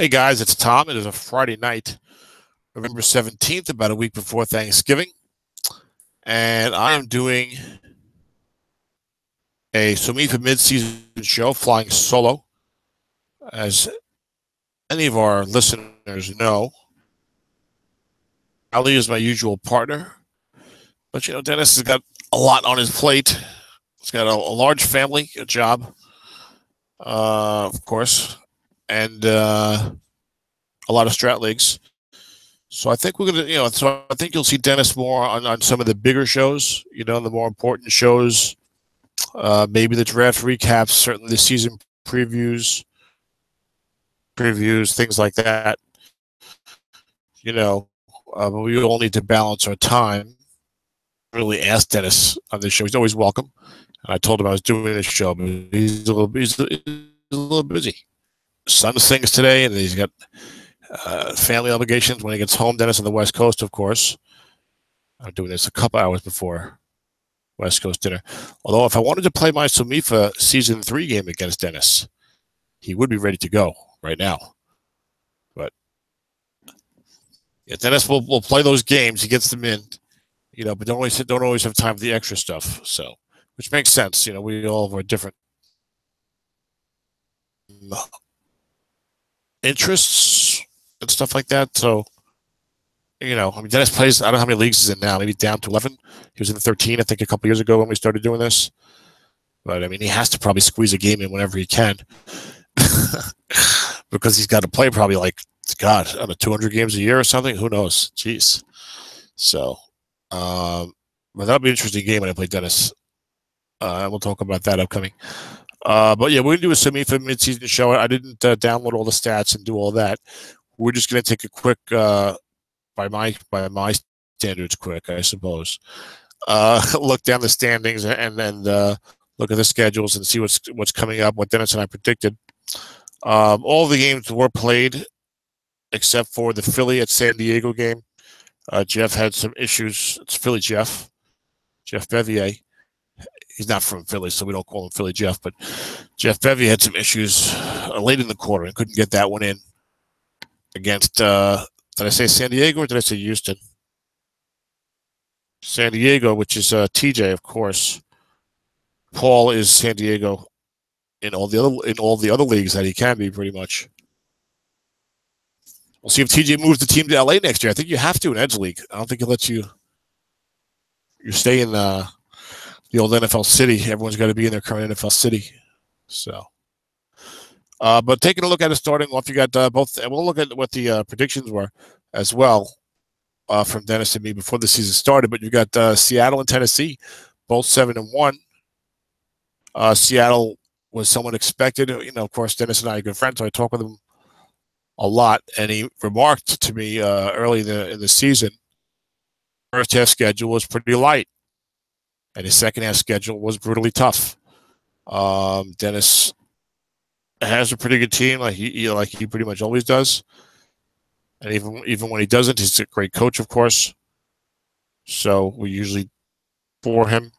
Hey guys, it's Tom. It is a Friday night, November 17th, about a week before Thanksgiving. And I am doing a SOMIFA Mid-season Show, flying solo. As any of our listeners know, Ali is my usual partner. But, Dennis has got a lot on his plate. He's got a large family, a job, of course, and a lot of strat leagues. So I think we're gonna, so I think you'll see Dennis more on some of the bigger shows, the more important shows, maybe the draft recaps, certainly the season previews, things like that. But we all need to balance our time. Really ask Dennis on this show. He's always welcome. And I told him I was doing this show, but he's a little busy. Son's things today, and he's got family obligations when he gets home. Dennis on the West Coast, of course. I'm doing this a couple hours before West Coast dinner. Although if I wanted to play my SOMIFA Season 3 game against Dennis, he would be ready to go right now. But yeah, Dennis will play those games. He gets them in, but don't always have time for the extra stuff. So, which makes sense. We all have our different interests and stuff like that. So, Dennis plays, I don't know how many leagues he's in now, maybe down to 11. He was in 13, I think, a couple years ago when we started doing this. But, he has to probably squeeze a game in whenever he can. Because he's got to play probably 200 games a year or something. Who knows? Jeez. So, but that'll be an interesting game when I play Dennis. We'll talk about that upcoming. But yeah, we're going to do a SOMIFA Mid-season Show. I didn't download all the stats and do all that. We're just going to take a quick, by my standards, quick, I suppose, look down the standings and then look at the schedules and see what's coming up, what Dennis and I predicted. All the games were played except for the Philly at San Diego game. Jeff had some issues. It's Philly Jeff Bevier. He's not from Philly, so we don't call him Philly Jeff, but Jeff Bevier had some issues late in the quarter and couldn't get that one in against, did I say San Diego or did I say Houston? San Diego, which is TJ, of course. Paul is San Diego in all the other leagues that he can be, pretty much. We'll see if TJ moves the team to LA next year. I think you have to in Ed's league. I don't think he'll let you stay in the old NFL city. Everyone's got to be in their current NFL city. So, but taking a look at it starting off, you got both, and we'll look at what the predictions were as well from Dennis and me before the season started. But you got Seattle and Tennessee, both 7-1. Seattle was somewhat expected. Of course, Dennis and I are good friends, so I talk with him a lot, and he remarked to me early in the season, first half schedule was pretty light, and his second half schedule was brutally tough. Dennis has a pretty good team, like he pretty much always does, and even when he doesn't, he's a great coach, of course. So we usually for him.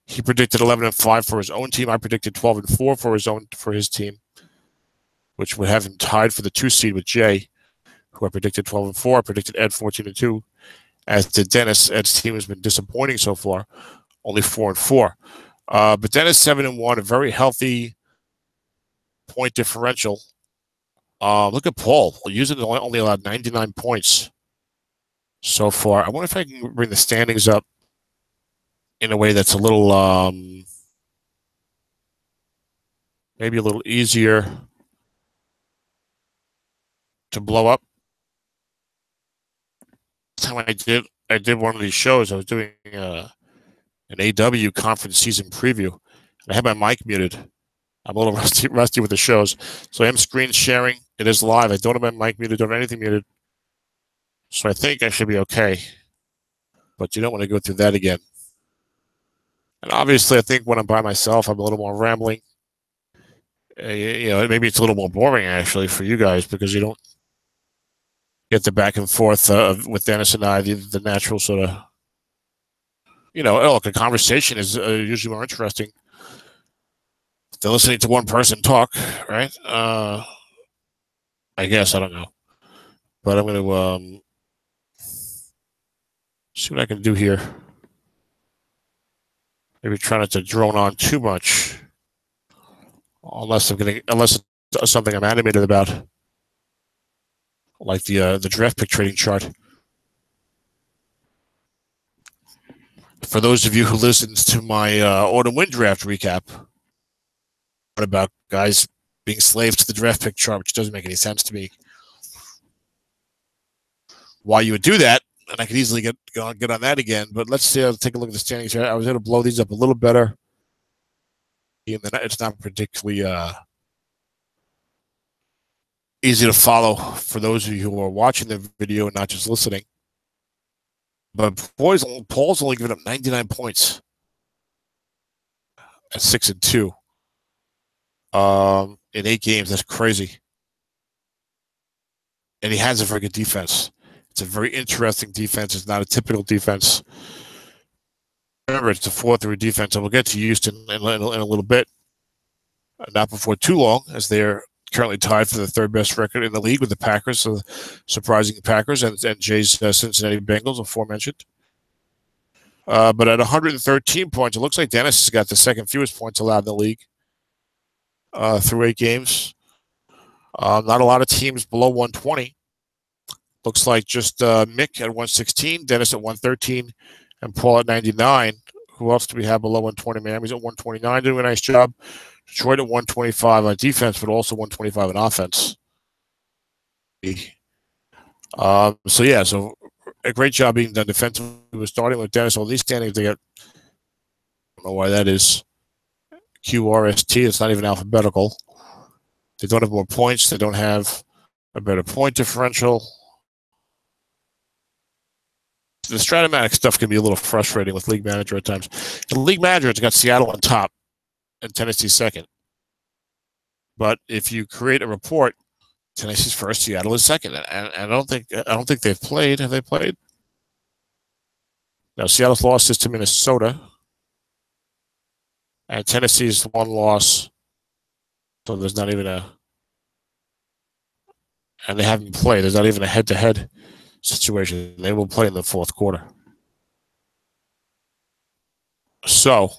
He predicted 11-5 for his own team. I predicted 12-4 for his team, which would have him tied for the 2 seed with Jay, who I predicted 12-4. I predicted Ed 14-2. As did Dennis. Ed's team has been disappointing so far, only 4-4. But Dennis 7-1, a very healthy point differential. Look at Paul. Using only allowed 99 points so far. I wonder if I can bring the standings up in a way that's a little, maybe a little easier to blow up. Time I did one of these shows, I was doing an AW conference season preview. I had my mic muted. I'm a little rusty with the shows, so I am screen sharing. It is live. I don't have my mic muted, don't have anything muted, so I think I should be okay. But you don't want to go through that again. And obviously, I think when I'm by myself, I'm a little more rambling. Maybe it's a little more boring actually for you guys because you don't get the back and forth with Dennis and I, the natural sort of, look, a conversation is usually more interesting than listening to one person talk, right? I I guess, I don't know. But I'm going to see what I can do here. Maybe try not to drone on too much. Unless it's something I'm animated about. Like the draft pick trading chart. For those of you who listens to my autumn wind draft recap, what about guys being slaves to the draft pick chart, which doesn't make any sense to me. Why you would do that, and I could easily get on that again. But let's take a look at the standings here. I was able to blow these up a little better. And it's not particularly easy to follow for those of you who are watching the video and not just listening. But boys, Paul's only given up 99 points at 6-2 in 8 games. That's crazy. And he has a very good defense. It's a very interesting defense. It's not a typical defense. Remember, it's a 4-3 defense, and we'll get to Houston in a little bit. Not before too long, as they're currently tied for the third best record in the league with the Packers, so surprising Packers and Jay's Cincinnati Bengals, aforementioned. But at 113 points, it looks like Dennis has got the second fewest points allowed in the league through 8 games. Not a lot of teams below 120. Looks like just Mick at 116, Dennis at 113, and Paul at 99. Who else do we have below 120? Miami's at 129, doing a nice job. Detroit at 125 on defense, but also 125 on offense. So a great job being done defensively. We're starting with Dennis. All these standings, they got, I don't know why that is. QRST, it's not even alphabetical. They don't have more points. They don't have a better point differential. The Strat-O-Matic stuff can be a little frustrating with League Manager at times. The League Manager has got Seattle on top and Tennessee second. But if you create a report, Tennessee's first, Seattle is second. And I don't think they've played. Have they played? Now Seattle's loss is to Minnesota. And Tennessee's one loss. So there's not even and they haven't played. There's not even a head-to-head situation. They will play in the fourth quarter. So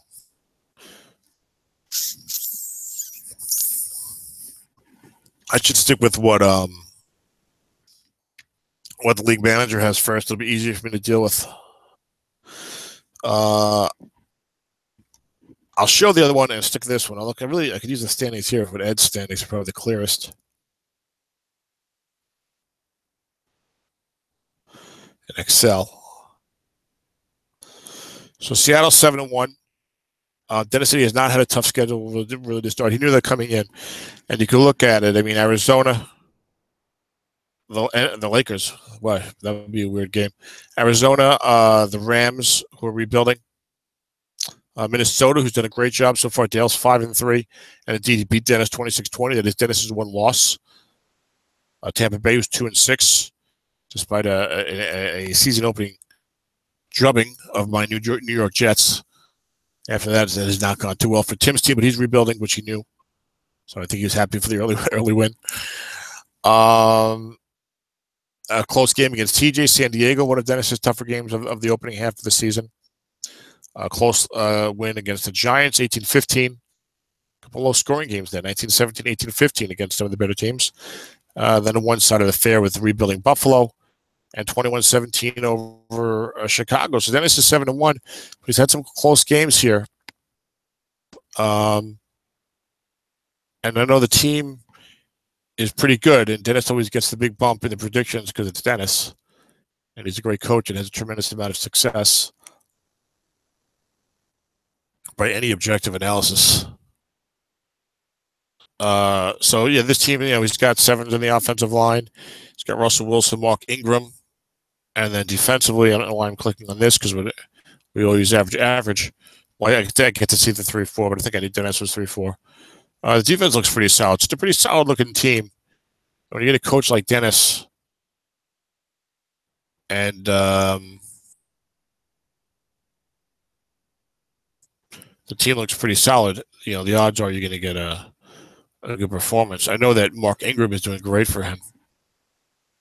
I should stick with what the League Manager has first. It'll be easier for me to deal with. I'll show the other one and stick this one. I could use the standings here, but Ed's standings are probably the clearest. In Excel. So Seattle 7-1. Dennis City has not had a tough schedule really to start. He knew that coming in, and you can look at it. I mean, Arizona, the Lakers. Well, that would be a weird game. Arizona, the Rams, who are rebuilding. Minnesota, who's done a great job so far. Dale's 5-3, and indeed he beat Dennis 26-20. That is Dennis's one loss. Tampa Bay was 2-6. Despite a season opening drubbing of my New York Jets. After that, it has not gone too well for Tim's team, but he's rebuilding, which he knew. So I think he was happy for the early win. A close game against TJ San Diego, one of Dennis's tougher games of the opening half of the season. A close win against the Giants, 18-15. A couple low-scoring games there, 19-17, 18-15 against some of the better teams. Then on one side of the fair with rebuilding Buffalo. And 21-17 over Chicago. So Dennis is 7-1. He's had some close games here. And I know the team is pretty good, and Dennis always gets the big bump in the predictions because it's Dennis. And he's a great coach and has a tremendous amount of success by any objective analysis. So, yeah, this team, he's got 7s in the offensive line. He's got Russell Wilson, Mark Ingram. And then defensively, I don't know why I'm clicking on this because we all use average. Well, I get to see the 3-4, but I think I need Dennis was 3-4. The defense looks pretty solid. It's a pretty solid-looking team. When you get a coach like Dennis and the team looks pretty solid, the odds are you're going to get a good performance. I know that Mark Ingram is doing great for him.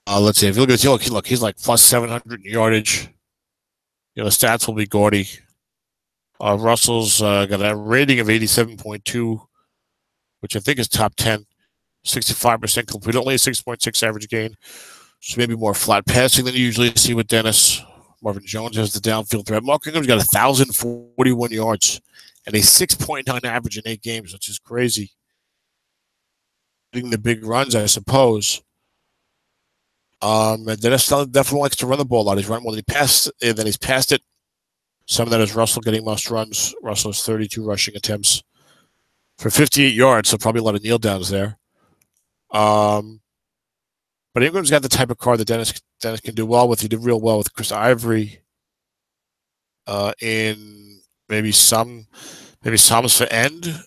Let's see. If you look, he's like plus 700 yardage. The stats will be gaudy. Russell's got a rating of 87.2, which I think is top 10. 65% complete, only a 6.6 average gain. So maybe more flat passing than you usually see with Dennis. Marvin Jones has the downfield threat. Mark Ingram's got 1,041 yards and a 6.9 average in 8 games, which is crazy. Getting the big runs, I suppose. And Dennis definitely likes to run the ball a lot. He's run more than he's passed it. Some of that is Russell getting most runs. Russell has 32 rushing attempts for 58 yards, so probably a lot of kneel downs there. But Ingram's got the type of card that Dennis can do well with. He did real well with Chris Ivory in maybe Psalms for End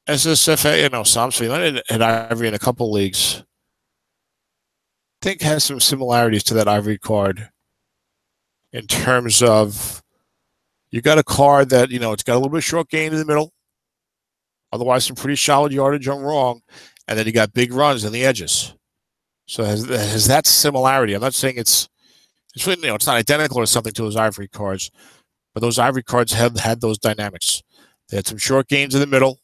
SSFA. No, Psalms for End had Ivory in a couple leagues. I think has some similarities to that Ivory card in terms of you got a card that, it's got a little bit of short gain in the middle. Otherwise, some pretty solid yardage on wrong. And then you got big runs on the edges. So it has that similarity. I'm not saying it's really, it's not identical or something to those Ivory cards, but those Ivory cards had those dynamics. They had some short gains in the middle,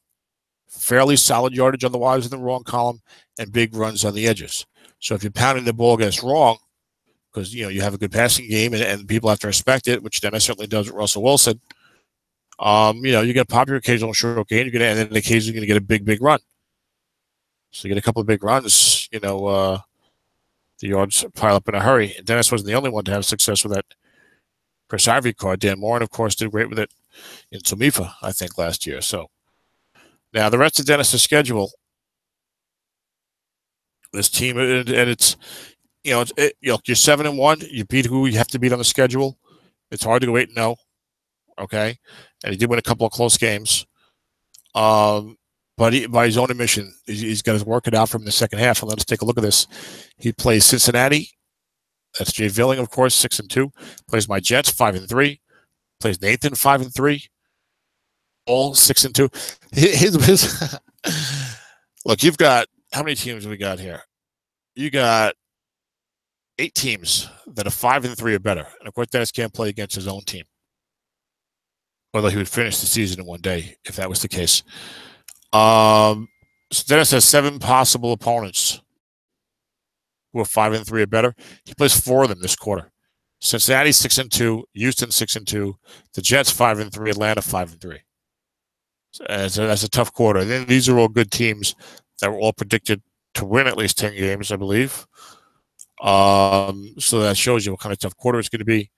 fairly solid yardage on the wides in the wrong column, and big runs on the edges. So if you're pounding the ball against wrong, because you have a good passing game and people have to respect it, which Dennis certainly does with Russell Wilson. You're going to pop your occasional short gain, and then occasionally you're going to get a big run. So you get a couple of big runs, the yards pile up in a hurry. And Dennis wasn't the only one to have success with that Chris Ivory card. Dan Morin, of course, did great with it in SOMIFA, I think, last year. So now the rest of Dennis's schedule, this team, and it's, you're 7-1. You beat who you have to beat on the schedule. It's hard to go 8-0. Okay, and he did win a couple of close games. But by his own admission, he's got to work it out from the second half. And let's take a look at this. He plays Cincinnati. That's Jay Villing, of course, 6-2. Plays my Jets, 5-3. Plays Nathan, 5-3. All 6-2. His look, you've got, how many teams have we got here? You got 8 teams that are 5-3 or better. And of course, Dennis can't play against his own team. Although he would finish the season in one day if that was the case. So Dennis has 7 possible opponents who are 5-3 or better. He plays 4 of them this quarter. Cincinnati 6-2, Houston 6-2, the Jets 5-3, Atlanta 5-3. So that's a tough quarter. Then these are all good teams that were all predicted to win at least 10 games, I believe. So that shows you what kind of tough quarter it's going to be.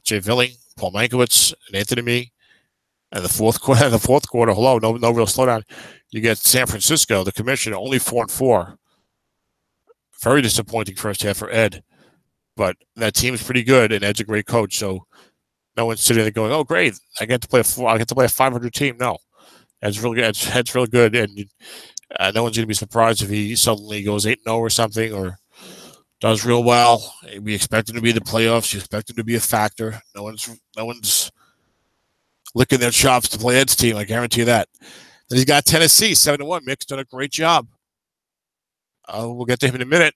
Jay Villing, Paul Mankiewicz, and Anthony Me. And the fourth quarter, hello, no real slowdown. You get San Francisco, the commissioner, only 4-4. Very disappointing first half for Ed. But that team's pretty good, and Ed's a great coach. So no one's sitting there going, "Oh, great! I get to play a 500 team." No, Ed's really good. Ed's really good, and no one's going to be surprised if he suddenly goes 8-0 or something, or does real well. We expect him to be in the playoffs. You expect him to be a factor. No one's licking their chops to play Ed's team. I guarantee you that. Then he's got Tennessee 7-1. Mick's done a great job. We'll get to him in a minute.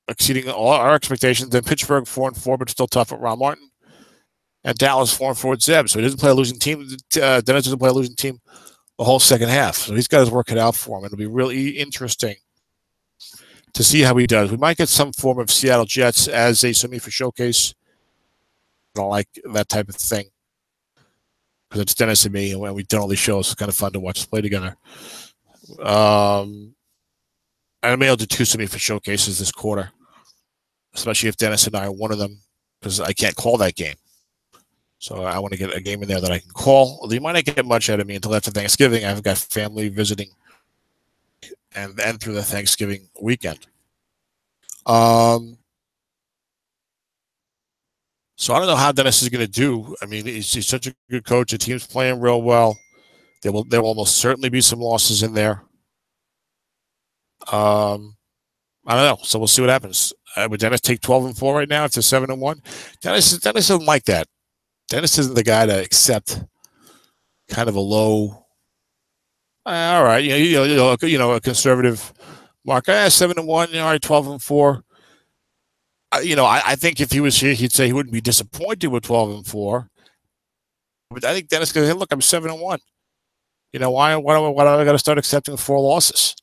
Exceeding all our expectations. Then Pittsburgh 4-4, but still tough at Ron Martin. And Dallas 4-4 with Zeb. So he doesn't play a losing team. Dennis doesn't play a losing team the whole second half. So he's got his work cut out for him. It'll be really interesting to see how he does. We might get some form of Seattle Jets as a SOMIFA showcase. I don't like that type of thing because it's Dennis and me, and when we've done all these shows, it's kind of fun to watch us play together. I may do 2 SOMIFA showcases this quarter, especially if Dennis and I are one of them, because I can't call that game. So I want to get a game in there that I can call. You might not get much out of me until after Thanksgiving. I've got family visiting and through the Thanksgiving weekend. So I don't know how Dennis is going to do. I mean, he's such a good coach. The team's playing real well. There will almost certainly be some losses in there. I don't know. So we'll see what happens. Would Dennis take 12-4 right now? It's a 7-1. Dennis doesn't like that. Dennis isn't the guy to accept kind of a low. All right, a conservative Mark, 7-1, all right, 12-4. I think if he was here, he'd say he wouldn't be disappointed with 12-4. But I think Dennis goes, hey, look, I'm 7-1. Why do I got to start accepting 4 losses?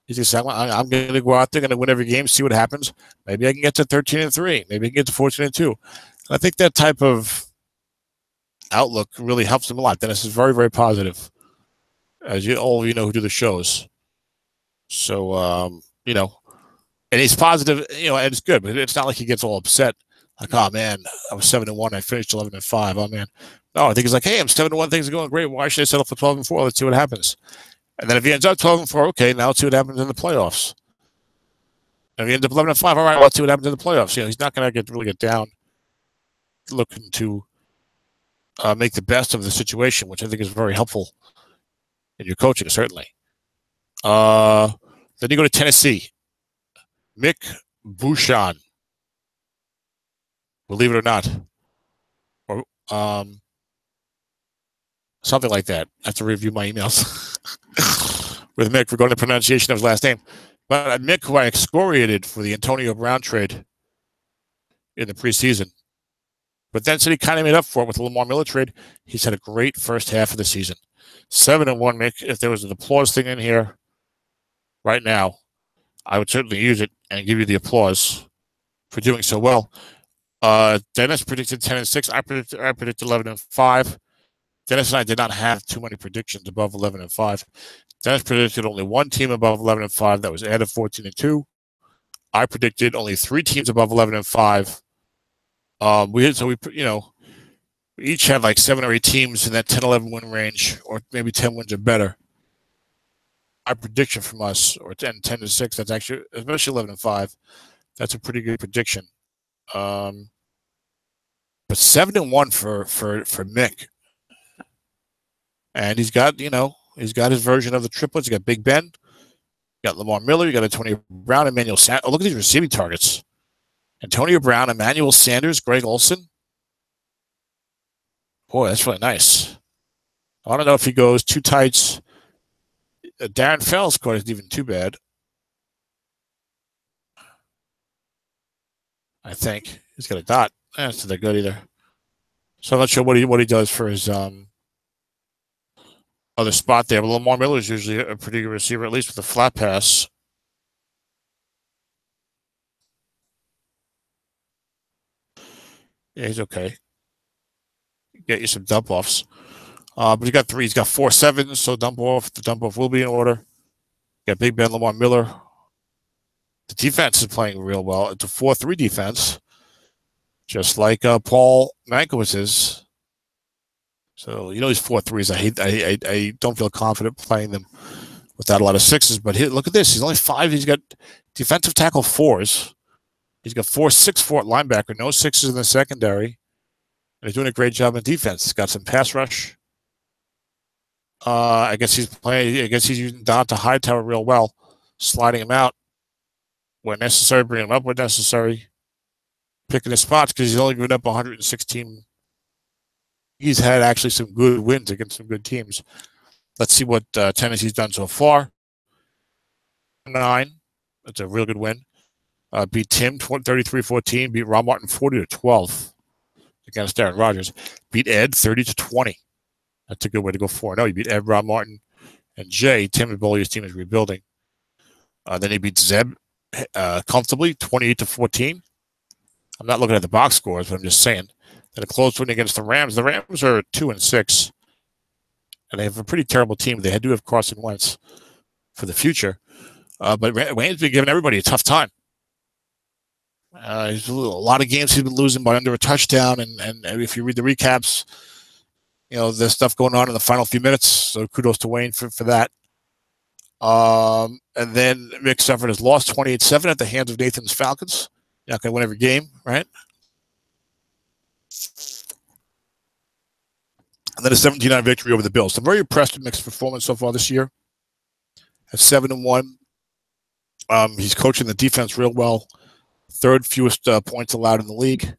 He's just saying, I'm going to go out there, going to win every game, see what happens. Maybe I can get to 13-3. Maybe I can get to 14-2. And I think that type of outlook really helps him a lot. Dennis is very, very positive, as all of you know who do the shows. So, and he's positive, and it's good, but it's not like he gets all upset. Like, oh, man, I was 7-1. I finished 11-5. Oh, man. No, I think he's like, hey, I'm 7-1. Things are going great. Why should I settle for 12-4? Let's see what happens. And then if he ends up 12-4, okay, now let's see what happens in the playoffs. And if he ends up 11-5, all right, let's see what happens in the playoffs. He's not going to really get down, looking to make the best of the situation, which I think is very helpful in your coaching, certainly. Then you go to Tennessee. Mick Bouchon. Believe it or not. Or something like that. I have to review my emails with Mick regarding the pronunciation of his last name. But Mick, who I excoriated for the Antonio Brown trade in the preseason, but then said he kind of made up for it with the Lamar Miller trade. He's had a great first half of the season. 7-1, Mick. If there was an applause thing in here right now, I would certainly use it and give you the applause for doing so well. Dennis predicted 10-6. I predicted 11-5. Dennis and I did not have too many predictions above 11-5. Dennis predicted only one team above 11-5. That was added 14-2. I predicted only 3 teams above 11-5. We each had like 7 or 8 teams in that 10-11 win range, or maybe 10 wins or better. Our prediction from us, or 10-6, that's actually, especially 11-5, that's a pretty good prediction. But 7-1 for Mick, and he's got his version of the triplets. You got Big Ben, you got Lamar Miller, you got Antonio Brown, Emmanuel Sanders. Oh, look at these receiving targets: Antonio Brown, Emmanuel Sanders, Greg Olsen. Boy, that's really nice. I don't know if he goes 2 tights. Darren Fell's score isn't even too bad. I think he's got a dot. That's not that good either. So I'm not sure what he does for his other spot there. But Lamar Miller is usually a pretty good receiver, at least with a flat pass. Yeah, he's okay. Get you some dump offs. But he's got 3. He's got 4 7s, so dump off. The dump off will be in order. You got Big Ben, Lamar Miller. The defense is playing real well. It's a 4-3 defense, just like Paul Mankiewicz is. So these 4-3s. I don't feel confident playing them without a lot of 6s. But look at this. He's only 5. He's got defensive tackle 4s. He's got 4 6-4 at linebacker. No 6s in the secondary. And he's doing a great job in defense. He's got some pass rush. I guess he's using Donta Hightower real well, sliding him out when necessary, bringing him up when necessary, picking his spots because he's only given up 116. He's had actually some good wins against some good teams. Let's see what Tennessee's done so far. 9. That's a real good win. Beat Tim 33-14. Beat Rob Martin 40-12 against Aaron Rodgers. Beat Ed 30-20. That's a good way to go 4-0. He beat Ed, Rob Martin, and Jay. Tim and Bolier's team is rebuilding. Then he beat Zeb comfortably, 28-14. I'm not looking at the box scores, but I'm just saying. Then a close win against the Rams. The Rams are 2-6, and they have a pretty terrible team. They do have Carson Wentz for the future, but Wayne's been giving everybody a tough time. He's a lot of games he's been losing by under a touchdown, and if you read the recaps, there's stuff going on in the final few minutes. So kudos to Wayne for that. And then Mick suffered his loss 28-7 at the hands of Nathan's Falcons. You're not going to win every game, right? And then a 17-9 victory over the Bills. So I'm very impressed with Mick's performance so far this year. At 7-1. He's coaching the defense real well. 3rd fewest points allowed in the league.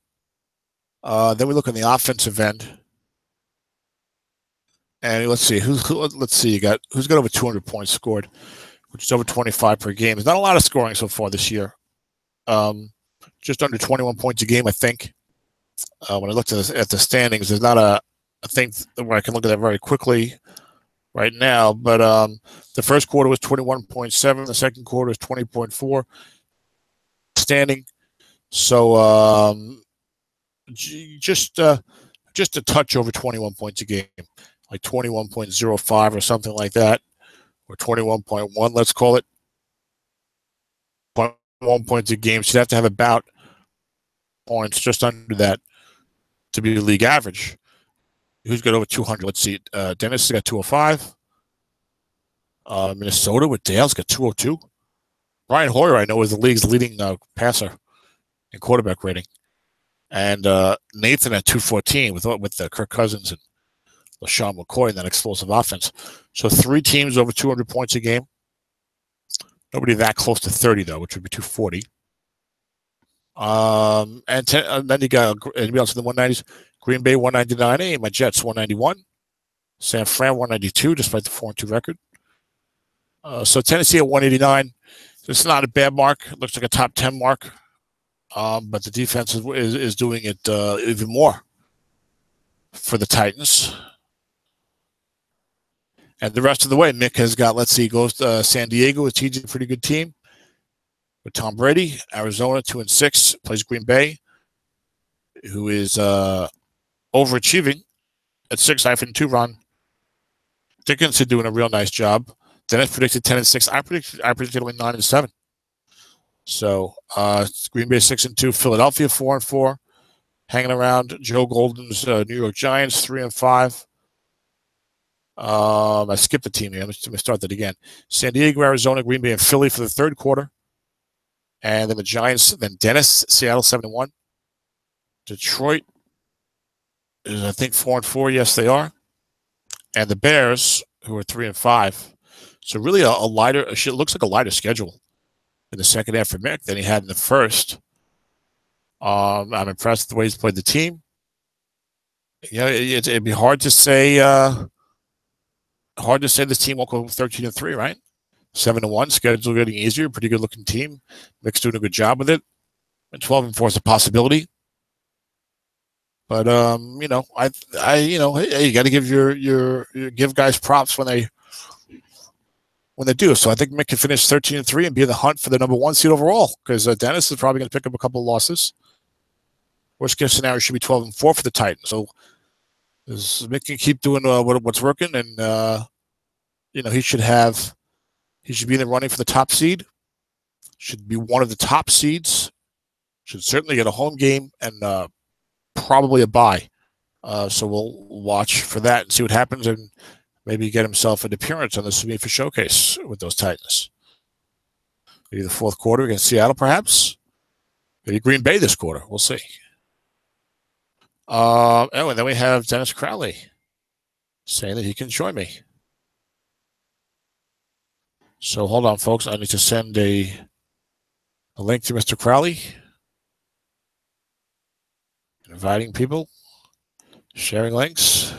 Then we look on the offensive end. And let's see, who's got over 200 points scored. which is over 25 per game. There's not a lot of scoring so far this year. Just under 21 points a game, I think. When I looked at the standings, there's not a thing where I can look at that very quickly right now. But the first quarter was 21.7. The second quarter was 20.4 standing. So just a touch over 21 points a game, like 21.05 or something like that, or 21.1, let's call it. 1 points a game. So you'd have to have about points just under that to be the league average. Who's got over 200? Let's see. Dennis has got 205. Minnesota with Dale's got 202. Brian Hoyer, I know, is the league's leading passer in quarterback rating. And Nathan at 214 with Kirk Cousins and LaShawn McCoy in that explosive offense. So 3 teams over 200 points a game. Nobody that close to 30, though, which would be 240. And then you got anybody else in the 190s? Green Bay 199. My Jets 191. San Fran 192, despite the 4-2 record. So Tennessee at 189. It's not a bad mark. It looks like a top 10 mark. But the defense is doing it even more for the Titans. And the rest of the way, Mick has got, let's see, goes to San Diego. It's a pretty good team with Tom Brady. Arizona 2-6, plays Green Bay, who is overachieving at 6-2. Ron Dickinson doing a real nice job. Dennis predicted 10-6. I predicted only 9-7. So Green Bay 6-2, Philadelphia 4-4, hanging around. Joe Golden's New York Giants 3-5. I skipped the team here. Let me start that again. San Diego, Arizona, Green Bay, and Philly for the third quarter. And then the Giants, then Dennis, Seattle 7-1. Detroit is, I think, 4-4. Yes, they are. And the Bears, who are 3-5. So really a lighter, it looks like a lighter schedule in the second half for Mick than he had in the first. I'm impressed with the way he's played the team. Yeah, it'd be hard to say this team won't go 13-3, right? 7-1, schedule getting easier, pretty good looking team. Mick's doing a good job with it. And 12-4 is a possibility. But you know, hey, you got to give give guys props when they do. So I think Mick can finish 13-3 and be in the hunt for the number 1 seed overall, because Dennis is probably going to pick up a couple of losses. Worst case scenario should be 12-4 for the Titans. So Mick can keep doing what's working, and he should be in the running for the top seed. Should be one of the top seeds. Should certainly get a home game and probably a bye. So we'll watch for that and see what happens, and maybe get himself an appearance on the SOMIFA Showcase with those Titans. Maybe the fourth quarter against Seattle, perhaps. Maybe Green Bay this quarter. We'll see. And then we have Dennis Crowley saying that he can join me. So hold on, folks. I need to send a link to Mr. Crowley. Inviting people. Sharing links.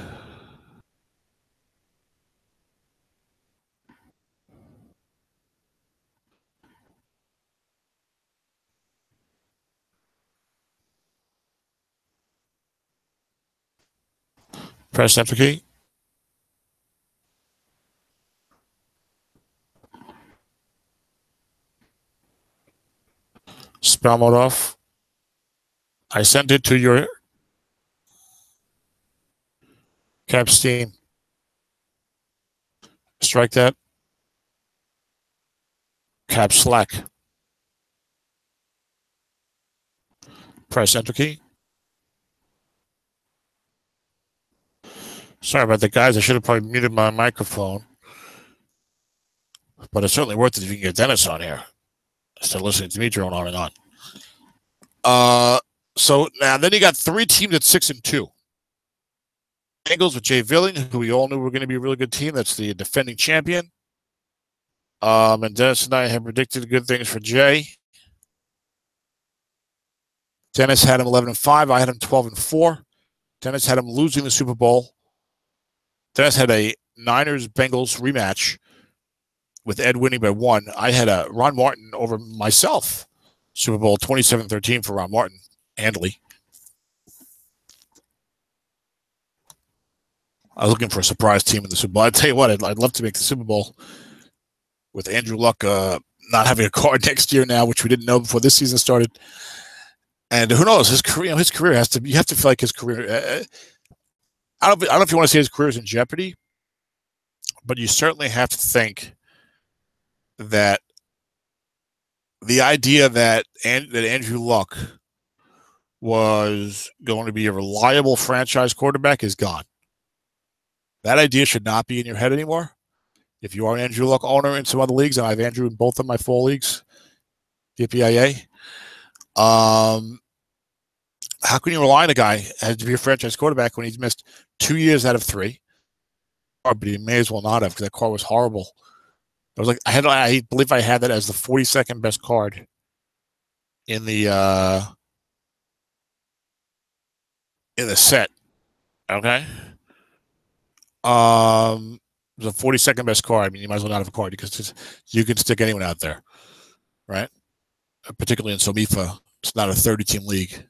Press enter key. Spell mode off. I sent it to your Caps team. Strike that. Caps Slack. Press enter key. Sorry about that, guys. I should have probably muted my microphone. But it's certainly worth it if you can get Dennis on here. Instead of listening to me drone on and on. So now then you got 3 teams at 6-2. Bengals with Jay Villing, who we all knew were going to be a really good team. That's the defending champion. And Dennis and I have predicted good things for Jay. Dennis had him 11-5. I had him 12-4. Dennis had him losing the Super Bowl. Dennis had a Niners-Bengals rematch with Ed winning by 1, I had Ron Martin over myself. Super Bowl 27-13 for Ron Martin, handily. I was looking for a surprise team in the Super Bowl. I'd tell you what, I'd love to make the Super Bowl with Andrew Luck not having a card next year now, which we didn't know before this season started. And who knows, his career has to. You have to feel like his career. I don't know if you want to say his career is in jeopardy, but you certainly have to think that the idea that Andrew Luck was going to be a reliable franchise quarterback is gone. That idea should not be in your head anymore. If you are an Andrew Luck owner in some other leagues, and I have Andrew in both of my 4 leagues, DPIA, how can you rely on a guy to be a franchise quarterback when he's missed 2 years out of 3? But he may as well not have, because that card was horrible. I was like, I believe I had that as the 42nd best card in the set. Okay. The 42nd best card. I mean, you might as well not have a card because you can stick anyone out there, right? Particularly in SOMIFA, it's not a 30-team league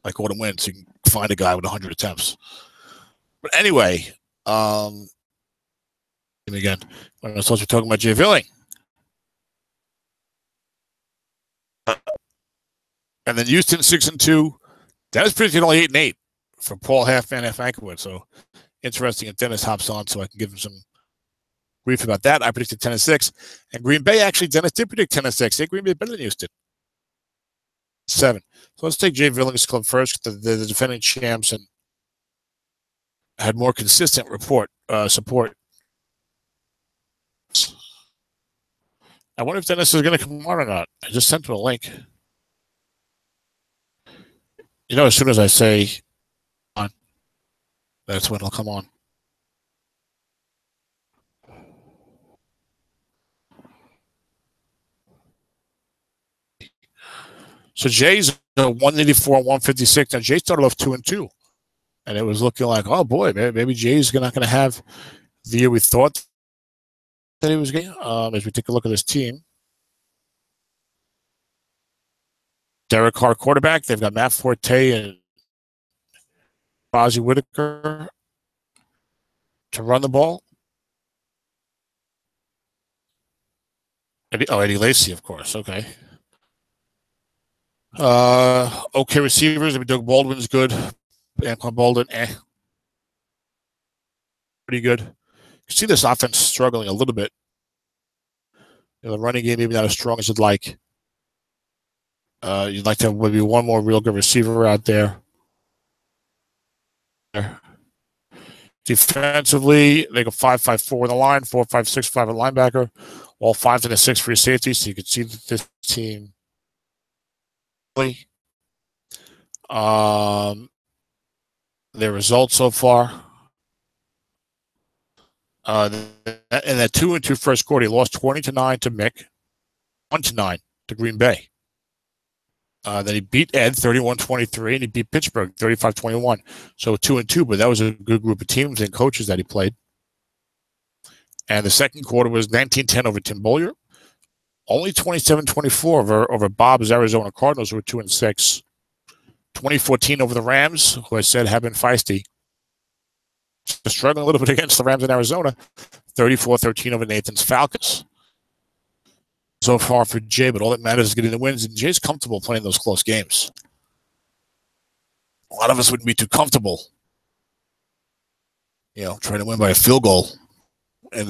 like Autumn Wins. You can find a guy with 100 attempts. But anyway, again, when I was supposed to be talking about Jay Villing. And then Houston 6-2. Dennis predicted only 8-8 for Paul Halfman F. Ankerwood. So interesting if Dennis hops on so I can give him some brief about that. I predicted 10-6. And Green Bay, actually, Dennis did predict 10-6. Hey, Green Bay better than Houston. 7. So let's take Jay Villing's club first. The defending champs and had more consistent support. I wonder if Dennis is going to come on or not. I just sent him a link. You know, as soon as I say on, that's when he'll come on. So Jay's 184 and 156. Now Jay started off 2-2, and it was looking like, oh boy, maybe Jay's not going to have the year we thought that he was getting. As we take a look at this team, Derek Carr quarterback. They've got Matt Forte and Ozzie Whitaker to run the ball. Eddie Lacy, of course. Okay. Okay receivers. I mean, Doug Baldwin's good. Anquan Baldwin, pretty good. You see this offense struggling a little bit. You know, the running game maybe not as strong as you'd like. You'd like to have maybe one more real good receiver out there. Defensively, they go 5-5-4 in the line, 4-5-6-5 at linebacker, all 5 and a 6 for your safety. So you can see that this team. Their results so far. In that 2-2 first quarter, he lost 20-9 to Mick, 1-9 to Green Bay. Then he beat Ed 31-23, and he beat Pittsburgh 35-21. So 2-2, but that was a good group of teams and coaches that he played. And the second quarter was 19-10 over Tim Bollier. Only 27-24 over Bob's Arizona Cardinals, who were 2-6. 2014 over the Rams, who I said have been feisty. Struggling a little bit against the Rams in Arizona. 34-13 over Nathan's Falcons. So far for Jay, but all that matters is getting the wins, and Jay's comfortable playing those close games. A lot of us wouldn't be too comfortable, you know, trying to win by a field goal. And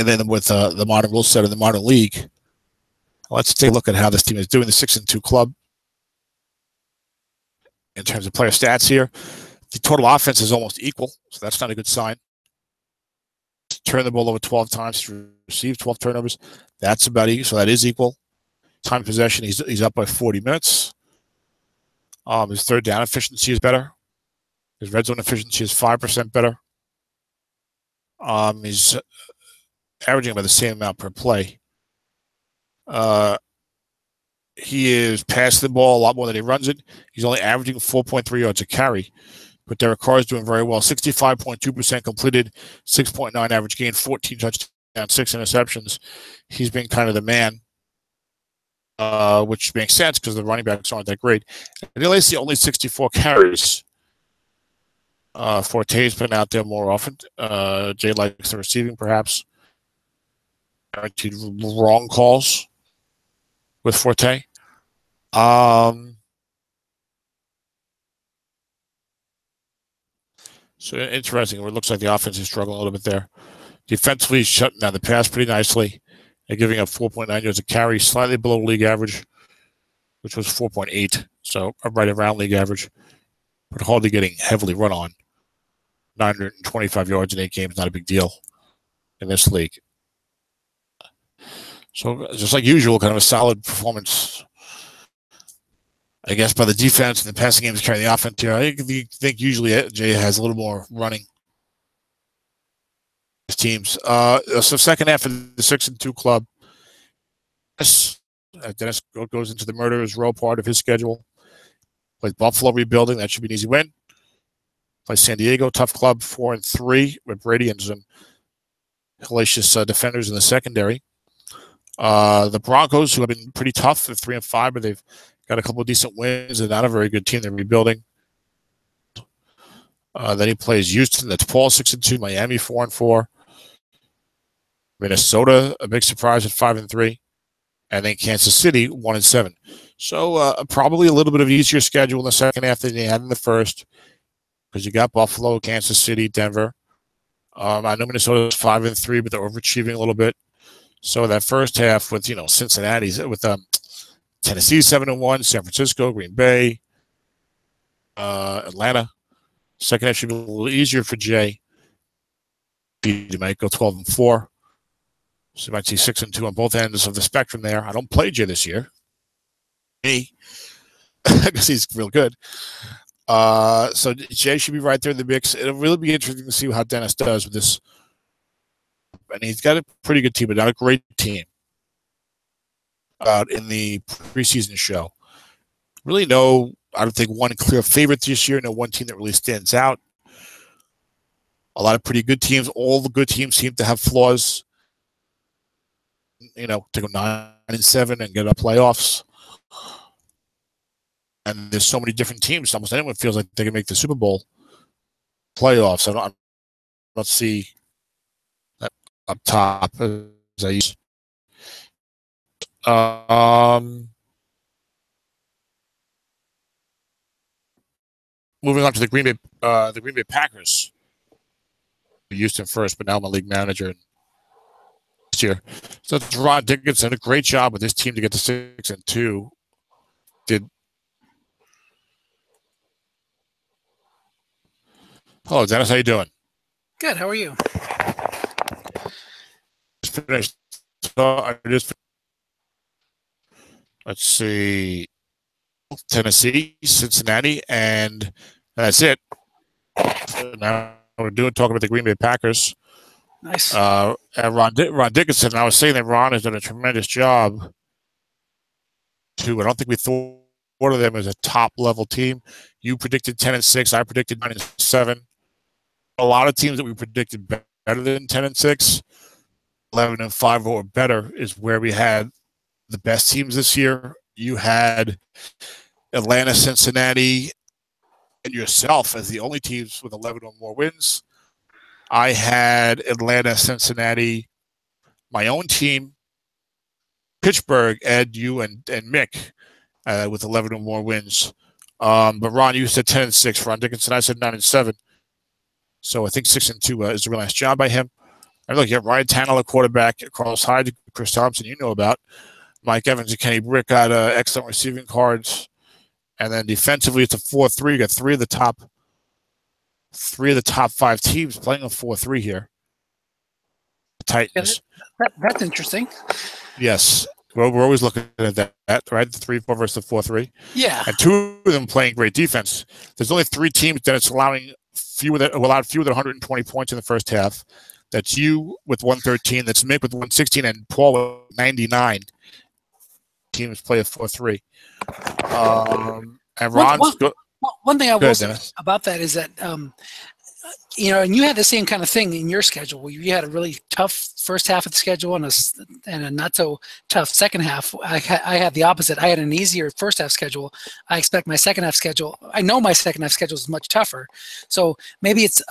then with the modern rule set of the modern league, let's take a look at how this team is doing. The 6-2 club in terms of player stats here. The total offense is almost equal, so that's not a good sign. Turn the ball over 12 times to receive 12 turnovers. That's about equal, so that is equal. Time possession, he's up by 40 minutes. His third down efficiency is better. His red zone efficiency is 5% better. He's averaging about the same amount per play. He is passing the ball a lot more than he runs it. He's only averaging 4.3 yards a carry. But Derek Carr is doing very well. 65.2% completed, 6.9 average gain, 14 touchdowns touchdowns, 6 interceptions. He's been kind of the man, which makes sense because the running backs aren't that great. And Lacy only 64 carries. Forte's been out there more often. Jay likes the receiving, perhaps. Guaranteed wrong calls with Forte. So interesting. It looks like the offense is struggling a little bit there. Defensively, shutting down the pass pretty nicely. They're giving up 4.9 yards a carry, slightly below league average, which was 4.8. So right around league average, but hardly getting heavily run on. 925 yards in 8 games, not a big deal in this league. So just like usual, kind of a solid performance, I guess, by the defense and the passing game is carrying the offense here. I think usually Jay has a little more running teams. So second half of the 6-2 club. Dennis goes into the Murderers Row part of his schedule. Plays Buffalo rebuilding. That should be an easy win. Plays San Diego, tough club, 4-3 with Brady and some hellacious defenders in the secondary. The Broncos, who have been pretty tough, they're 3-5, but they've got a couple of decent wins. They're not a very good team. They're rebuilding. Then he plays Houston. That's Paul, 6-2. Miami, 4-4. Minnesota, a big surprise at 5-3. And then Kansas City, 1-7. So probably a little bit of an easier schedule in the second half than they had in the first, because you got Buffalo, Kansas City, Denver. I know Minnesota's 5-3, but they're overachieving a little bit. So that first half with Cincinnati's with Tennessee 7-1, San Francisco, Green Bay, Atlanta. Second half should be a little easier for Jay. He might go 12-4. So you might see 6-2 on both ends of the spectrum there. I don't play Jay this year. Me. Because he's real good. So Jay should be right there in the mix. It'll really be interesting to see how Dennis does with this. And he's got a pretty good team, but not a great team. In the preseason show. Really I don't think one clear favorite this year. No one team that really stands out. A lot of pretty good teams. All the good teams seem to have flaws. To go 9-7 and get up playoffs. And there's so many different teams. Almost anyone feels like they can make the Super Bowl playoffs. I don't see that up top as I used. Moving on to the Green Bay Packers. Houston first, but now I'm a league manager this year. So Ron Dickinson did a great job with this team to get to 6-2. Hello, Dennis. How you doing? Good. How are you? Just finished. Let's see. Tennessee, Cincinnati, and that's it. So now we're talking about the Green Bay Packers. Nice. And Ron Dickinson, I was saying that Ron has done a tremendous job, too. I don't think we thought of them as a top-level team. You predicted 10-6. I predicted 9-7. A lot of teams that we predicted better than 10-6, 11-5 or better is where we had the best teams this year. You had Atlanta, Cincinnati, and yourself as the only teams with 11 or more wins. I had Atlanta, Cincinnati, my own team, Pittsburgh, Ed, you, and Mick with 11 or more wins. But Ron, you said 10-6. Ron Dickinson, I said 9-7. So I think 6-2 is a real nice job by him. And look, you have Ryan Tannehill, quarterback, Carlos Hyde, Chris Thompson, you know about. Mike Evans and Kenny Brick got excellent receiving cards. And then defensively, it's a 4-3. You got three of the top 5 teams playing a 4-3 here. The Titans. Yeah, that's interesting. Yes. We're always looking at that, right? The 3-4 versus the 4-3. Yeah. And 2 of them playing great defense. There's only 3 teams that it's allowed fewer than 120 points in the first half. That's you with 113. That's Mick with 116, and Paul with 99. Teams play a 4-3. And Ron's one thing I will say Dennis. about that is that and you had the same kind of thing in your schedule where you had a really tough first half of the schedule and a not so tough second half. I had the opposite. I had an easier first half schedule. I expect my second half schedule. I know my second half schedule is much tougher. So maybe it's,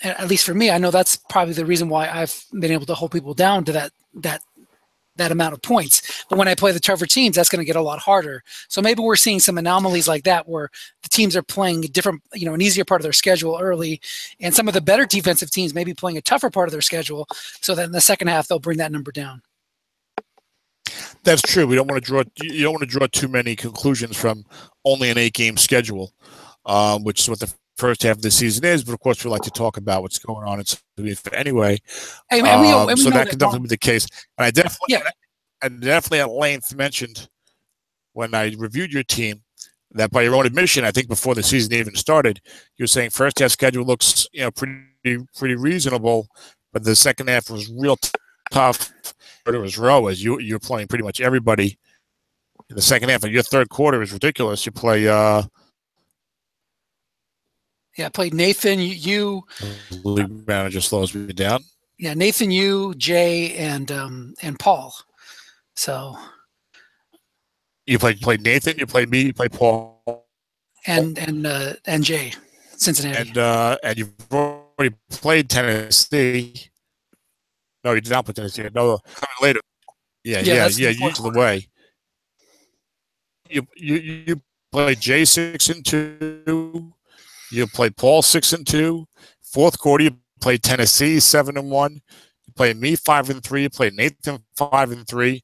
at least for me, I know that's probably the reason why I've been able to hold people down to that amount of points. But when I play the tougher teams, that's going to get a lot harder. So maybe we're seeing some anomalies like that where the teams are playing a different, an easier part of their schedule early, and some of the better defensive teams may be playing a tougher part of their schedule, so that in the second half they'll bring that number down. That's true. You don't want to draw too many conclusions from only an 8-game schedule, which is what the first half of the season is. But of course, we like to talk about what's going on anyway. Hey, so that could definitely be the case. And I definitely at length mentioned when I reviewed your team that, by your own admission, I think before the season even started, you were saying first half schedule looks pretty reasonable, but the second half was real tough. But it was row, as you're playing pretty much everybody in the second half, and your third quarter is ridiculous. You play. I played Nathan, you. League manager slows me down. Yeah, Nathan, you, Jay, and Paul. So. You played Nathan. You played me. You played Paul. And Jay, Cincinnati. And you've already played Tennessee. No, you did not play Tennessee. No, coming later. Yeah. You to the way. You played Jay 6-2. You played Paul 6-2. Fourth quarter, you played Tennessee 7-1. You played me 5-3. You played Nathan 5-3.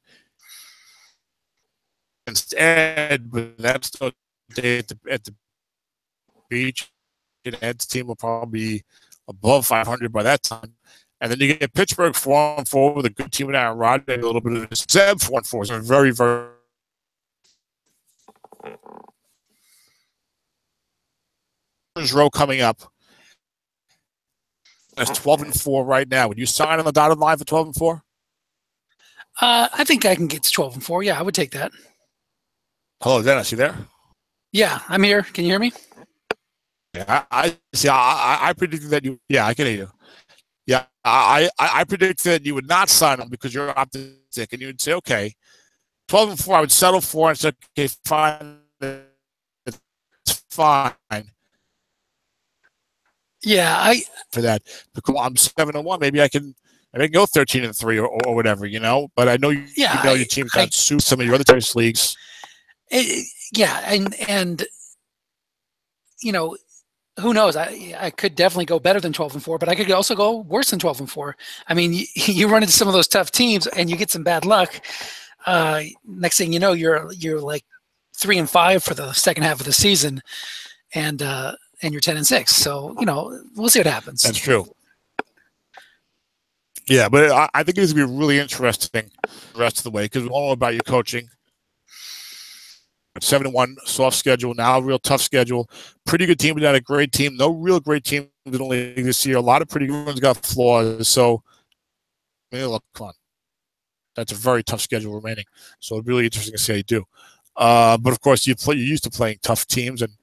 Instead, but that's the day at the beach. And Ed's team will probably be above 500 by that time. And then you get Pittsburgh 4-4 with a good team with Aaron Rodgers, a little bit of Zeb 4-4. So very, very. Row coming up. That's 12-4 right now. Would you sign on the dotted line for 12-4? I think I can get to 12-4. Yeah, I would take that. Hello, Dennis. You there? Yeah, I'm here. Can you hear me? Yeah, I see. I predicted that you. Yeah, I can hear you. Yeah, I predicted that you would not sign them because you're optimistic, and you would say, okay, 12-4, I would settle for, and say, okay, fine, it's fine. Yeah, for that, because I'm 7-1, maybe I can go 13-3 or whatever, But I know your team got sued some of your other tennis leagues. And who knows? I could definitely go better than 12-4, but I could also go worse than 12-4. I mean, you run into some of those tough teams and you get some bad luck. Next thing you know, you're like 3-5 for the second half of the season, and you're 10-6. So we'll see what happens. That's true. Yeah, but I think it's gonna be really interesting the rest of the way because we all know about your coaching. 7-1 soft schedule, now a real tough schedule. Pretty good team, but not a great team. No real great team in the league this year. A lot of pretty good ones got flaws. So, look, come on. That's a very tough schedule remaining. So it's really interesting to see how you do. But of course, you're used to playing tough teams and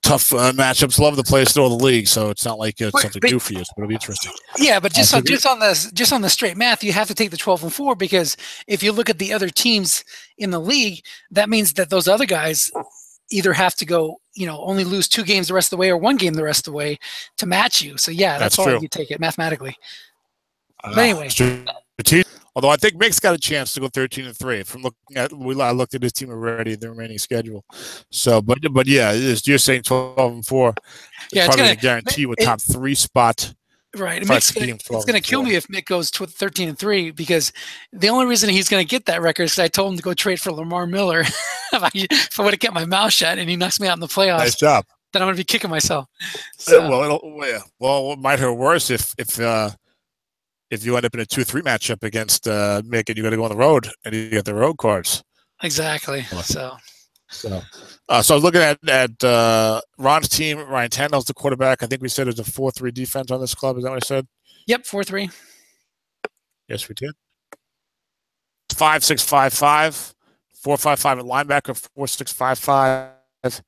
tough matchups. Love the players through the league, so it's not like it's something new for you. So it'll be interesting. Yeah, but just on the straight math, you have to take the 12-4 because if you look at the other teams in the league, that means that those other guys either have to go, only lose 2 games the rest of the way or 1 game the rest of the way to match you. So yeah, that's why you take it mathematically. But anyway. Although I think Mick's got a chance to go 13-3. From I looked at his team already, the remaining schedule. So, but yeah, you're saying 12-4. Yeah, it's probably going to guarantee you a top 3 spot. Right, it's going to kill me if Mick goes 13-3 because the only reason he's going to get that record is because I told him to go trade for Lamar Miller. if I would have kept my mouth shut and he knocks me out in the playoffs, nice job. Then I'm going to be kicking myself. So. Well, it might hurt worse if you end up in a 2-3 matchup against Mick and you got to go on the road and you get the road cards. Exactly. So I was looking at Ron's team. Ryan Tannehill's the quarterback. I think we said there's a 4-3 defense on this club. Is that what I said? Yep, 4-3. Yes, we did. 5-6-5-5, 4-5-5 at linebacker, 4-6-5-5.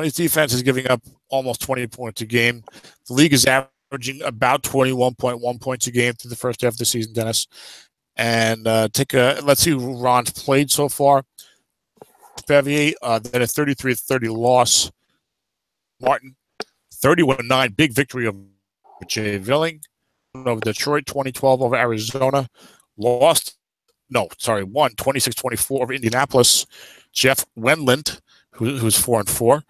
His defense is giving up almost 20 points a game. The league is averaging about 21.1 points a game through the first half of the season, Dennis. And let's see who Ron's played so far. Favier, then a 33-30 loss. Martin, 31-9, big victory over Jay Villing. Over Detroit, 2012 over Arizona. Won 26-24 over Indianapolis. Jeff Wendland, who's 4-4.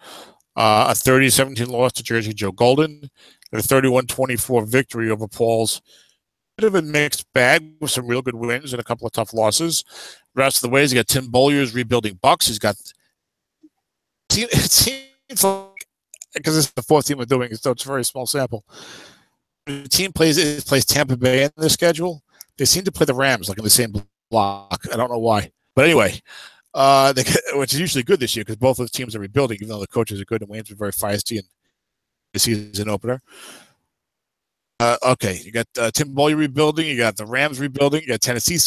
A 30-17 loss to Jersey Joe Golden. And a 31-24 victory over Paul's. Bit of a mixed bag with some real good wins and a couple of tough losses. The rest of the ways, you got Tim Bolyer's rebuilding Bucks. He's got, it seems like, because it's the fourth team we're doing, so it's a very small sample. The team plays Tampa Bay in the schedule. They seem to play the Rams like in the same block. I don't know why, but anyway, which is usually good this year because both those teams are rebuilding, even though the coaches are good and Wayne's been very feisty in the season opener. Okay, you got Tim Bolyer rebuilding. You got the Rams rebuilding. You got Tennessee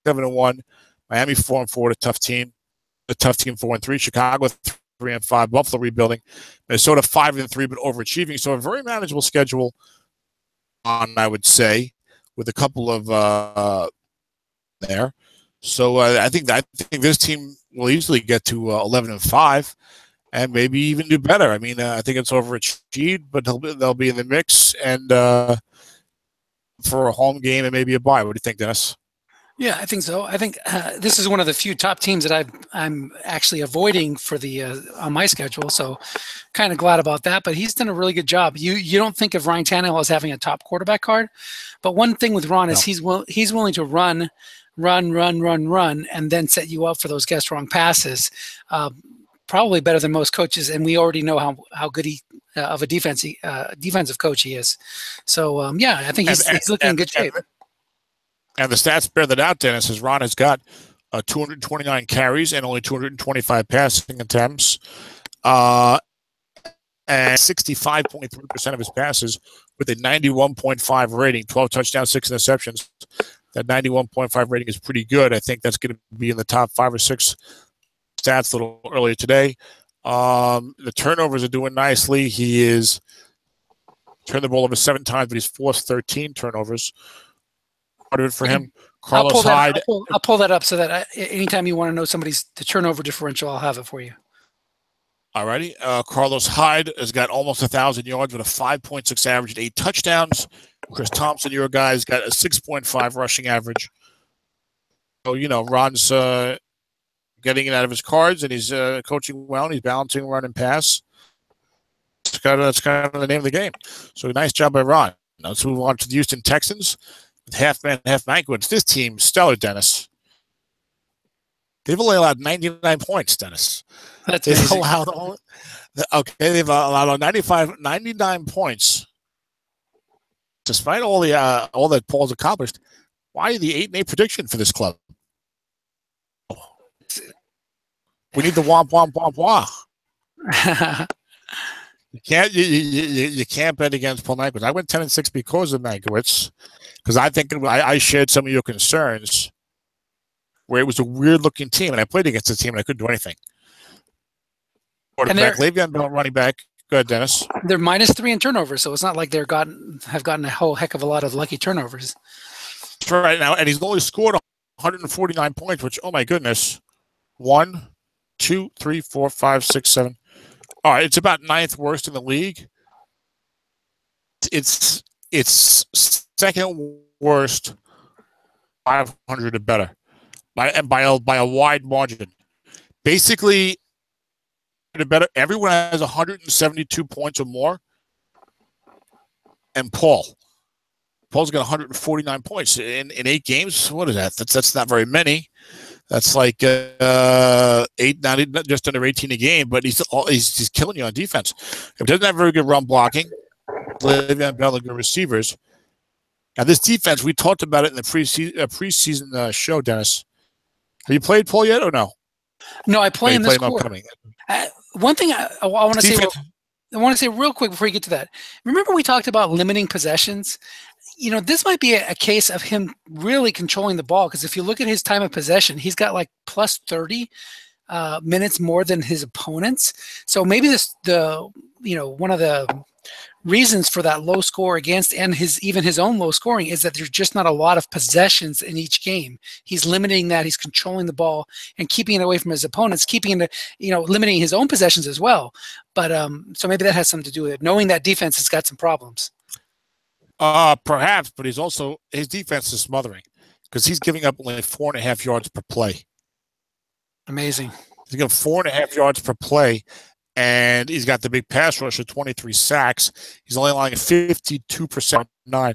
7-1, Miami 4-4, a tough team 4-3, Chicago 3-5, Buffalo rebuilding, Minnesota 5-3, but overachieving. So a very manageable schedule. I would say, with a couple of there. So I think this team will easily get to 11-5. And maybe even do better. I mean, I think it's overachieved, but they'll be in the mix and for a home game and maybe a bye. What do you think, Dennis? Yeah, I think so. I think this is one of the few top teams that I'm actually avoiding for the on my schedule. So, kind of glad about that. But he's done a really good job. You don't think of Ryan Tannehill as having a top quarterback card, but one thing with Ron is he's willing to run, and then set you up for those guess wrong passes. Probably better than most coaches, and we already know how good of a defensive coach he is. So yeah, I think he's looking in good shape. And the stats bear that out, Dennis, as Ron has got 229 carries and only 225 passing attempts, and 65.3% of his passes with a 91.5 rating, 12 touchdowns, 6 interceptions. That 91.5 rating is pretty good. I think that's going to be in the top 5 or 6 stats a little earlier today. The turnovers are doing nicely. He is turned the ball over 7 times, but he's forced 13 turnovers. Part of it for him. Carlos Hyde. I'll pull that up so that anytime you want to know the turnover differential, I'll have it for you. Alrighty. Carlos Hyde has got almost 1,000 yards with a 5.6 average and 8 touchdowns. Chris Thompson, your guy's got a 6.5 rushing average. So, Ron's getting it out of his cards, and he's coaching well, and he's balancing run and pass. That's kind of the name of the game. So nice job by Ron. Now let's move on to the Houston Texans with half man, half manquets. This team, stellar, Dennis. They've only allowed 99 points, Dennis. They've allowed they've allowed 99 points. Despite all that Paul's accomplished, why the 8-8 prediction for this club? We need the womp womp womp wah. You can't bet against Paul Mankiewicz. I went 10-6 because of Mankiewicz, because I think I shared some of your concerns, where it was a weird looking team, and I played against the team and I couldn't do anything. Quarterback, Le'Veon Bell, running back. Go ahead, Dennis. They're -3 in turnovers, so it's not like have gotten a whole heck of a lot of lucky turnovers. That's right now, and he's only scored 149 points, which, oh my goodness, 1, 2, 3, 4, 5, 6, 7. All right, it's about 9th worst in the league. It's second worst, 500 or better, by a wide margin. Basically, everyone has 172 points or more, and Paul's got 149 points in 8 games. What is that? That's not very many. That's like 8, not just under 18 a game, but he's killing you on defense. He doesn't have very good run blocking. Le'Veon Bell and good receivers. Now this defense, we talked about it in the preseason show, Dennis. Have you played Paul yet or no? No, I play in this quarter. One thing I want to say. I want to say real quick before you get to that. Remember we talked about limiting possessions? This might be a case of him really controlling the ball, because if you look at his time of possession, he's got like +30 minutes more than his opponents. So maybe one of the reasons for that low score against, and even his own low scoring, is that there's just not a lot of possessions in each game. He's limiting that. He's controlling the ball and keeping it away from his opponents, limiting his own possessions as well. But so maybe that has something to do with it. Knowing that defense has got some problems. Perhaps, but his defense is smothering because he's giving up only 4.5 yards per play. Amazing. He's got 4.5 yards per play. And he's got the big pass rush of 23 sacks. He's only allowing 52% 9.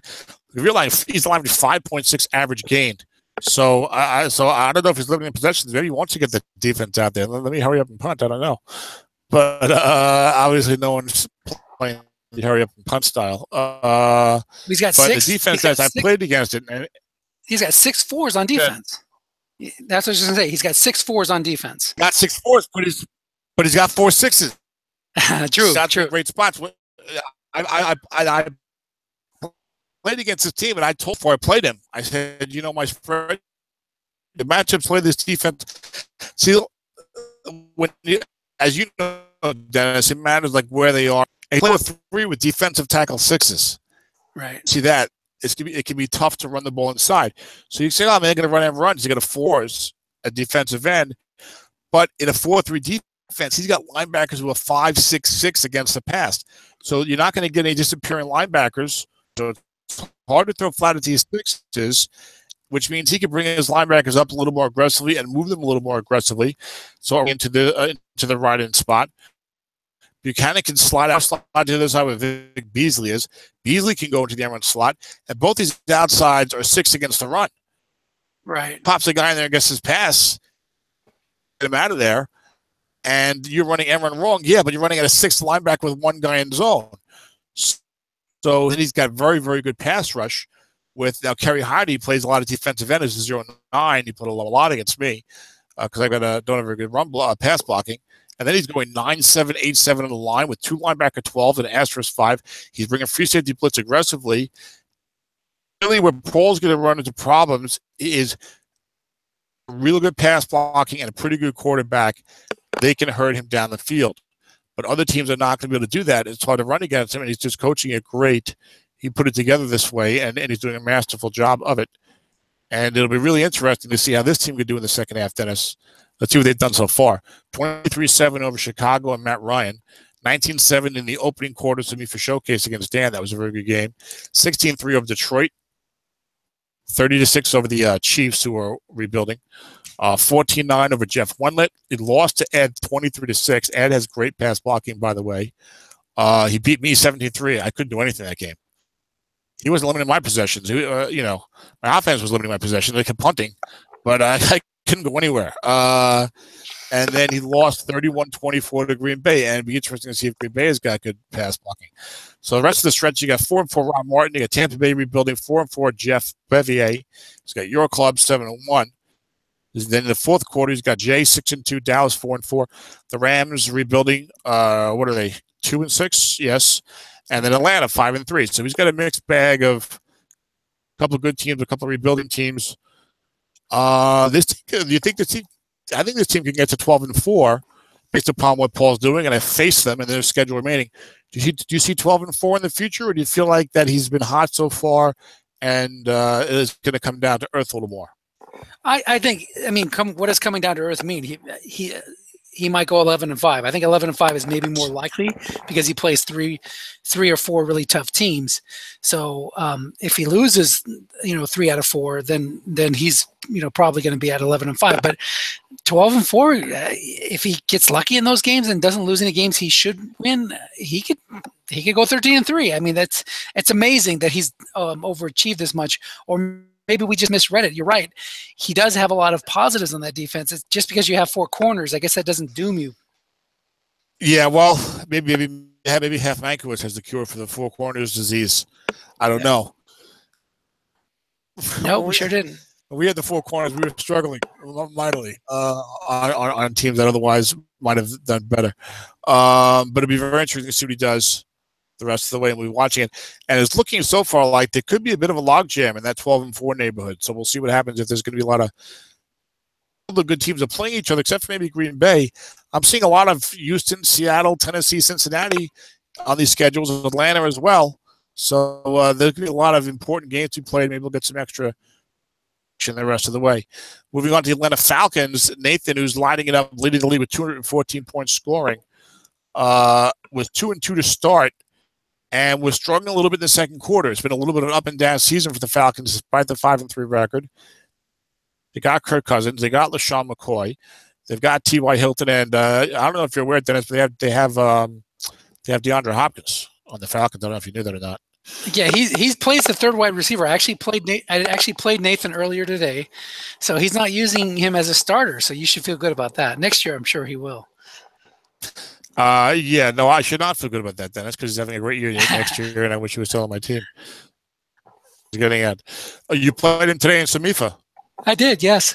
You realize he's allowing 5.6 average gain. So I don't know if he's limiting possessions. Maybe he wants to get the defense out there. Let me hurry up and punt. I don't know. But obviously no one's playing the hurry up and punt style. He's got but six. The defense that I played against it. And he's got 6 4s on defense. Yeah. That's what I was going to say. He's got 6 4s on defense. Got 6 4s, but he's got 4 6s. True. Great spots. I played against this team, and I told before I played him, I said, my spread, the matchups play this defense. See, as you know, Dennis, it matters like where they are. And play with 3 with defensive tackle 6s. Right. See that it can be tough to run the ball inside. So you say, oh man, they're going to run and runs. You got a 4s at defensive end, but in a 4-3 defense, he's got linebackers who are 5-6-6 against the pass. So you're not going to get any disappearing linebackers. So it's hard to throw flat at these 6s, which means he can bring his linebackers up a little more aggressively and move them a little more aggressively. So into the right end spot. Buchanan can slide to the other side where Vic Beasley is. Beasley can go into the end run slot, and both these outsides are 6 against the run. Right. Pops a guy in there and gets his pass, get him out of there. And you're running end run wrong, yeah, but you're running at a 6th linebacker with 1 guy in zone. So he's got very, very good pass rush. With now Kerry Hyde, he plays a lot of defensive end as a 0-9. He put a lot against me because I don't have very good pass blocking. And then he's going 9-7, 8-7 on the line with 2 linebacker 12 and asterisk 5. He's bringing free safety blitz aggressively. Really, where Paul's going to run into problems is really good pass blocking and a pretty good quarterback. They can hurt him down the field. But other teams are not going to be able to do that. It's hard to run against him, and he's just coaching it great. He put it together this way, and he's doing a masterful job of it. And it'll be really interesting to see how this team could do in the second half, Dennis. Let's see what they've done so far. 23-7 over Chicago and Matt Ryan. 19-7 in the opening quarter SOMIFA Showcase against Dan. That was a very good game. 16-3 over Detroit. 30-6 over the Chiefs, who are rebuilding. 14-9 over Jeff Wendlandt. He lost to Ed 23-6. Ed has great pass blocking, by the way. He beat me 17-3. I couldn't do anything that game. He wasn't limiting my possessions. My offense was limiting my possessions. They kept punting, but I couldn't go anywhere. And then he lost 31-24 to Green Bay. And it'd be interesting to see if Green Bay has got good pass blocking. So the rest of the stretch, you got 4-4 Ron Martin. You got Tampa Bay rebuilding 4-4 Jeff Bevier. He's got your club 7-1. Then in the fourth quarter, he's got Jay 6-2, Dallas 4-4. The Rams rebuilding. What are they? 2-6, yes. And then Atlanta 5-3. So he's got a mixed bag of a couple of good teams, a couple of rebuilding teams. Do you think this team? I think this team can get to 12-4 based upon what Paul's doing, and I face them and their schedule remaining. Do you see 12-4 in the future, or do you feel like that he's been hot so far and it is going to come down to earth a little more? I think. What does coming down to earth mean? He might go 11-5. I think 11-5 is maybe more likely because he plays three or four really tough teams. So if he loses, 3 out of 4, then he's probably going to be at 11-5. But 12-4, if he gets lucky in those games and doesn't lose any games he should win, he could go 13-3. It's amazing that he's overachieved this much. Or maybe we just misread it. You're right. He does have a lot of positives on that defense. It's just because you have 4 corners, I guess that doesn't doom you. Yeah, well, maybe half Mankiewicz has the cure for the 4 corners disease. I don't know. No, we sure didn't. We had the 4 corners. We were struggling mightily on teams that otherwise might have done better. But it'd be very interesting to see what he does the rest of the way, and we'll be watching it. And it's looking so far like there could be a bit of a logjam in that 12-4 neighborhood. So we'll see what happens if there's going to be a lot of the good teams are playing each other, except for maybe Green Bay. I'm seeing a lot of Houston, Seattle, Tennessee, Cincinnati on these schedules, Atlanta as well. So there's going to be a lot of important games to play. Maybe we'll get some extra action the rest of the way. Moving on to the Atlanta Falcons, Nathan, who's lighting it up, leading the league with 214 points scoring, with 2-2 to start, and was struggling a little bit in the second quarter. It's been a little bit of an up and down season for the Falcons, despite the 5-3 record. They got Kirk Cousins. They got LaShawn McCoy. They've got T.Y. Hilton, and I don't know if you're aware, Dennis, but they have DeAndre Hopkins on the Falcons. I don't know if you knew that or not. Yeah, he's plays the third wide receiver. I actually played Nathan earlier today, so he's not using him as a starter. So you should feel good about that. Next year, I'm sure he will. Yeah, no, I should not feel good about that, Dennis, because he's having a great year next year, and I wish he was still on my team. He's getting at. You played him today in SOMIFA. I did, yes.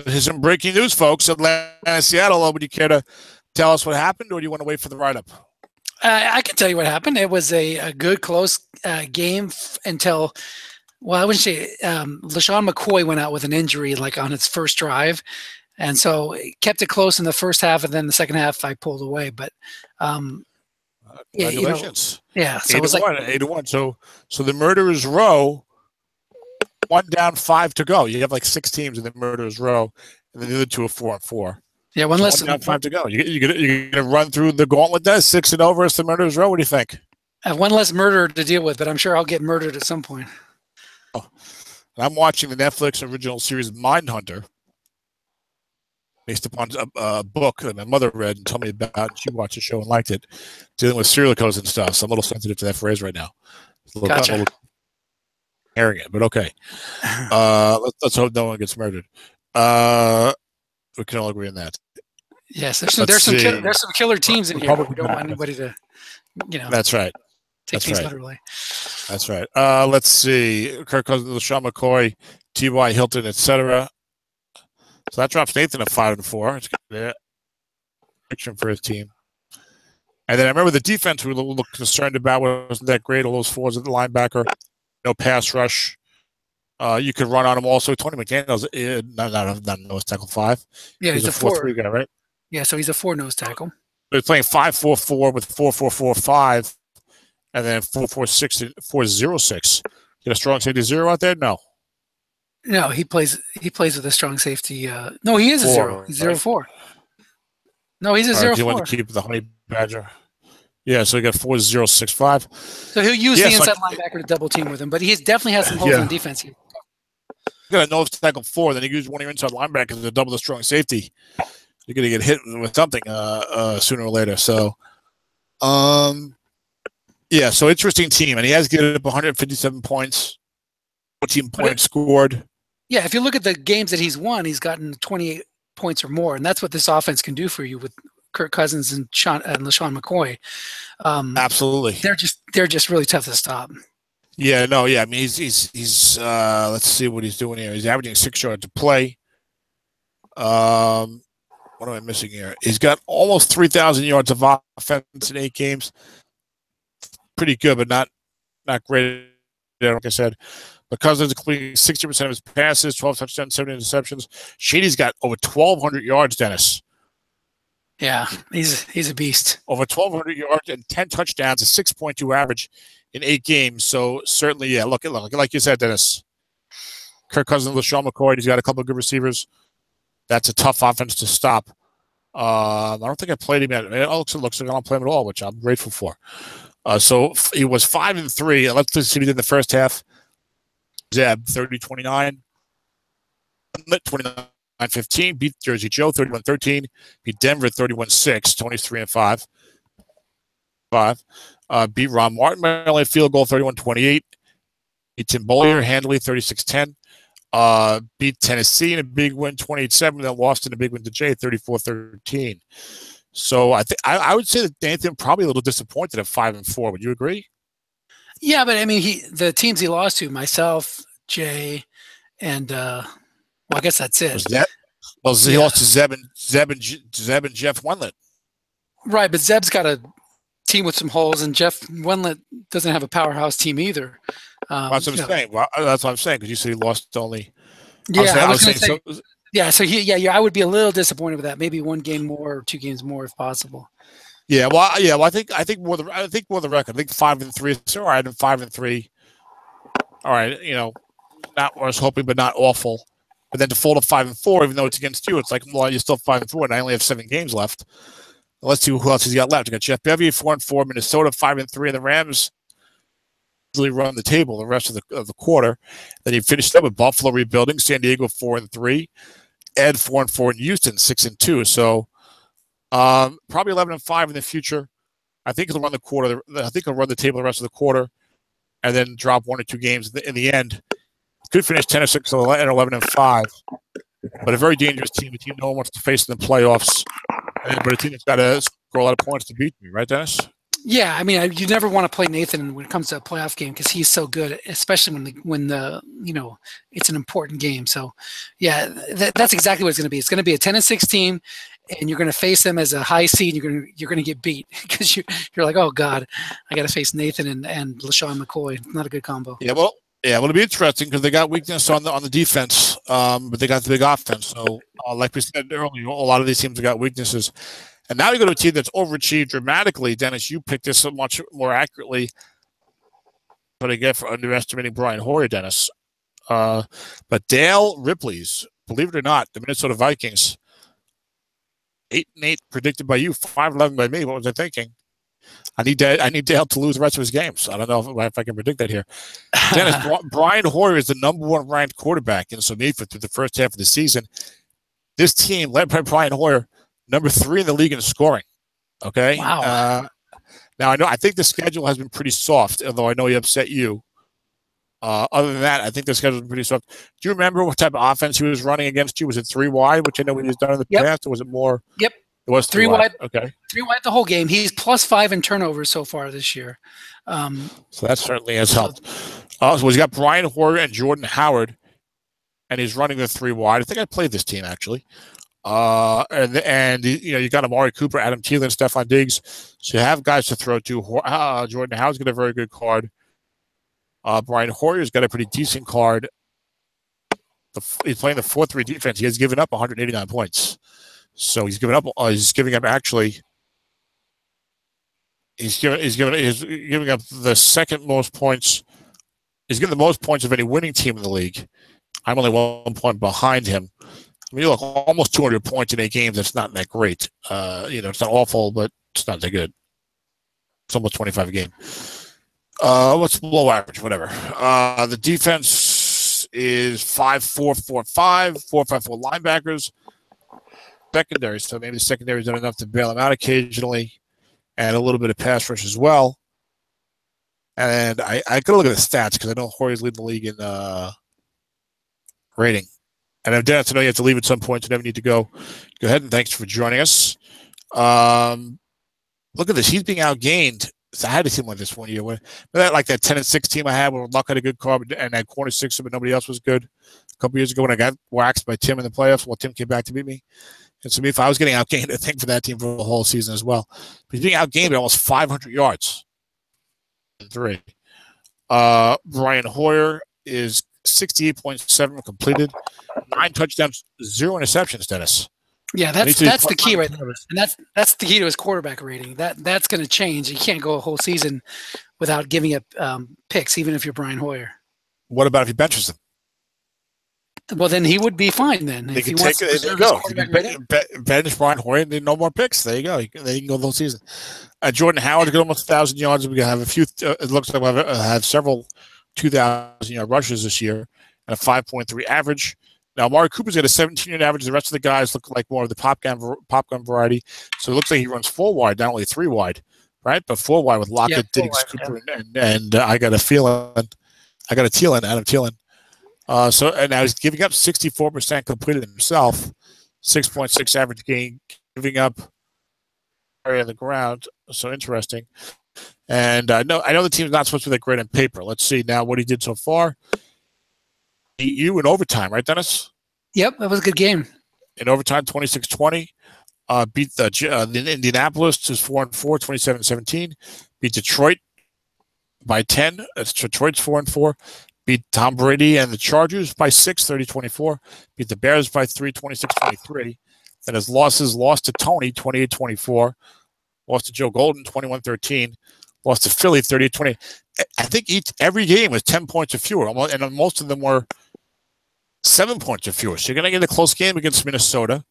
Here's some breaking news, folks. Atlanta, Seattle. Would you care to tell us what happened, or do you want to wait for the write-up? I can tell you what happened. It was a good, close game until, well, I wouldn't say LaShawn McCoy went out with an injury like on his first drive. And so it kept it close in the first half, and then the second half I pulled away. But congratulations. Yeah. So it was 8-1. So the Murderers Row, 1 down, 5 to go. You have like 6 teams in the Murderers Row, and then the other 2 are 4-4. Yeah, one less. 1 down, 5 to go. You're gonna run through the gauntlet there, 6-0 versus the Murderers Row. What do you think? I have one less murder to deal with, but I'm sure I'll get murdered at some point. Oh. I'm watching the Netflix original series Mindhunter, based upon a book that my mother read and told me about. She watched the show and liked it, dealing with serial killers and stuff. So I'm a little sensitive to that phrase right now. Gotcha. Airing it, but okay. Let's hope no one gets murdered. We can all agree on that. Yes, there's some killer teams in here. We don't want anybody to, That's right. Take things literally. That's right. Let's see. Kirk Cousins, LaShawn McCoy, T.Y. Hilton, etc. So that drops Nathan at 5-4. It's good. Fiction for his team. And then I remember the defense we were a little concerned about wasn't that great. All those 4s at the linebacker, no pass rush. You could run on him also. Tony McDaniel's not nose tackle 5. Yeah, he's a 4-3 guy, right? Yeah, so he's a 4 nose tackle. They're playing 5-4-4 with 4-4-4-5, and then 4-4-6 and 4-0-6. Get a strong safety 0 out there? No. No, he plays with a strong safety. No, he is a 0. He's 0-4. No, he's a 0-4. Do you want to keep the Honey Badger? Yeah, so he got 4-0-6-5. So he'll use the inside linebacker to double team with him, but he definitely has some holes on defense here. You got a nose tackle 4, then you use one of your inside linebackers to double the strong safety. You're going to get hit with something sooner or later. So, yeah, so interesting team. And he has given up 157 points, 14 points scored. Yeah, if you look at the games that he's won, he's gotten 28 points or more. And that's what this offense can do for you with Kirk Cousins and LaShawn McCoy. Absolutely. They're just really tough to stop. Yeah, no, yeah. I mean, he's let's see what he's doing here. He's averaging 6 yards to play. What am I missing here? He's got almost 3,000 yards of offense in 8 games. Pretty good, but not great. Like I said, because he's completing 60% of his passes, 12 touchdowns, 7 interceptions. Shady's got over 1,200 yards, Dennis. Yeah, he's a beast. Over 1,200 yards and 10 touchdowns, a 6.2 average in 8 games. So certainly, yeah. Look, like you said, Dennis. Kirk Cousins, LaShawn McCoy. He's got a couple of good receivers. That's a tough offense to stop. I don't think I played him yet. It looks like I don't play him at all, which I'm grateful for. So he was 5-3. Let's see what he did in the first half. Zeb, 30-29. 29-15. Beat Jersey Joe, 31-13. Beat Denver, 31-6. Tony's 3-5. Beat Ron Martin by only a field goal, 31-28. Beat Tim Bollier handily, 36-10. Beat Tennessee in a big win, 28-7. Then lost in a big win to Jay, 34-13. So I would say that Nathan probably a little disappointed at 5-4. Would you agree? Yeah, but I mean, the teams he lost to, myself, Jay, and well, I guess that's it. He lost to Zeb and Jeff Wendlandt. Right, but Zeb's got a team with some holes, and Jeff Wendlandt doesn't have a powerhouse team either. That's what I'm saying. Well, that's what I'm saying, because you said he lost only Yeah, I was going to saying say. Yeah, so I would be a little disappointed with that. Maybe one game more or 2 games more if possible. Yeah, well, I think more the record. I think 5-3 is all right, and 5-3. All right, not what I was hoping, but not awful. But then to fall to 5-4, even though it's against you, it's like, well, you're still 5-4, and I only have 7 games left. Let's see who else he's got left. You got Jeff Bevy 4-4, Minnesota 5-3, and the Rams usually run the table the rest of the quarter. Then you finished up with Buffalo rebuilding, San Diego 4-3, Ed 4-4, and Houston 6-2. So probably 11-5 in the future. I think he'll run the quarter. I think he'll run the table the rest of the quarter, and then drop 1 or 2 games in the end. Could finish 10-6 and 11-5, but a very dangerous team. A team no one wants to face in the playoffs, but a team that's got to score a lot of points to beat me, right, Dennis? Yeah, I mean, you never want to play Nathan when it comes to a playoff game because he's so good, especially when the it's an important game. So, yeah, that's exactly what it's going to be. It's going to be a 10-6 team, and you're going to face them as a high seed. You're going to get beat because you're like, oh God, I got to face Nathan and LaShawn McCoy. Not a good combo. Yeah, well, it'll be interesting because they got weakness on the defense, but they got the big offense. So, like we said earlier, a lot of these teams have got weaknesses. And now you go to a team that's overachieved dramatically. Dennis, you picked this so much more accurately. What I get for underestimating Brian Hoyer, Dennis. But Dale Ripley's, believe it or not, the Minnesota Vikings, 8-8 predicted by you, 5-11 by me. What was I thinking? I need Dale to lose the rest of his games. I don't know if I can predict that here. Dennis, Brian Hoyer is the #1 ranked quarterback in SOMIFA through the first half of the season. This team, led by Brian Hoyer, #3 in the league in scoring. Okay. Wow. Now I think the schedule has been pretty soft, although I know he upset you. Other than that, I think the schedule has been pretty soft. Do you remember what type of offense he was running against you? Was it 3 wide, which I know he has done in the past, or was it more? Yep. It was 3 wide. Okay. 3 wide the whole game. He's +5 in turnovers so far this year. So that certainly has helped. So he's got Brian Hoyer and Jordan Howard, and he's running the 3 wide. I think I played this team actually. And you got Amari Cooper, Adam Thielen, Stephon Diggs. So you have guys to throw to. Jordan Howard's got a very good card. Brian Hoyer's got a pretty decent card. He's playing the 4-3 defense. He has given up 189 points. So he's giving up. He's giving up actually. He's giving up the second most points. He's giving the most points of any winning team in the league. I'm only 1 point behind him. I mean, look, almost 200 points in 8 games. That's not that great. It's not awful, but it's not that good. It's almost 25 a game. What's below average? Whatever. The defense is 5-4-4-5, 4-5-4 linebackers. Secondary, so maybe the secondary is done enough to bail him out occasionally, and a little bit of pass rush as well. And I got to look at the stats because I know Hoyer's leading the league in rating. And Dennis, I know you have to leave at some point, so you never need to go. Go ahead, and thanks for joining us. Look at this. He's being outgained. So I had a team like this one year. Like that 10-6 team I had where Luck had a good card and that corner 6, but nobody else was good. A couple years ago when I got waxed by Tim in the playoffs, Tim came back to beat me. And so if I was getting outgained, I think, for that team for the whole season as well. But he's being outgained by almost 500 yards. 3. Brian Hoyer is 68.7 completed, 9 touchdowns, 0 interceptions, Dennis. Yeah, that's the key right there. And that's the key to his quarterback rating. That's going to change. You can't go a whole season without giving up picks, even if you're Brian Hoyer. What about if he benches them? Well, then he would be fine then. They can take it. There you go. Bench Brian Hoyer, and no more picks. There you go. They can go the whole season. Jordan Howard get almost 1,000 yards. We're going to have a few. It looks like we'll have several 2,000-yard rushes this year and a 5.3 average. Now, Amari Cooper's got a 17-yard average. The rest of the guys look like more of the pop gun variety. So it looks like he runs 4 wide, not only 3 wide, right? But 4 wide with Lockett, Diggs, Cooper, and I got a feeling, Adam Thielen. And now he's giving up 64% completed himself, 6.6 average gain, giving up area of the ground. So interesting. And I know the team's not supposed to be that great on paper. Let's see now what he did so far. You in overtime, right, Dennis? Yep, that was a good game. In overtime, 26-20. Beat the Indianapolis to 4-4, 27-17. Beat Detroit by 10. That's Detroit's 4-4. beat Tom Brady and the Chargers by 6, 30-24. Beat the Bears by 3, 26-23. Then his losses, lost to Tony, 28-24. Lost to Joe Golden, 21-13. Lost to Philly, 30-20. I think every game was 10 points or fewer, and most of them were 7 points or fewer. So you're going to get a close game against Minnesota.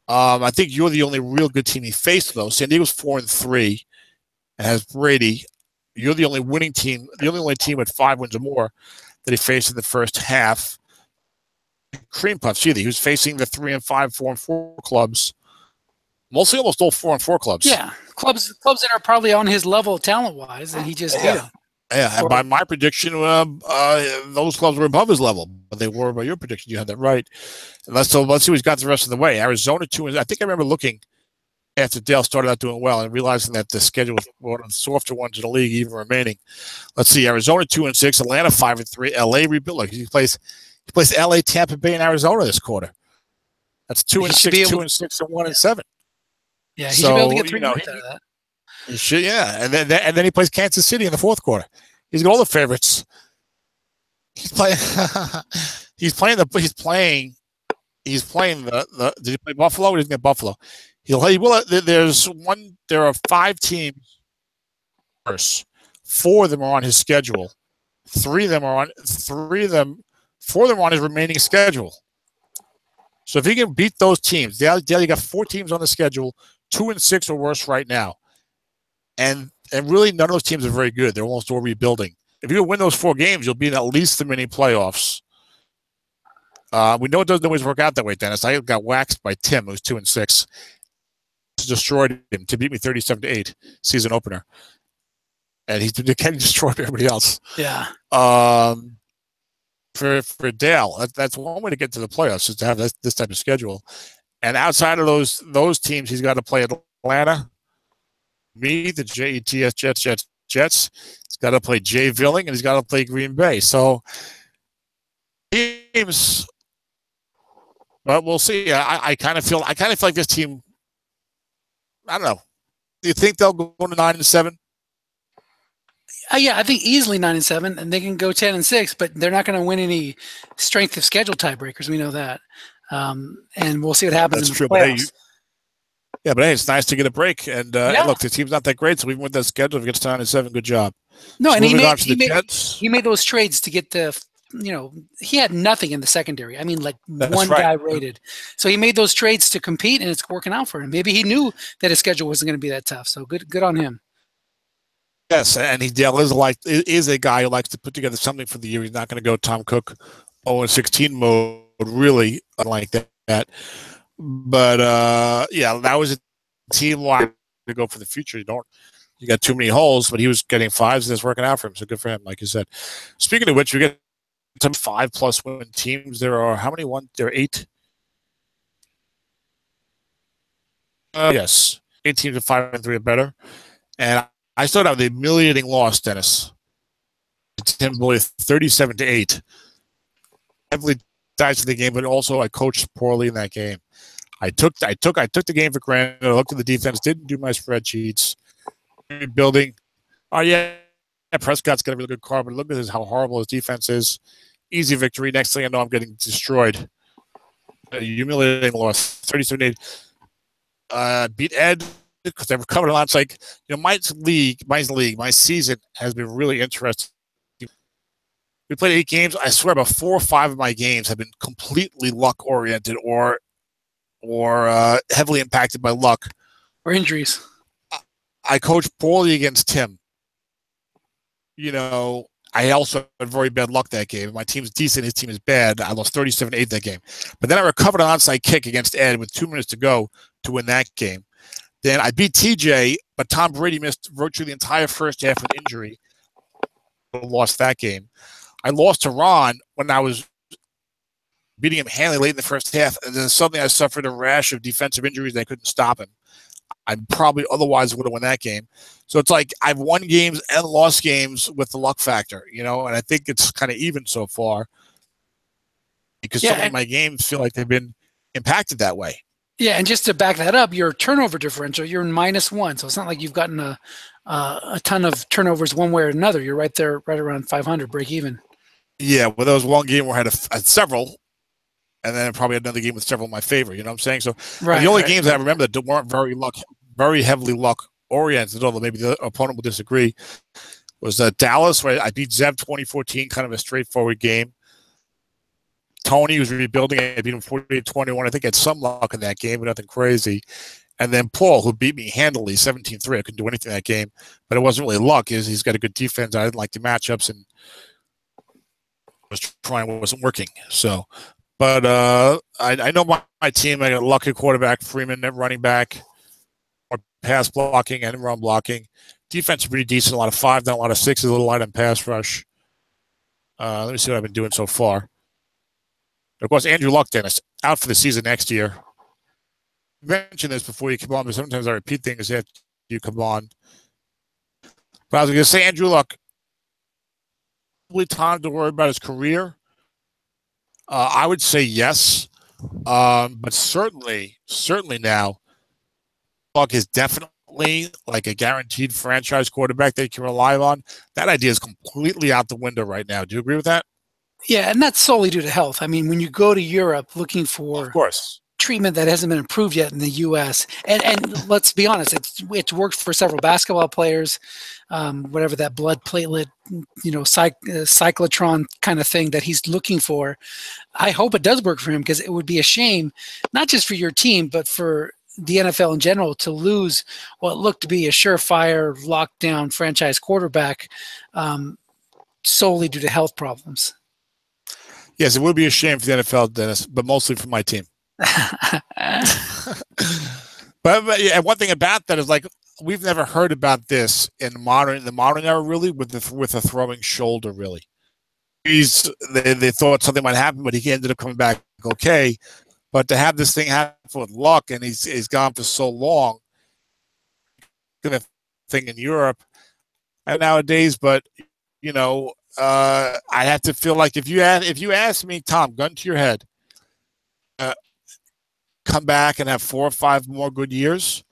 I think you're the only real good team he faced, though. San Diego's 4-3 and has Brady. You're the only winning team, the only team with 5 wins or more that he faced in the first half. Cream Puffs either. He was facing the 3-5, 4-4 clubs. Mostly almost all 4-4 clubs. Yeah, clubs that are probably on his level talent-wise, and he just beat them. Yeah, and by my prediction, those clubs were above his level, but they were by your prediction. You had that right. And let's see what he's got the rest of the way. Arizona 2. I think I remember looking after Dale started out doing well and realizing that the schedule was one of the softer ones in the league, even remaining. Let's see, Arizona 2-6, Atlanta 5-3, LA rebuilt. Look, he plays LA, Tampa Bay, and Arizona this quarter. That's 2-6, 2-6, and 1-7. Yeah, he should be able to get 3 points out of that. He should, yeah, and then he plays Kansas City in the fourth quarter. He's got all the favorites. He's playing. He's playing the. Did he play Buffalo? He didn't get Buffalo. He will. There are 5 teams. First, 4 of them are on his schedule. 4 of them are on his remaining schedule. So if he can beat those teams, Dale, you got 4 teams on the schedule, 2-6 or worse right now. And really, none of those teams are very good. They're almost all rebuilding. If you win those 4 games, you'll be in at least the mini playoffs. We know it doesn't always work out that way, Dennis. I got waxed by Tim, who's 2-6. Destroyed him to beat me 37-8 season opener, and he destroyed everybody else. Yeah. For Dale, that's one way to get to the playoffs is to have this type of schedule. And outside of those teams, he's got to play Atlanta. The Jets. He's got to play Jay Villing, and he's got to play Green Bay. So teams, but we'll see. I kind of feel like this team. I don't know. Do you think they'll go to 9-7? Yeah, I think easily 9-7, and they can go 10-6, but they're not going to win any strength of schedule tiebreakers. We know that, and we'll see what happens in the playoffs. But hey, it's nice to get a break. And look, the team's not that great, so even with that schedule, if it gets to 9-7, good job. No, so and he made those trades to get the. He had nothing in the secondary. I mean, like one guy rated. So he made those trades to compete, and it's working out for him. Maybe he knew that his schedule wasn't going to be that tough. So good on him. Yes, and Dale is a guy who likes to put together something for the year. He's not going to go Tom Cook 0-16 mode, really, unlike that. But that was a team line to go for the future. You got too many holes, but he was getting 5s and it's working out for him. So good for him, like you said. Speaking of which, we get some 5+ win teams. There are how many? There are 8. Yes, 8 teams of 5-3 or better. And I started out with a humiliating loss, Dennis. Tim Boyd, 37-8. Heavily died to the game, but also I coached poorly in that game. I took the game for granted. I looked at the defense, didn't do my spreadsheets. Rebuilding. Oh yeah, Prescott's got a really good car, but look at how horrible his defense is. Easy victory. Next thing I know, I'm getting destroyed. A humiliating loss, 37-8. Beat Ed because they recovered a lot. It's like, my season has been really interesting. We played 8 games. I swear about 4 or 5 of my games have been completely luck-oriented or heavily impacted by luck. Or injuries. I coached poorly against Tim. I also had very bad luck that game. My team's decent. His team is bad. I lost 37-8 that game. But then I recovered an onside kick against Ed with 2 minutes to go to win that game. Then I beat TJ, but Tom Brady missed virtually the entire first half with injury. Lost that game. I lost to Ron when I was beating him handily late in the first half, and then suddenly I suffered a rash of defensive injuries and I couldn't stop him. I probably otherwise would have won that game. So it's like I've won games and lost games with the luck factor, and I think it's kind of even so far because some of my games feel like they've been impacted that way. Yeah, and just to back that up, your turnover differential, you're in -1, so it's not like you've gotten a ton of turnovers one way or another. You're right there, right around 500, break even. Yeah, well, there was one game where I had several, and then probably another game with several of my favorite. You know what I'm saying? So the only games I remember that weren't very heavily luck oriented, although maybe the opponent will disagree, was Dallas, where I beat Zev 2014, kind of a straightforward game. Tony was rebuilding. I beat him 48-21. I think I had some luck in that game, but nothing crazy. And then Paul, who beat me handily, 17-3. I couldn't do anything in that game, but it wasn't really luck. He's got a good defense. I didn't like the matchups, and was trying, wasn't working. So, but I know my team. I got a lucky quarterback, Freeman at running back, or pass blocking and run blocking. Defense is pretty decent. A lot of 5, not a lot of 6s, a little light on pass rush. Let me see what I've been doing so far. Of course, Andrew Luck, Dennis, out for the season next year. I mentioned this before you come on, but sometimes I repeat things after you come on. But I was going to say, Andrew Luck, probably time to worry about his career. I would say yes, but certainly now, Luck is definitely like a guaranteed franchise quarterback that you can rely on. That idea is completely out the window right now. Do you agree with that? Yeah, and that's solely due to health. I mean, when you go to Europe looking for of course treatment that hasn't been approved yet in the U.S., and let's be honest, it's worked for several basketball players, whatever that blood platelet, cyclotron kind of thing that he's looking for. I hope it does work for him, because it would be a shame, not just for your team, but for the NFL in general, to lose what looked to be a surefire, lockdown franchise quarterback solely due to health problems. Yes, it would be a shame for the NFL, Dennis, but mostly for my team. but yeah, one thing about that is, like, we've never heard about this in the modern era, really, with a throwing shoulder. Really, they thought something might happen, but he ended up coming back okay. But to have this thing happen with Luck, and he's gone for so long, the thing in Europe and nowadays, but I have to feel like if you ask me, Tom, gun to your head, come back and have 4 or 5 more good years,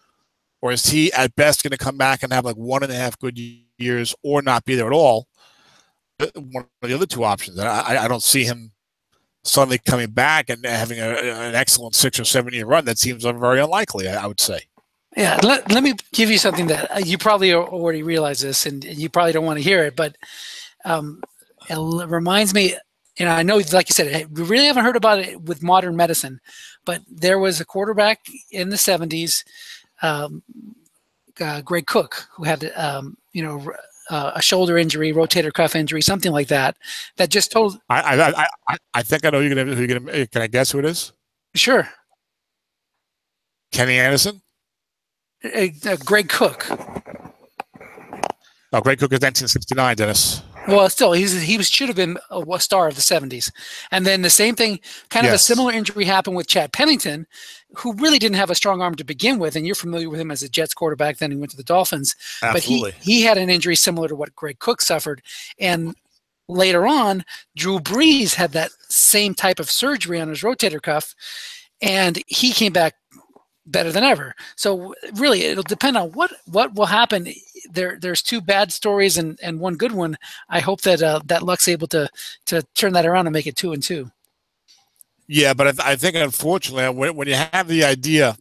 or is he at best going to come back and have like 1.5 good years, or not be there at all? One of the other two options. I don't see him suddenly coming back and having an excellent 6 or 7 year run. That seems very unlikely, I would say. Yeah, let me give you something that you probably already realize this, and you probably don't want to hear it, but it reminds me, I know, like you said, we really haven't heard about it with modern medicine, but there was a quarterback in the 70s, Greg Cook, who had, a shoulder injury, rotator cuff injury, something like that, that just told. I think I know who you're gonna. Can I guess who it is? Sure. Kenny Anderson. Greg Cook. No, Greg Cook is 1969, Dennis. Well, still, he should have been a star of the 70s. And then the same thing, kind of a similar injury happened with Chad Pennington, who really didn't have a strong arm to begin with. And you're familiar with him as a Jets quarterback. Then he went to the Dolphins. Absolutely. But he had an injury similar to what Greg Cook suffered. And later on, Drew Brees had that same type of surgery on his rotator cuff, and he came back better than ever. So really, it'll depend on what will happen. There's 2 bad stories and 1 good one. I hope that that Luck's able to turn that around and make it 2-2. Yeah, but I think, unfortunately, when you have the idea,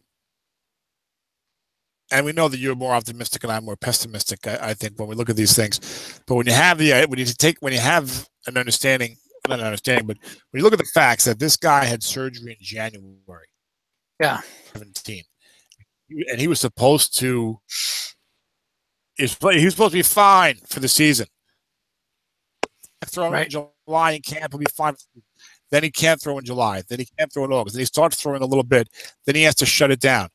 and we know that you're more optimistic and I'm more pessimistic, I think, when we look at these things. But when you have an understanding, not an understanding, but when you look at the facts that this guy had surgery in January. Yeah. 17, and he was supposed to. He was supposed to be fine for the season. Throwing in July in camp will be fine. Then he can't throw in July. Then he can't throw in August. Then he starts throwing a little bit. Then he has to shut it down.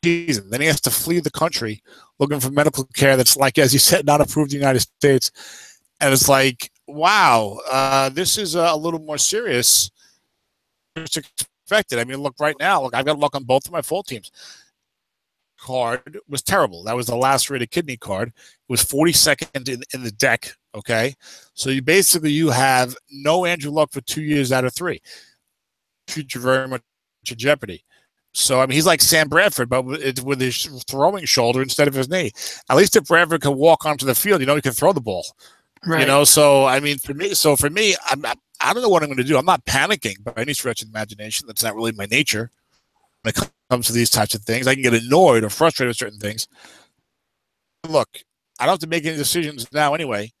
Then he has to flee the country looking for medical care that's, like, as you said, not approved in the United States. And it's like, wow, this is a little more serious. I mean, look, right now, I've got luck on both of my full teams. Card was terrible. That was the last rated kidney card. It was 42nd in the deck. Okay, so you have no Andrew Luck for 2 years out of 3. Future very much in jeopardy. So I mean, he's like Sam Bradford, but with his throwing shoulder instead of his knee. At least if Bradford can walk onto the field, he can throw the ball. Right. So I mean, for me, I don't know what I'm going to do. I'm not panicking by any stretch of the imagination. That's not really my nature when it comes to these types of things. I can get annoyed or frustrated with certain things. Look, I don't have to make any decisions now anyway.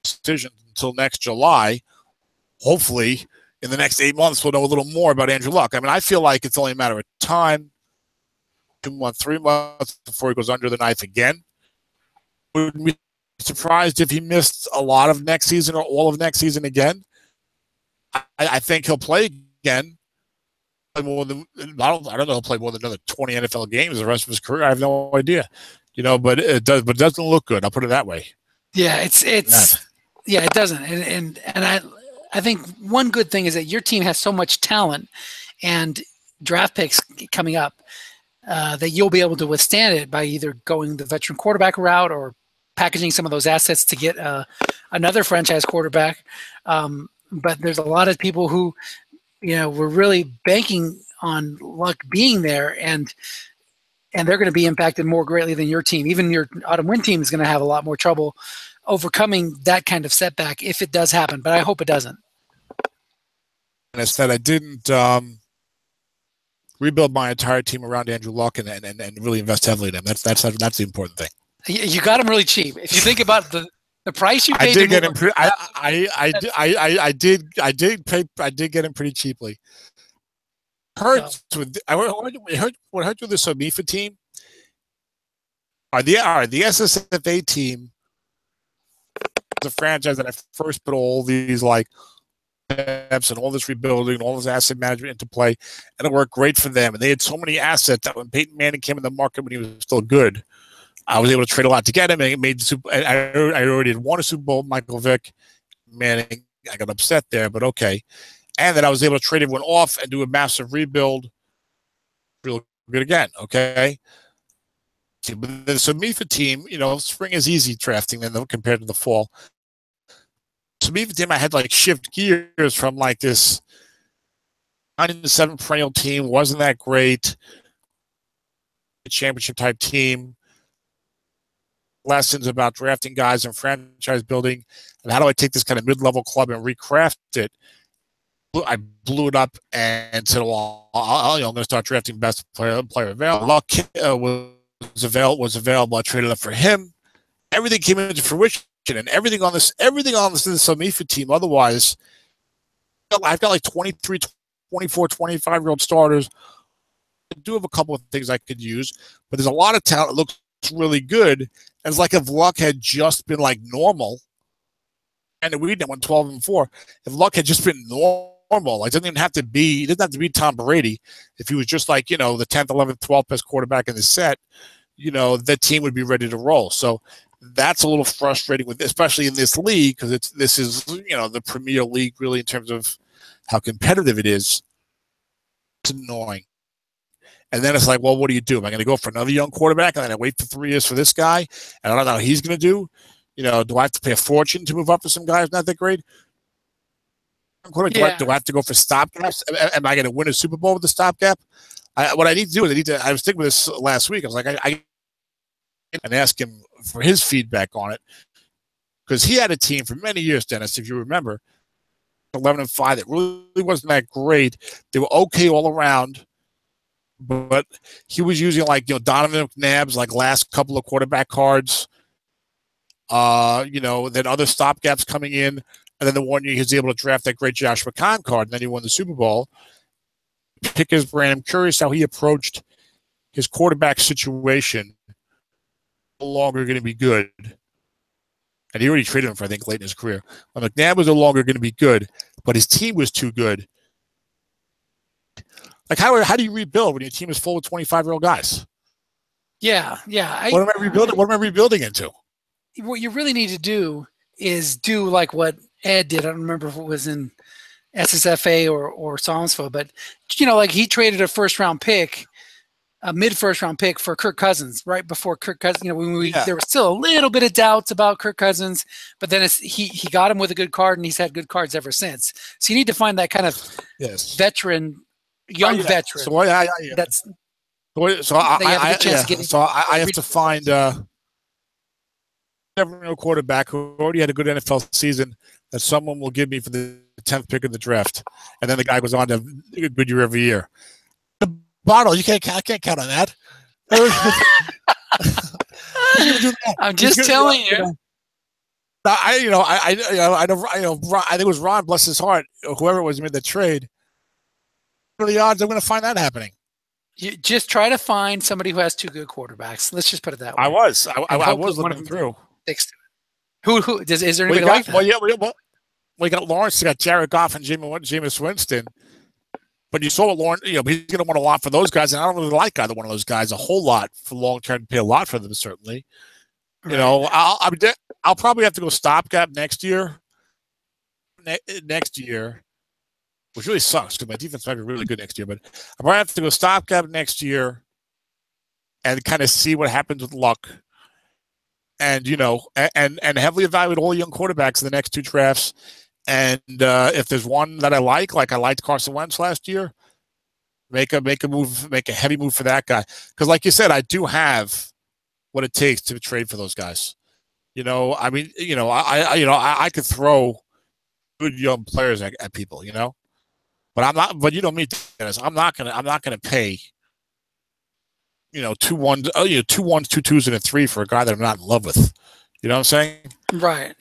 Decisions until next July. Hopefully, in the next 8 months, we'll know a little more about Andrew Luck. I mean, I feel like it's only a matter of time. 2 months, 3 months before he goes under the knife again. Wouldn't be surprised if he missed a lot of next season or all of next season again. I think he'll play again. More than I don't know. He'll play more than another 20 NFL games the rest of his career. I have no idea. But it does. But it doesn't look good. I'll put it that way. Yeah, it doesn't. And I think one good thing is that your team has so much talent and draft picks coming up that you'll be able to withstand it by either going the veteran quarterback route or packaging some of those assets to get another franchise quarterback. But there's a lot of people who, were really banking on Luck being there, and they're going to be impacted more greatly than your team. Even your autumn win team is going to have a lot more trouble overcoming that kind of setback if it does happen. But I hope it doesn't. And I said I didn't rebuild my entire team around Andrew Luck and really invest heavily in him. That's the important thing. You got him really cheap. If you think about the price you paid, I did get him. I did get him pretty cheaply. Hurts with what hurts with the SOMIFA team are the SSFA team. The franchise that I first put all these steps and all this rebuilding, all this asset management into play, and it worked great for them. And they had so many assets that when Peyton Manning came in the market when he was still good, I was able to trade a lot to get him, and it made the Super. I already had won a Super Bowl. Michael Vick, Manning. I got upset there, but okay. And then I was able to trade everyone off and do a massive rebuild. Real good again, okay. But the SOMIFA team, spring is easy drafting than compared to the fall. SOMIFA team, I had shift gears from this 9-7 perennial team, wasn't that great, a championship type team. Lessons about drafting guys and franchise building, and how do I take this kind of mid-level club and recraft it? I blew it up and said, "Well, I'm going to start drafting best player available." Luck was available. I traded up for him. Everything came into fruition, and everything on this SOMIFA team. Otherwise, I've got 23, 24, 25-year-old starters. I do have a couple of things I could use, but there's a lot of talent that looks really good. And it's if Luck had just been normal, and we went 12-4. If Luck had just been normal, it doesn't have to be Tom Brady. If he was just the 10th, 11th, 12th best quarterback in the set, the team would be ready to roll. So that's a little frustrating especially in this league, because this is the premier league really in terms of how competitive it is. It's annoying. And then it's well, what do you do? Am I going to go for another young quarterback and then I wait for 3 years for this guy? And I don't know how he's going to do. Do I have to pay a fortune to move up for some guy who's not that great? Yeah. Do I have to go for stopgaps? Am I going to win a Super Bowl with the stopgap? What I need to do is I was thinking with this last week. I was I ask him for his feedback on it, because he had a team for many years, Dennis, if you remember, 11-5 that really wasn't that great. They were okay all around. But he was using Donovan McNabb's last couple of quarterback cards, then other stopgaps coming in, and then the one year he was able to draft that great Josh McCown card, and then he won the Super Bowl. Pick his brain. I'm curious how he approached his quarterback situation. No longer going to be good, and he already traded him for I think late in his career. Well, McNabb was no longer going to be good, but his team was too good. How do you rebuild when your team is full of 25-year-old guys? Yeah. What am I rebuilding? What am I rebuilding into? What you really need to do is do what Ed did. I don't remember if it was in SSFA or SOMIFA, but he traded a first-round pick, a mid-first-round pick for Kirk Cousins right before Kirk Cousins. There was still a little bit of doubts about Kirk Cousins, but then he got him with a good card, and he's had good cards ever since. So you need to find that kind of veteran. Young veteran. So I have to find. 7-year quarterback who already had a good NFL season that someone will give me for the 10th pick of the draft, and then the guy goes on to have a good year every year. The bottle, I can't count on that. I'm just telling you. I think it was Ron, bless his heart, whoever it was who made the trade. What are the odds I'm going to find that happening? You just try to find somebody who has two good quarterbacks. Let's just put it that way. I was looking through. Who is there anybody like that? Well, you got Lawrence, you got Jared Goff and Jameis Winston. But you saw what Lawrence, he's going to want a lot for those guys, and I don't really like either one of those guys a whole lot for long term. Pay a lot for them, certainly. Right. I'll probably have to go stopgap next year. Next year, which really sucks because my defense might be really good next year. But I probably have to go stopgap next year and kind of see what happens with Luck, and and heavily evaluate all the young quarterbacks in the next two drafts. And if there's one that I like I liked Carson Wentz last year, make a heavy move for that guy. Because, like you said, I do have what it takes to trade for those guys. I could throw good young players at people, but I'm not. But me, Dennis, I'm not gonna pay 2 1s, 2 1s, 2 2s, and a 3 for a guy that I'm not in love with. You know what I'm saying? Right.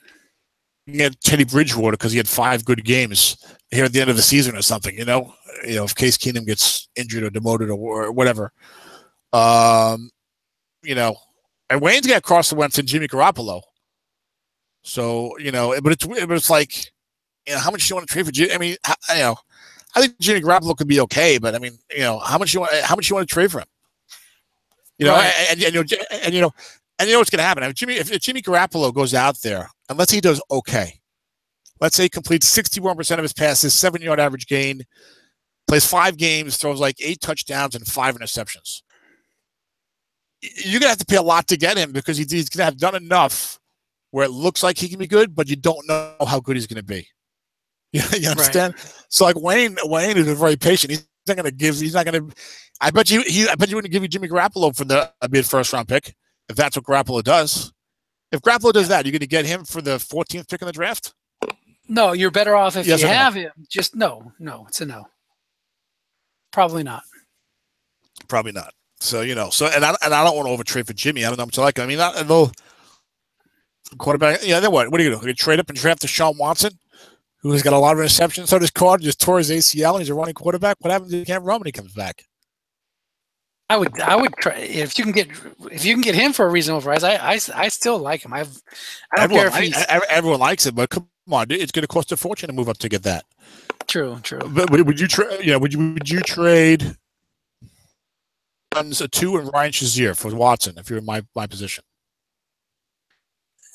You get Teddy Bridgewater because he had 5 good games here at the end of the season or something. If Case Keenum gets injured or demoted or whatever. And Wayne's got Carson Wentz and Jimmy Garoppolo. So, but it's like, how much do you want to trade for Jimmy? I mean, I think Jimmy Garoppolo could be okay, but I mean, how much you want to trade for him? Right. And you know what's going to happen. If Jimmy Garoppolo goes out there, and let's say he does okay. Let's say he completes 61% of his passes, 7-yard average gain, plays 5 games, throws like 8 touchdowns and 5 interceptions. You're going to have to pay a lot to get him because he's going to have done enough where it looks like he can be good, but you don't know how good he's going to be. You understand? Right. So like Wayne is very patient. He's not going to I bet you wouldn't give you Jimmy Garoppolo for the mid-first round pick if that's what Garoppolo does. If Garoppolo does that, you're going to get him for the 14th pick in the draft? No, you're better off if you have him. Just no, it's a no. Probably not. Probably not. So, and I don't want to overtrade for Jimmy. I don't know what you like. I mean, the quarterback. Yeah, then what? What are you going to do? You trade up and draft Deshaun Watson, who's got a lot of interceptions. So this card just tore his ACL, and he's a running quarterback. What happens if he can't run when he comes back? I would try if you can get him for a reasonable price. I still like him. I don't care if everyone likes him, but come on, dude, it's going to cost a fortune to move up to get that. True. But would you trade? Would you trade a 2 and Ryan Shazier for Watson if you're in my position?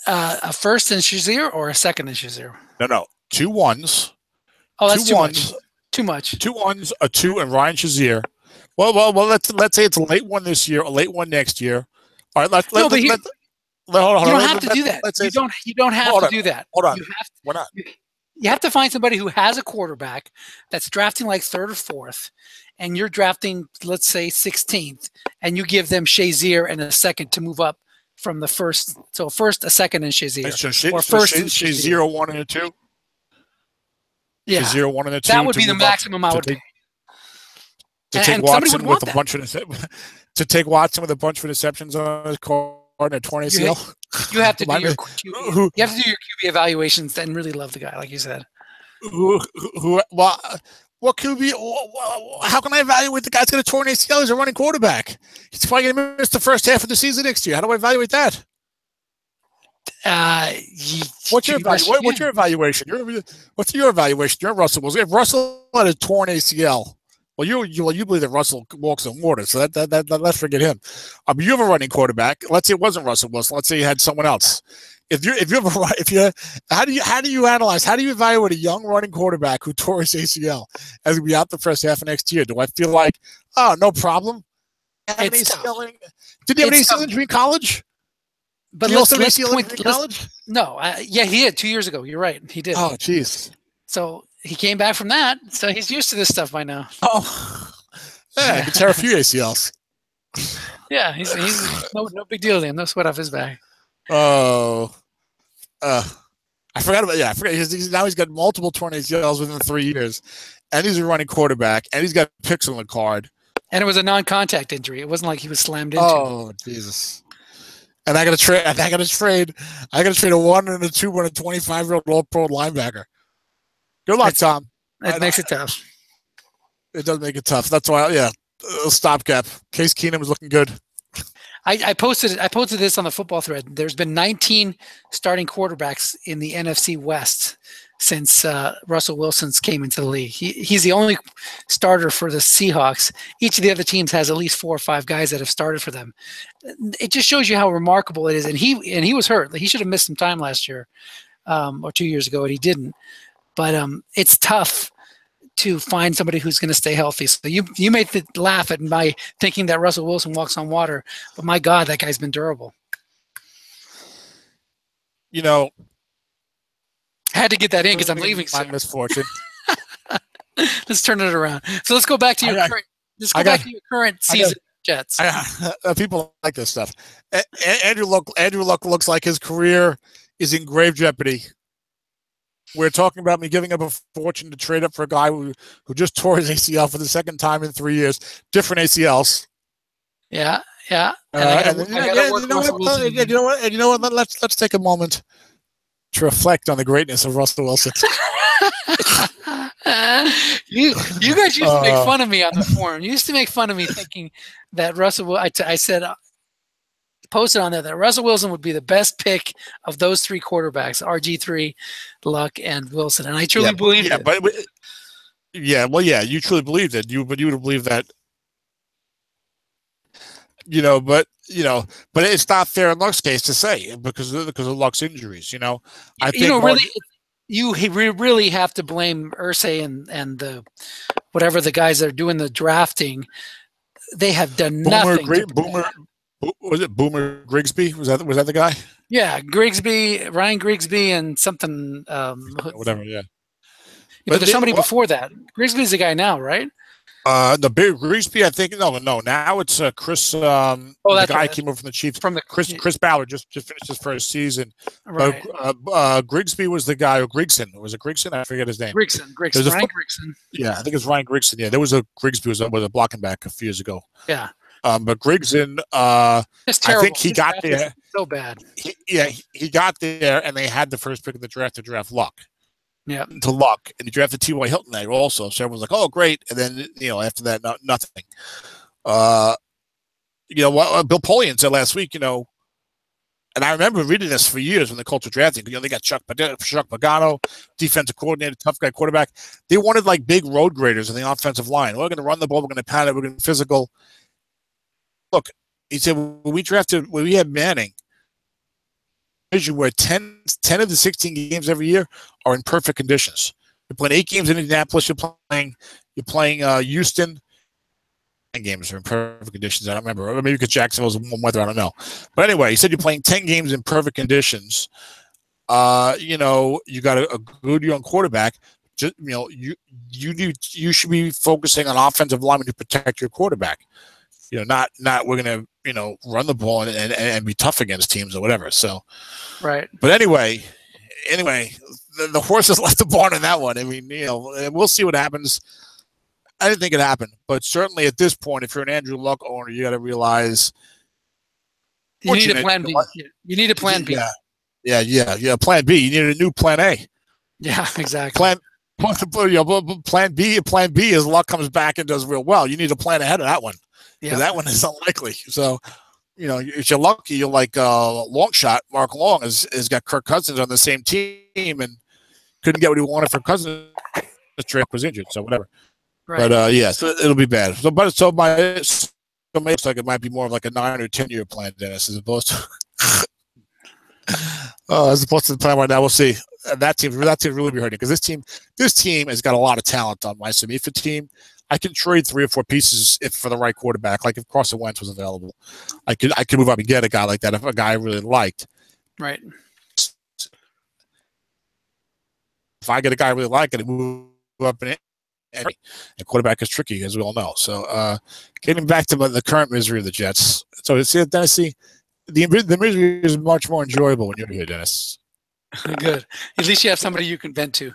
A first in Shazier or a second in Shazier? No. 2 1s. Oh, that's too much. Too much. 2 1s, a 2 and Ryan Shazier. Well. Let's say it's a late one this year, a late one next year. All right. You don't have to do that. You don't have to do that. Hold on. Why not? You have to find somebody who has a quarterback that's drafting like 3rd or 4th, and you're drafting, let's say, 16th, and you give them Shazier and a second to move up from the first. So first, a second, and Shazier. Or first, Shazier 1 and a 2. Yeah, Shazier 1 and a 2. That would be the maximum I would pay. To take Watson with a bunch of interceptions on his card and a torn ACL. You have to do your QB evaluations and really love the guy, like you said. What QB? How can I evaluate the guy's going to torn ACL as a running quarterback? He's probably going to miss the first half of the season next year. How do I evaluate that? What's your evaluation? What's your evaluation? You're Russell Wilson. If Russell had a torn ACL. Well, you believe that Russell walks on water, so that let's forget him. You have a running quarterback. Let's say it wasn't Russell Wilson. Let's say you had someone else. How do you analyze? How do you evaluate a young running quarterback who tore his ACL as we be out the first half of next year? Do I feel like, no problem? Did he have an ACL injury in college? But let's point college. No, he did 2 years ago. You're right, he did. Oh, jeez. So he came back from that, so he's used to this stuff by now. Oh, yeah, he can tear a few ACLs. Yeah, he's no big deal to him. No sweat off his back. Oh, I forgot about I forgot. Now he's got multiple torn ACLs within 3 years, and he's a running quarterback, and he's got picks on the card. And it was a non-contact injury. It wasn't like he was slammed into. Oh Jesus! And I got to trade. I got to trade. I got to trade a 1 and a 2 and a 25-year-old All-Pro linebacker. Good luck, Tom. It makes it tough. It does make it tough. That's why, a stopgap. Case Keenum is looking good. I posted this on the football thread. There's been 19 starting quarterbacks in the NFC West since Russell Wilson's came into the league. He's the only starter for the Seahawks. Each of the other teams has at least 4 or 5 guys that have started for them. It just shows you how remarkable it is. And he was hurt. He should have missed some time last year or 2 years ago, and he didn't. But it's tough to find somebody who's going to stay healthy. So you may laugh at my thinking that Russell Wilson walks on water, but my God, that guy's been durable. I had to get that in because I'm leaving. My misfortune. Let's turn it around. So let's go back to your current season Jets. People like this stuff. Andrew Luck looks like his career is in grave jeopardy. We're talking about me giving up a fortune to trade up for a guy who just tore his ACL for the second time in 3 years. Different ACLs. Yeah. You know what? Let's take a moment to reflect on the greatness of Russell Wilson. You guys used to make fun of me on the forum. You used to make fun of me thinking that Russell. I said, posted on there that Russell Wilson would be the best pick of those 3 quarterbacks: RG3, Luck, and Wilson. And I truly believed it. You truly believed it. But you would believe that. But it's not fair in Luck's case to say because of Luck's injuries. I think you really have to blame Irsay and the whatever the guys that are doing the drafting. They have done nothing. Was it Boomer Grigsby? Was that the guy? Yeah, Ryan Grigsby, and something. Whatever. Yeah. But there's somebody before that. Grigsby's the guy now, right? The big Grigsby, I think. No. Now it's Chris. The guy came over from the Chiefs. Chris Ballard just finished his first season. Right. Grigsby was the guy. Or Grigson was it Grigson? I forget his name. Grigson. Ryan Grigson. Yeah, I think it's Ryan Grigson. Yeah, there was a Grigsby was a blocking back a few years ago. Yeah. But Grigson, I think he got there. So bad. He got there, and they had the first pick of the draft to draft Luck. Yeah. To Luck, and he drafted T.Y. Hilton there also. So everyone's like, "Oh, great!" And then after that, nothing. What Bill Polian said last week, and I remember reading this for years when the Colts were drafting. They got Chuck Pagano, defensive coordinator, tough guy quarterback. They wanted like big road graders in the offensive line. We're going to run the ball. We're going to pound it. We're going to be physical. Look, he said when we had Manning, where 10 of the 16 games every year are in perfect conditions. You're playing 8 games in Indianapolis. You're playing Houston. 10 games are in perfect conditions. I don't remember. Or maybe because Jacksonville's warm weather. I don't know. But anyway, he said you're playing 10 games in perfect conditions. You got a good young quarterback. Just, you should be focusing on offensive linemen to protect your quarterback. Not we're gonna run the ball and be tough against teams or whatever. So, right. But anyway, the horse has left the barn in that one. I mean, we'll see what happens. I didn't think it happened, but certainly at this point, if you're an Andrew Luck owner, you got to realize you need a plan B. You need a plan B. Yeah. Plan B. You need a new plan A. Yeah, exactly. Plan B is Luck comes back and does real well. You need a plan ahead of that one. Yeah, that one is unlikely. So, if you're lucky, you're like long shot. Mark Long has got Kirk Cousins on the same team and couldn't get what he wanted for Cousins. The trip was injured, so whatever. Right. But so it'll be bad. So, but it looks like it might be more of like a 9 or 10 year plan, Dennis, as opposed to the plan right now. We'll see. That team really be hurting because this team has got a lot of talent on my SOMIFA team. I can trade 3 or 4 pieces for the right quarterback. Like if Carson Wentz was available, I could move up and get a guy like that if a guy I really liked. Right. If I get a guy I really like, I move up and quarterback is tricky, as we all know. So getting back to the current misery of the Jets. So it's Tennessee. the misery is much more enjoyable when you're here, Dennis. Good. At least you have somebody you can vent to.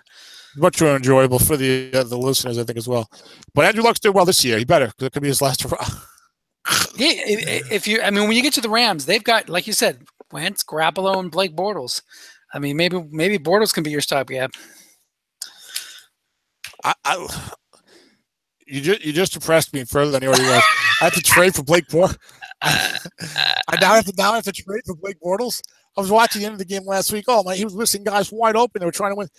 Much more enjoyable for the listeners, I think, as well. But Andrew Luck's doing well this year. He better, because it could be his last hurrah. Yeah, when you get to the Rams, they've got, like you said, Wentz, Garoppolo, and Blake Bortles. I mean, maybe Bortles can be your stopgap. You just depressed me further than you already was. I have to trade for Blake Bortles. I now have to trade for Blake Bortles. I was watching the end of the game last week. Oh my, he was missing guys wide open. They were trying to win.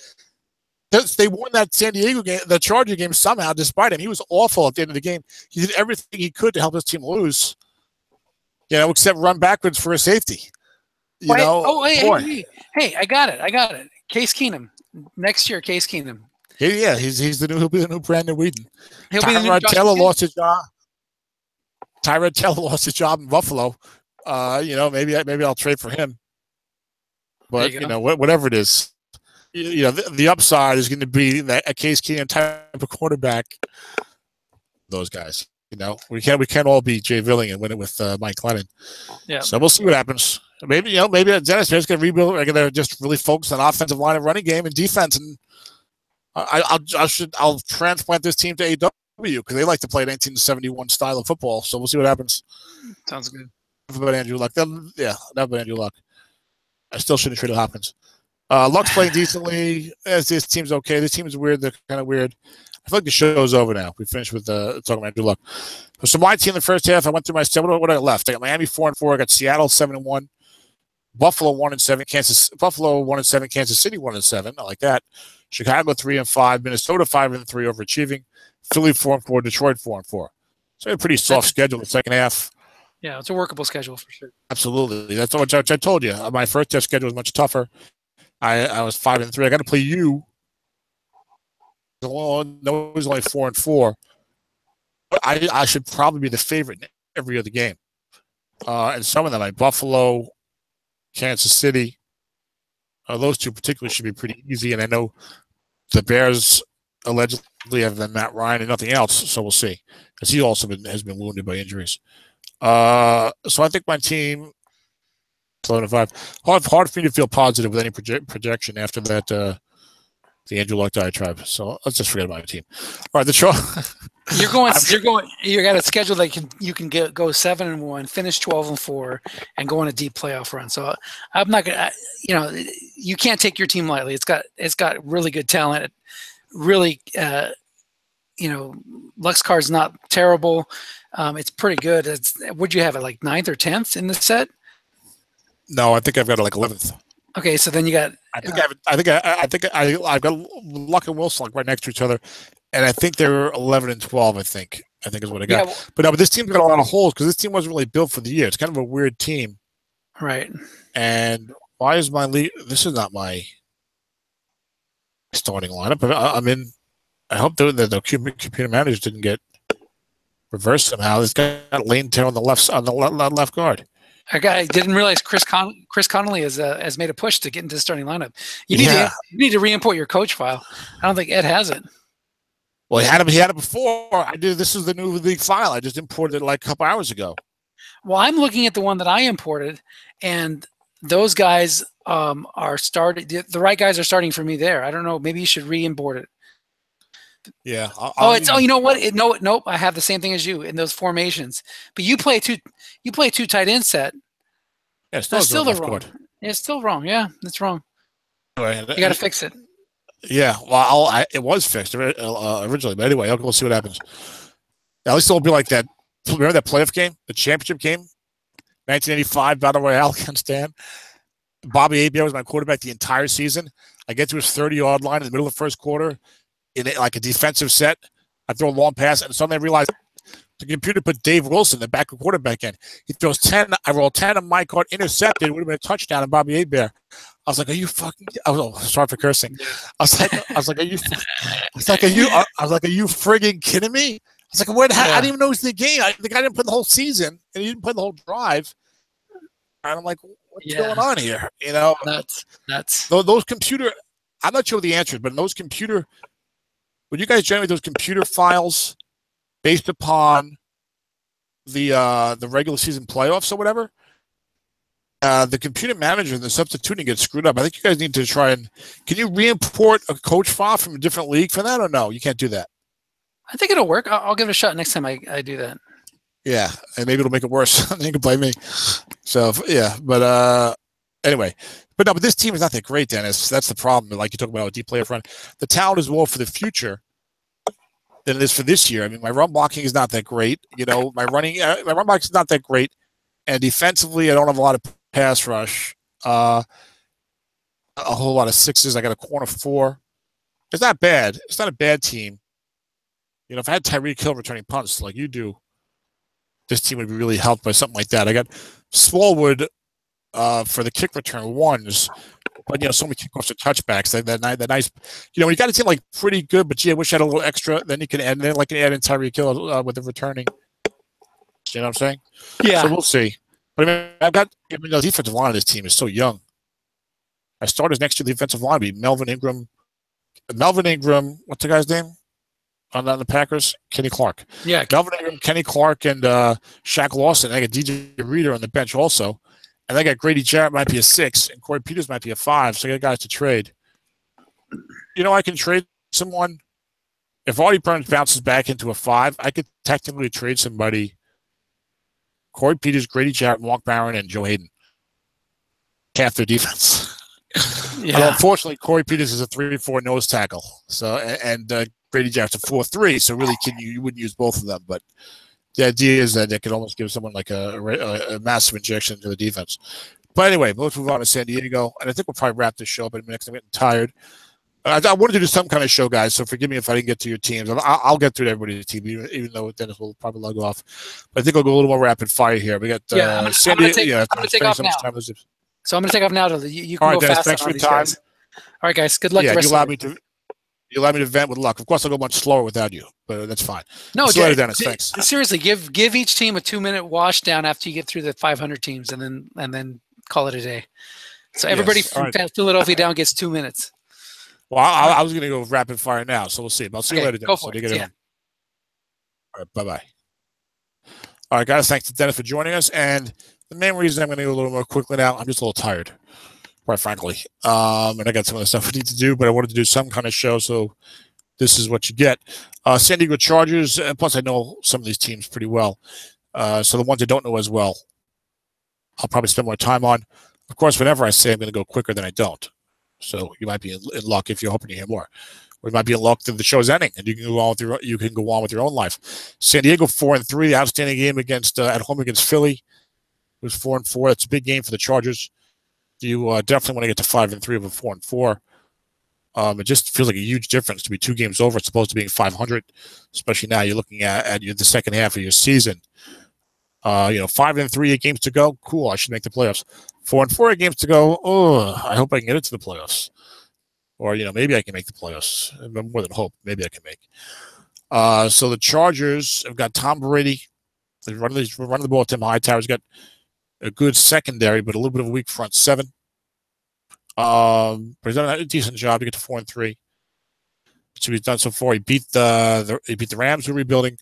They won that San Diego game, the Charger game, somehow, despite him. He was awful at the end of the game. He did everything he could to help his team lose, except run backwards for a safety. Hey, I got it. Case Keenum. Next year, Case Keenum. Yeah, he'll be the new Brandon Whedon. Tyrod Taylor lost his job. Tyrod Taylor lost his job in Buffalo. Maybe I'll trade for him. But whatever it is. The upside is going to be that a Case Keenum type of quarterback. Those guys, we can't all be Jay Villing and win it with Mike Lennon. Yeah. So we'll see what happens. Maybe Dennis Smith's going to rebuild. They're going to just really focus on offensive line and running game and defense. And I'll transplant this team to AW because they like to play an 1971 style of football. So we'll see what happens. Sounds good. About Andrew Luck. Enough about Andrew Luck. I still shouldn't trade Hopkins. Luck's playing decently. This team's okay. This team's weird. They're kind of weird. I feel like the show's over now. We finished with talking about Andrew Luck. So my team in the first half, I went through my seven. What I left? I got Miami 4-4. I got Seattle 7-1. Buffalo 1-7. Buffalo 1-7. Kansas City 1-7. I like that. Chicago 3-5. Minnesota 5-3, overachieving. Philly 4-4. Detroit 4-4. So a pretty soft schedule in the second half. Yeah, it's a workable schedule for sure. Absolutely. That's what I told you. My first half schedule was much tougher. I was 5-3. I got to play you. No, it was only 4-4. I should probably be the favorite in every other game. And some of them, like Buffalo, Kansas City, those two particularly should be pretty easy. And I know the Bears allegedly have been Matt Ryan and nothing else, so we'll see. Because he also has been wounded by injuries. So I think my team 7-5. Hard for me to feel positive with any projection after that the Andrew Luck diatribe. So let's just forget about my team. All right, the show. You got a schedule that you can go 7-1, finish 12-4, and go on a deep playoff run. So I'm not gonna. You can't take your team lightly. It's got really good talent. Really, Luck's card's not terrible. It's pretty good. Would you have it like 9th or 10th in the set? No, I think I've got it like 11th. Okay, so then you got. I've got Luck and Wilson like right next to each other, and I think they're 11 and 12. I think is what I got. Yeah, but this team's got a lot of holes because this team wasn't really built for the year. It's kind of a weird team, right? And why is my lead? This is not my starting lineup. But I hope the computer manager didn't get reversed somehow. It's got Lane Taylor on the left guard. I didn't realize Chris Connolly has made a push to get into the starting lineup. You need to re-import your coach file. I don't think Ed has it. Well, he had it before. I did. This is the new league file. I just imported it like a couple hours ago. Well, I'm looking at the one that I imported, and those guys are starting. The right guys are starting for me there. I don't know. Maybe you should re-import it. Yeah. You know what? Nope. I have the same thing as you in those formations. But you play two tight end set. Yeah, that's still the wrong. It's still wrong. Yeah, that's wrong. You got to fix it. Yeah. Well, it was fixed originally, but anyway, we'll see what happens. At least it'll be like that. Remember that playoff game, the championship game, 1985 Battle Royale against Dan. Bobby Abier was my quarterback the entire season. I get to his 30-yard line in the middle of the first quarter. In like a defensive set, I throw a long pass, and suddenly I realize the computer put Dave Wilson, the backup quarterback, in. He throws 10. I roll 10 on my card, intercepted. It would have been a touchdown on Bobby Abier. I was like, "Are you fucking?" Sorry for cursing. I was like, "Are you?" Are you frigging kidding me? I was like, "What? I didn't even know it was the game. The guy didn't play the whole season, and he didn't play the whole drive." And I'm like, "What's going on here?" That's those computer. I'm not sure what the answer is, but in those computer. Would you guys generate those computer files based upon the regular season playoffs or whatever? the computer manager and the substituting gets screwed up. I think you guys need to try and can you re-import a coach file from a different league for that or no? You can't do that. I think it'll work. I'll give it a shot next time I do that. Yeah, and maybe it'll make it worse. You can blame me. So yeah, but anyway, but this team is not that great, Dennis. That's the problem. Like you talk about a deep player front, the talent is more for the future than it is for this year. I mean, my run blocking is not that great. You know, my run blocking is not that great, and defensively, I don't have a lot of pass rush. A whole lot of sixes. I got a corner 4. It's not bad. It's not a bad team. You know, if I had Tyreek Hill returning punts like you do, this team would be really helped by something like that. I got Smallwood for the kick return 1s, but you know, so many kickoffs and touchbacks. That nice, you know, when you got a team like pretty good, but gee, I wish I had a little extra. Then you can add, add in Tyreek Hill with the returning. You know what I'm saying? Yeah. So we'll see. But I mean, the defensive line of this team is so young. I started next to the defensive line be Melvin Ingram. What's the guy's name? On the Packers, Kenny Clark. Yeah, Melvin Ingram, Kenny Clark, and Shaq Lawson. I got DJ Reader on the bench also. And I got Grady Jarrett might be a 6, and Corey Peters might be a 5. So I got guys to trade. You know, I can trade someone. If Artie Burns bounces back into a 5, I could technically trade somebody. Corey Peters, Grady Jarrett, Mark Barron, and Joe Hayden. Half their defense. Yeah. But unfortunately, Corey Peters is a 3-4 nose tackle. So and Grady Jarrett's a 4-3. So really, you wouldn't use both of them. But the idea is that they could almost give someone like a massive injection to the defense. But anyway, let's move on to San Diego. And I think we'll probably wrap this show up in a minute because I'm getting tired. I wanted to do some kind of show, guys, so forgive me if I didn't get to your teams. I'll get through everybody's team, even though Dennis will probably log off. But I think I'll go a little more rapid fire here. We got I'm going to take off now. So I'm going to take off now. You can all right, go Dennis, fast thanks on for your these time. guys. All right, guys. Good luck. Yeah, you allowed me to vent with luck. Of course, I'll go much slower without you, but that's fine. No, Dennis, thanks. Seriously, give each team a 2-minute wash down after you get through the 500 teams, and then call it a day. So everybody from Philadelphia down gets 2 minutes. Well, I was going to go rapid fire now, so we'll see. But I'll see you later, Dennis. Go for it. Yeah. All right, bye-bye. All right, guys, thanks to Dennis for joining us. And the main reason I'm going to go a little more quickly now, I'm just a little tired, quite frankly. And I got some of the stuff I need to do, but I wanted to do some kind of show, so this is what you get. San Diego Chargers, and plus I know some of these teams pretty well. So the ones I don't know as well, I'll probably spend more time on. Of course, whenever I say I'm going to go quicker, then I don't. So you might be in luck if you're hoping to hear more. Or you might be in luck that the show's ending and you can go on with your own life. San Diego 4-3, outstanding game against at home against Philly. It was 4-4. It's a big game for the Chargers. You definitely want to get to 5-3 over 4-4. It just feels like a huge difference to be 2 games over. It's supposed to be 500, especially now you're looking at the second half of your season. 5-3, 8 games to go. Cool, I should make the playoffs. 4-4, 8 games to go. Oh, I hope I can get into the playoffs. Or, maybe I can make the playoffs. More than hope. Maybe I can make. So the Chargers have got Tom Brady. They're running the ball. Tim Hightower's got a good secondary, but a little bit of a weak front 7. But he's done a decent job to get to 4-3. So he's done so far. He beat the Rams, who are rebuilding.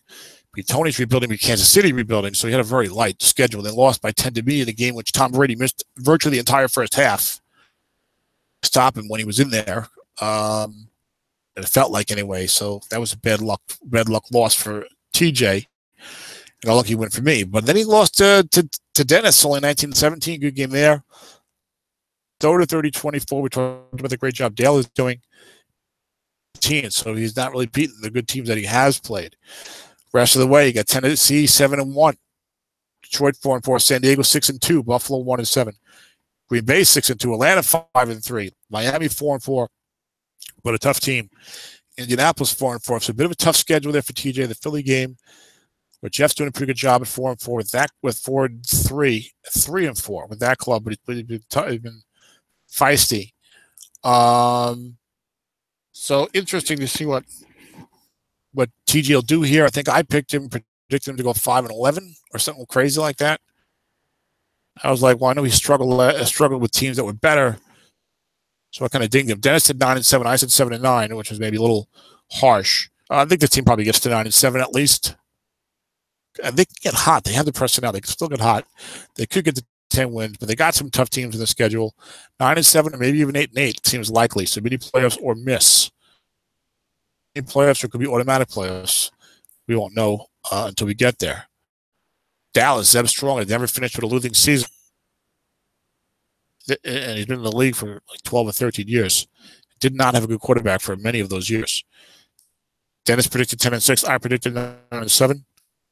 Beat Tony's rebuilding. Beat Kansas City rebuilding. So he had a very light schedule. They lost by 10 to me in a game which Tom Brady missed virtually the entire first half. Stop him when he was in there. It felt like anyway. So that was a bad luck loss for TJ. And a lucky win for me. But then he lost to Dennis, only 19-17. Good game there. 30-24. We talked about the great job Dale is doing. So he's not really beaten the good teams that he has played. Rest of the way, you got Tennessee 7-1, Detroit 4-4, San Diego 6-2, Buffalo 1-7, Green Bay 6-2, Atlanta 5-3, Miami 4-4, but a tough team. Indianapolis 4-4. So a bit of a tough schedule there for TJ. The Philly game, but Jeff's doing a pretty good job at 4-4 with 3-4 with that club, but he's been feisty. So interesting to see what TJ will do here. I think I predicted him to go 5-11 or something crazy like that. I was like, well, I know he struggled with teams that were better, so I kind of dinged him. Dennis said 9-7. I said 7-9, which was maybe a little harsh. I think this team probably gets to 9-7 at least. And they can get hot. They have the personnel. They can still get hot. They could get to 10 wins, but they got some tough teams in the schedule. 9-7, or maybe even 8-8 seems likely. So mini playoffs or miss. In playoffs, or it could be automatic playoffs. We won't know until we get there. Dallas, Zeb Strong, had never finished with a losing season. And he's been in the league for like 12 or 13 years. Did not have a good quarterback for many of those years. Dennis predicted 10-6. I predicted 9-7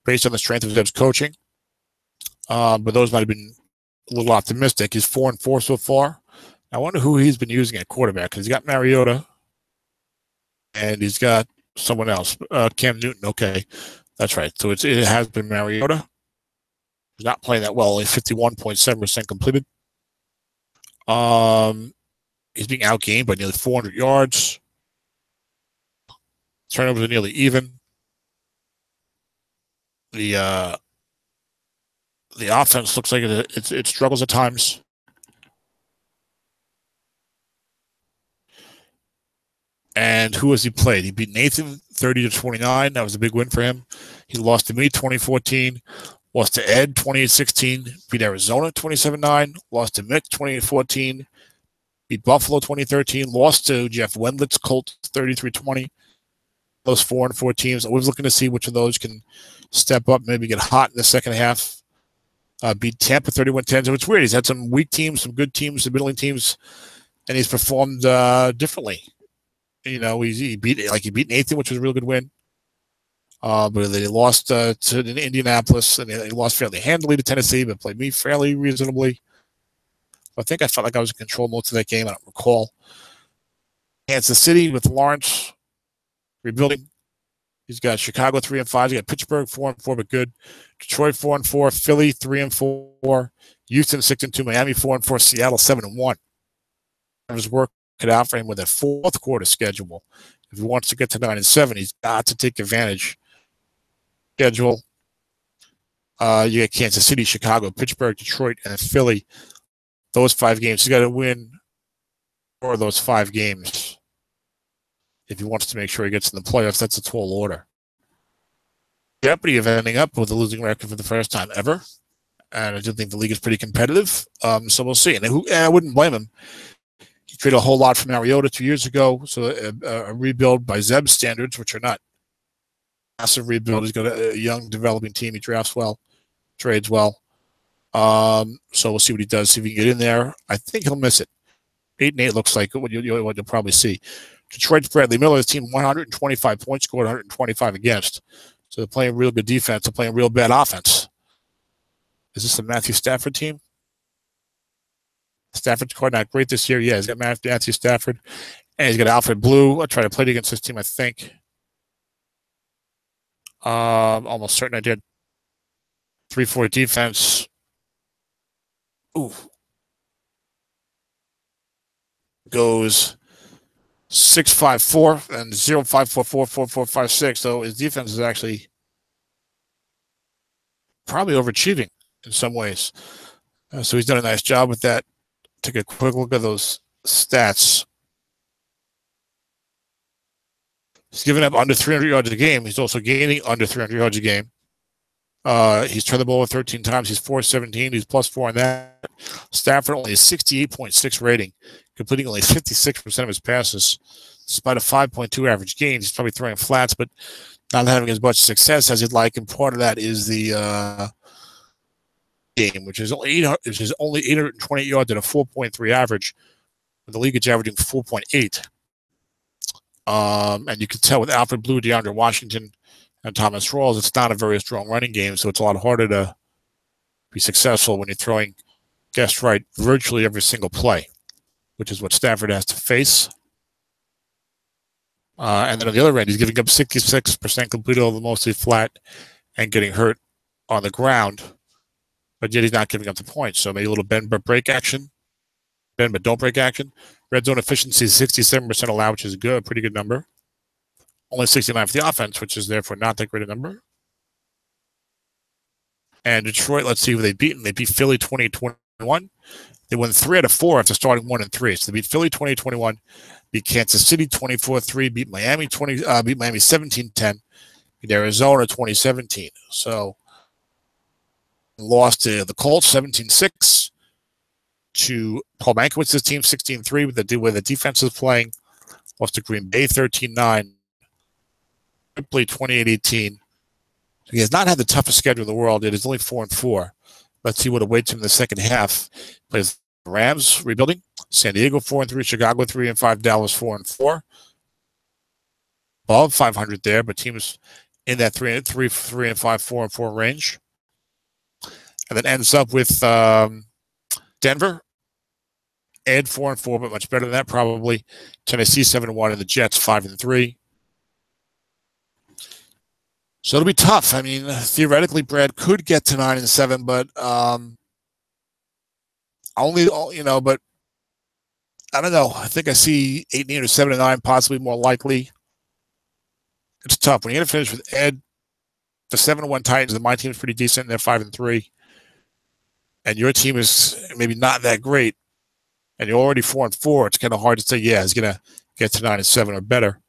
based on the strength of Zeb's coaching. But those might have been a little optimistic. He's 4-4 so far. I wonder who he's been using at quarterback, because he's got Mariota and he's got someone else. Cam Newton. Okay, that's right. So it has been Mariota. He's not playing that well. Only 51.7% completed. He's being outgained by nearly 400 yards. Turnovers are nearly even. The offense looks like it struggles at times. And who has he played? He beat Nathan 30-29. That was a big win for him. He lost to me 2014. Lost to Ed 28-16. Beat Arizona 27-9. Lost to Mick 28-14. Beat Buffalo 2013. Lost to Jeff Wendlitz's Colts 33-20. Those 4-4 teams. Always looking to see which of those can step up, maybe get hot in the second half. Beat Tampa 31-10. So it's weird. He's had some weak teams, some good teams, some middling teams, and he's performed differently. You know, he beat Nathan, which was a real good win. But they lost to Indianapolis, and they lost fairly handily to Tennessee, but played me fairly reasonably. I think I felt like I was in control most of that game. I don't recall. Kansas City with Lawrence rebuilding. He's got Chicago 3-5. He's got Pittsburgh 4-4, but good. Detroit 4-4. Philly 3-4. Houston 6-2. Miami 4-4. Seattle 7-1. His work cut out for him with a fourth quarter schedule. If he wants to get to 9-7, he's got to take advantage. Schedule. You got Kansas City, Chicago, Pittsburgh, Detroit, and Philly. Those 5 games. He's got to win 4 of those 5 games if he wants to make sure he gets in the playoffs. That's a tall order. Jeopardy of ending up with a losing record for the first time ever. And I do think the league is pretty competitive. So we'll see. And I wouldn't blame him. He traded a whole lot from Mariota 2 years ago. So a rebuild by Zeb's standards, which are not massive rebuild. He's got a young developing team. He drafts well, trades well. So we'll see what he does. See if he can get in there. I think he'll miss it. 8-8 looks like what you'll probably see. Detroit's Bradley Miller's team 125 points scored, 125 against. So they're playing real good defense. They're playing real bad offense. Is this a Matthew Stafford team? Stafford's quite not great this year. Yeah, he's got Matthew Stafford. And he's got Alfred Blue. I tried to play against this team, I think. Almost certain I did. 3-4 defense. Ooh. Goes 6-5-4 and 0-5-4-4-4-4-5-6. So his defense is actually probably overachieving in some ways. So he's done a nice job with that. Take a quick look at those stats. He's given up under 300 yards a game. He's also gaining under 300 yards a game. He's turned the ball over 13 times. He's 4-17. He's +4 on that. Stafford only a 68.6 rating, completing only 56% of his passes, despite a 5.2 average gain. He's probably throwing flats, but not having as much success as he'd like. And part of that is the game, which is only 820 yards at a 4.3 average. The league is averaging 4.8. And you can tell with Alfred Blue, DeAndre Washington, and Thomas Rawls, it's not a very strong running game, so it's a lot harder to be successful when you're throwing guessed right virtually every single play, which is what Stafford has to face. And then on the other end, he's giving up 66% completed over mostly flat and getting hurt on the ground, but yet he's not giving up the points. So maybe a little bend but break action, bend but don't break action. Red zone efficiency is 67% allowed, which is good, a pretty good number. Only 69 for the offense, which is therefore not that great a number. And Detroit, let's see who they beat. They beat Philly 20-21. They won 3 out of 4 after starting 1-3. So they beat Philly 20-21, beat Kansas City 24-3, beat Miami 17-10, beat Arizona 2017. So lost to the Colts 17-6, to Paul Mankowitz's team 16-3 with the way the defense is playing. Lost to Green Bay 13-9. Ripley 28-18. He has not had the toughest schedule in the world. It is only 4-4. Let's see what awaits him in the second half. Plays the Rams, rebuilding. San Diego 4-3, Chicago 3-5, Dallas 4-4. Above 500 there, but teams in that 3-5, 4-4 range. And then ends up with Denver. Ed 4-4, but much better than that probably. Tennessee 7-1, and the Jets 5-3. So it'll be tough. I mean, theoretically, Brad could get to 9-7, but but I don't know. I think I see 8-8 or 7-9, possibly more likely. It's tough when you get to finish with Ed, the 7-1 Titans, and my team is pretty decent. They're 5-3, and your team is maybe not that great, and you're already 4-4. It's kind of hard to say, yeah, he's gonna get to 9-7 or better,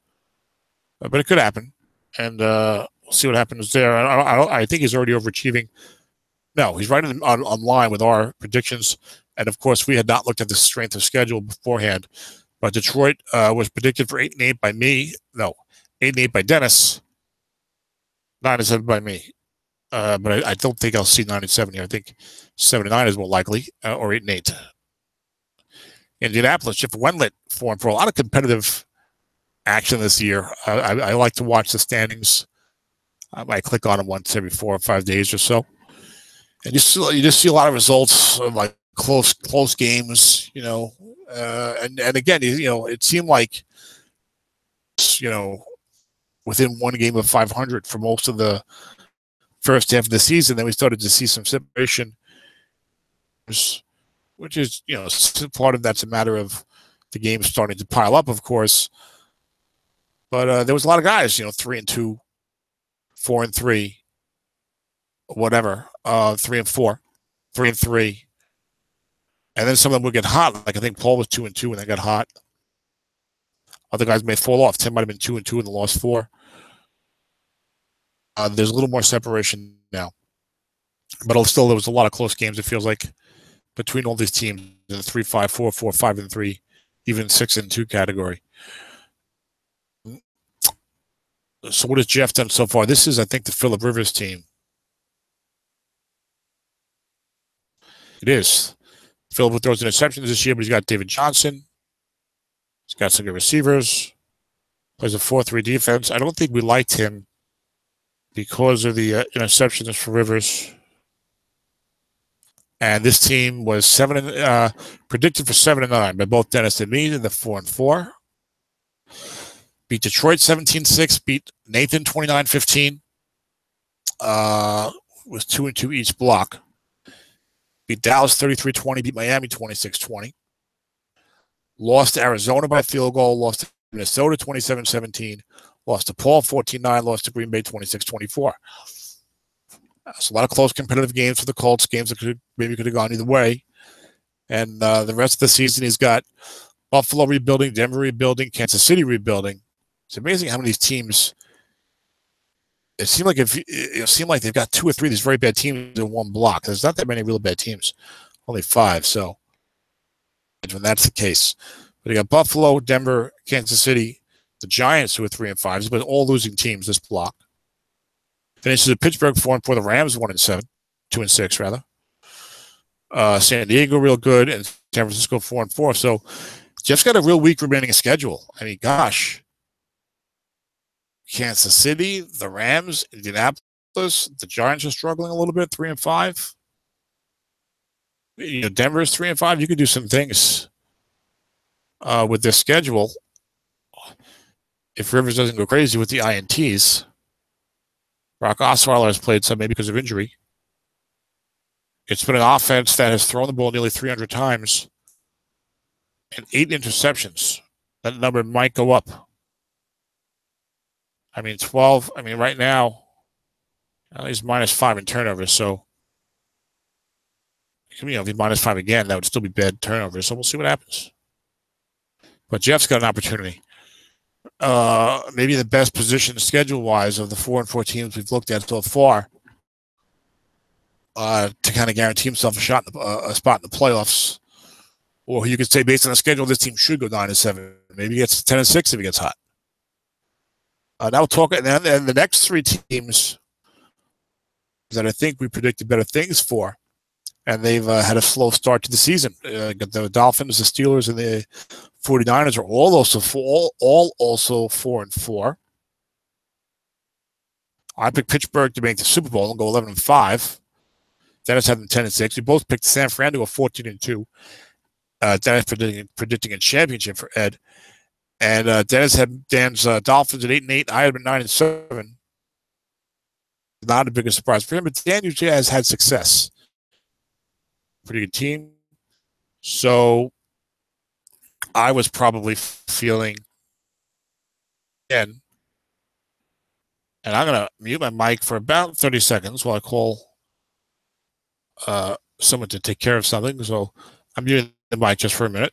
but it could happen, and we'll see what happens there. I think he's already overachieving. No, he's right on line with our predictions, and of course, we had not looked at the strength of schedule beforehand, but Detroit was predicted for 8-8 by me. No. 8-8 by Dennis, 9-7 by me. But I don't think I'll see 9-7 here. I think 7-9 is more likely, or 8-8. Indianapolis, Jeff Wendlandt, 4-4. A lot of competitive action this year. I like to watch the standings. I might click on them once every 4 or 5 days or so, and you just see a lot of results of like close games. And again, it seemed like within one game of 500 for most of the first half of the season. Then we started to see some separation, which is, part of that's a matter of the game starting to pile up, of course. But there was a lot of guys, 3-2, 4-3, whatever, 3-4, 3-3. And then some of them would get hot. Like I think Paul was 2-2 when they got hot. Other guys may fall off. Tim might have been 2-2 in the lost 4. There's a little more separation now, but still there was a lot of close games. It feels like between all these teams in the 3-5, 4-4, 5-3, even 6-2 category. So what has Jeff done so far? This is, I think, the Phillip Rivers team. It is. Phillip throws interceptions this year, but he's got David Johnson. He's got some good receivers. Plays a 4-3 defense. I don't think we liked him because of the interceptions for Rivers. And this team was predicted for 7-9 by both Dennis and me in the 4-4. Beat Detroit 17-6. Beat Nathan 29-15. Was 2-2 each block. Beat Dallas 33-20. Beat Miami 26-20. Lost to Arizona by field goal. Lost to Minnesota 27-17. Lost to Paul 14-9. Lost to Green Bay 26-24. So a lot of close competitive games for the Colts. Games that could have gone either way. And the rest of the season, he's got Buffalo rebuilding, Denver rebuilding, Kansas City rebuilding. It's amazing how many of these teams. It seemed like they've got 2 or 3 of these very bad teams in one block. There's not that many real bad teams, only 5. So when that's the case, but you got Buffalo, Denver, Kansas City, the Giants who are 3-5, but all losing teams this block. Finishes at Pittsburgh 4-4, the Rams 1-7, 2-6 rather. San Diego real good, and San Francisco 4-4. So Jeff's got a real weak remaining schedule. I mean, gosh. Kansas City, the Rams, Indianapolis, the Giants are struggling a little bit, 3-5. Denver's 3-5. You could do some things with this schedule if Rivers doesn't go crazy with the INTs. Brock Osweiler has played some, maybe because of injury. It's been an offense that has thrown the ball nearly 300 times and 8 interceptions. That number might go up. I mean, 12. I mean, right now, he's -5 in turnovers. So, if he's -5 again, that would still be bad turnovers. So we'll see what happens. But Jeff's got an opportunity. Maybe the best position schedule-wise of the 4-4 teams we've looked at so far. to kind of guarantee himself a spot in the playoffs. Or you could say, based on the schedule, this team should go 9-7. Maybe it gets 10-6 if it gets hot. Now we'll talk, and the next three teams that I think we predicted better things for, and they've had a slow start to the season. The Dolphins, the Steelers, and the 49ers are all also 4-4. I picked Pittsburgh to make the Super Bowl and go 11-5. Dennis had them 10-6. We both picked San Fran to go 14-2. Dennis predicting a championship for Ed, and Dennis had Dan's Dolphins at 8-8. I had them at 9-7. Not a bigger surprise for him, but Dan usually has had success. Pretty good team. So I was probably feeling again, and I'm going to mute my mic for about 30 seconds while I call someone to take care of something. So I'm muting the mic just for a minute.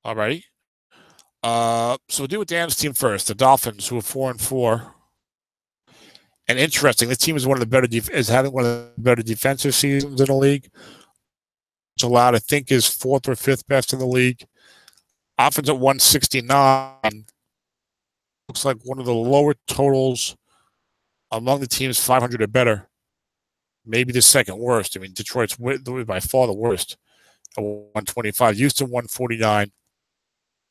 Alrighty. So we'll do with Dan's team first. The Dolphins, who are 4-4. And interesting, this team is having one of the better defensive seasons in the league. It's allowed, I think, is fourth or fifth best in the league. Offense at 169. Looks like one of the lower totals among the teams 500 or better. Maybe the second worst. I mean, Detroit's by far the worst at 125. Houston 149,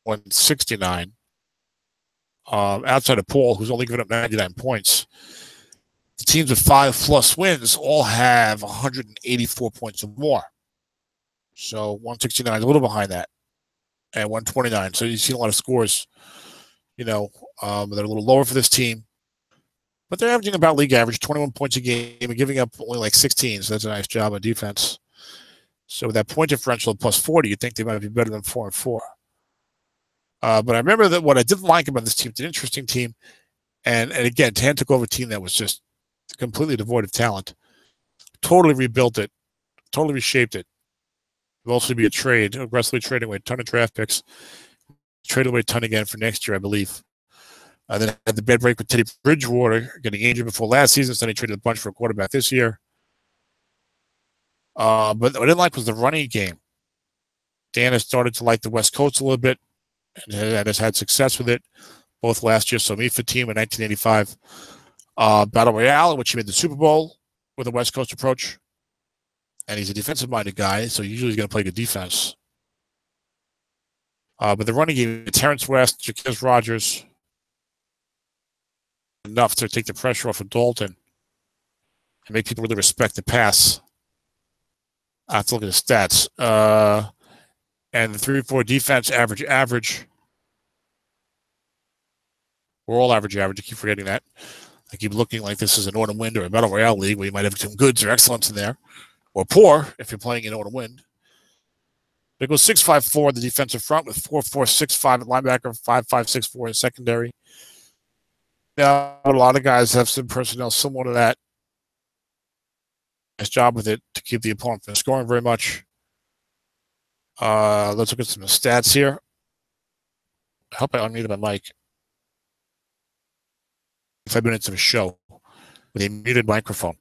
169. Outside of Paul, who's only given up 99 points. The teams with 5+ wins all have 184 points or more. So 169 is a little behind that, and 129. So you see a lot of scores, that are a little lower for this team. But they're averaging about league average, 21 points a game, and giving up only like 16. So that's a nice job on defense. So with that point differential of +40, you'd think they might be better than 4-4. But I remember that what I didn't like about this team, it's an interesting team. And again, Dan took over a team that was just completely devoid of talent. Totally rebuilt it. Totally reshaped it. It'll also be a trade, aggressively trading away a ton of draft picks. Trade away a ton again for next year, I believe. Then had the bed break with Teddy Bridgewater getting injured before last season, so then he traded a bunch for a quarterback this year. But what I didn't like was the running game. Dan has started to like the West Coast a little bit and has had success with it, both last year, SOMIFA team in 1985. Battle Royale, in which he made the Super Bowl with a West Coast approach. And he's a defensive-minded guy, so usually he's going to play good defense. But the running game, Terrence West, Jaquez Rogers, enough to take the pressure off of Dalton and make people really respect the pass. I have to look at the stats. And the 3-4 defense, average. We're all average. I keep forgetting that. I keep looking like this is an autumn wind or a Battle Royale league where you might have some goods or excellence in there, or poor if you're playing in autumn wind. It goes 6-5-4 in the defensive front with 4-4-6-5 at linebacker, 5-5-6-4 in secondary. Now, a lot of guys have some personnel similar to that. Nice job with it to keep the opponent from scoring very much. Let's look at some stats here. I hope I unmuted my mic. 5 minutes of a show with a muted microphone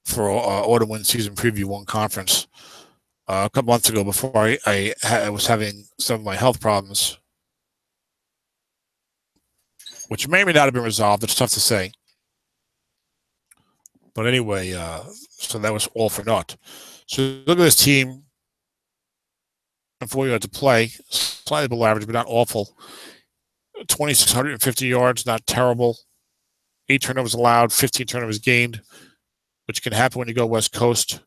for autumn wind season preview one conference a couple months ago before I was having some of my health problems, which may or may not have been resolved. It's tough to say. But anyway, so that was all for naught. So look at this team. 4 yards to play, slightly below average, but not awful. 2,650 yards, not terrible. 8 turnovers allowed, 15 turnovers gained, which can happen when you go West Coast.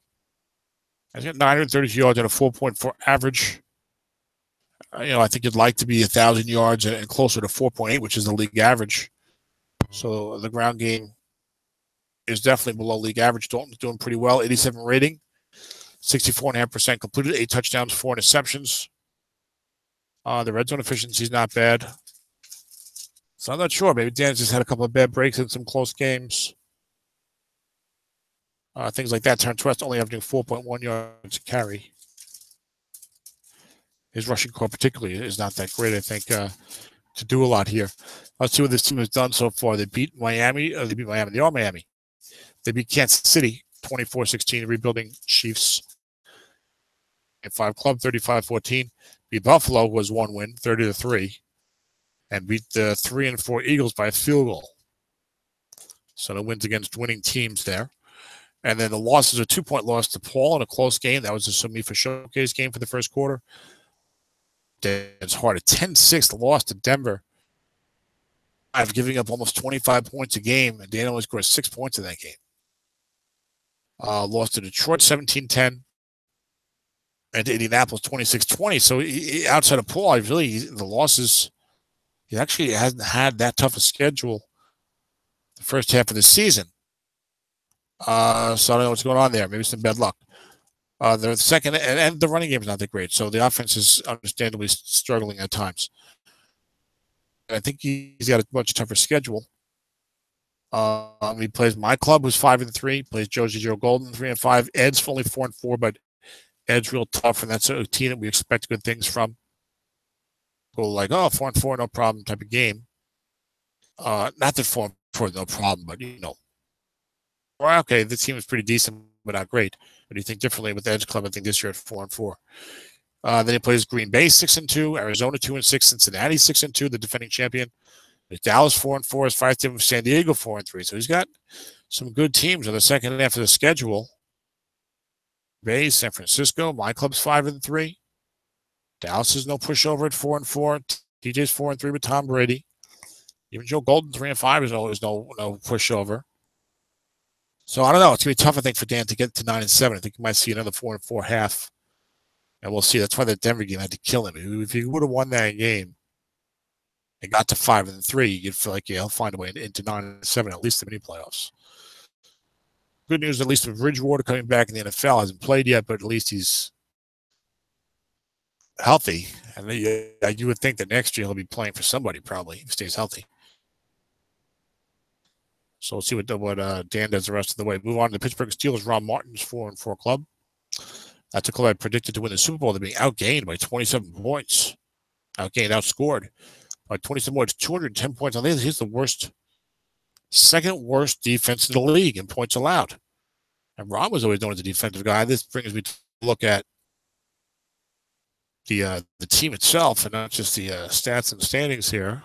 He's got 930 yards and a 4.4 average. I think you'd like to be 1,000 yards and closer to 4.8, which is the league average. So the ground game is definitely below league average. Dalton's doing pretty well. 87 rating, 64.5% completed, 8 touchdowns, 4 interceptions. The red zone efficiency is not bad. So I'm not sure. Maybe Dan's just had a couple of bad breaks in some close games. Things like that. Terrence West only averaging 4.1 yards a carry. His rushing core particularly is not that great, I think, to do a lot here. Let's see what this team has done so far. They beat Miami. They are Miami. They beat Kansas City 24-16, rebuilding Chiefs. 5 club 35-14. Beat Buffalo was 1 win, 30-3. And beat the 3-4 Eagles by a field goal. So the wins against winning teams there. And then the loss is a 2-point loss to Paul in a close game. That was the SOMIFA Showcase game for the first quarter. It's hard. A 10-6 loss to Denver. I've giving up almost 25 points a game, and Dan only scored 6 points in that game. Lost to Detroit 17-10, and to Indianapolis 26-20. So outside of Paul, the losses, he actually hasn't had that tough a schedule the first half of the season. So I don't know what's going on there. Maybe some bad luck. The second, and the running game is not that great. So the offense is understandably struggling at times. I think he's got a much tougher schedule. He plays my club, who's 5-3. Plays Joe Golden 3-5. Ed's only 4-4, but Ed's real tough, and that's a team that we expect good things from. Go like, 4-4, no problem type of game. Not that 4-4, no problem, but okay, this team is pretty decent, but not great. But you think differently with Ed's club? I think this year at 4-4. Then he plays Green Bay 6-2, Arizona 2-6, Cincinnati 6-2, the defending champion. Dallas 4-4, his 5 team with San Diego 4-3. So he's got some good teams on the second half of the schedule. Bay, San Francisco, my club's 5-3. Dallas is no pushover at 4-4. TJ's 4-3 with Tom Brady. Even Joe Golden 3-5 is no pushover. So I don't know. It's gonna be tough, I think, for Dan to get to 9-7. I think you might see another 4-4 half. And we'll see. That's why the Denver game had to kill him. If he would have won that game and got to 5-3, you'd feel like he'll find a way into 9-7, at least the mini playoffs. Good news, at least with Bridgewater coming back in the NFL. Hasn't played yet, but at least he's healthy. And you would think that next year he'll be playing for somebody, probably, if he stays healthy. So we'll see what Dan does the rest of the way. Move on to the Pittsburgh Steelers. Ron Martin's 4-4 club. That's a club I predicted to win the Super Bowl. They're being outgained by 27 points. Outscored by 27 points, 210 points. I think he's the second worst defense in the league in points allowed. And Ron was always known as a defensive guy. This brings me to look at the team itself and not just the stats and standings here.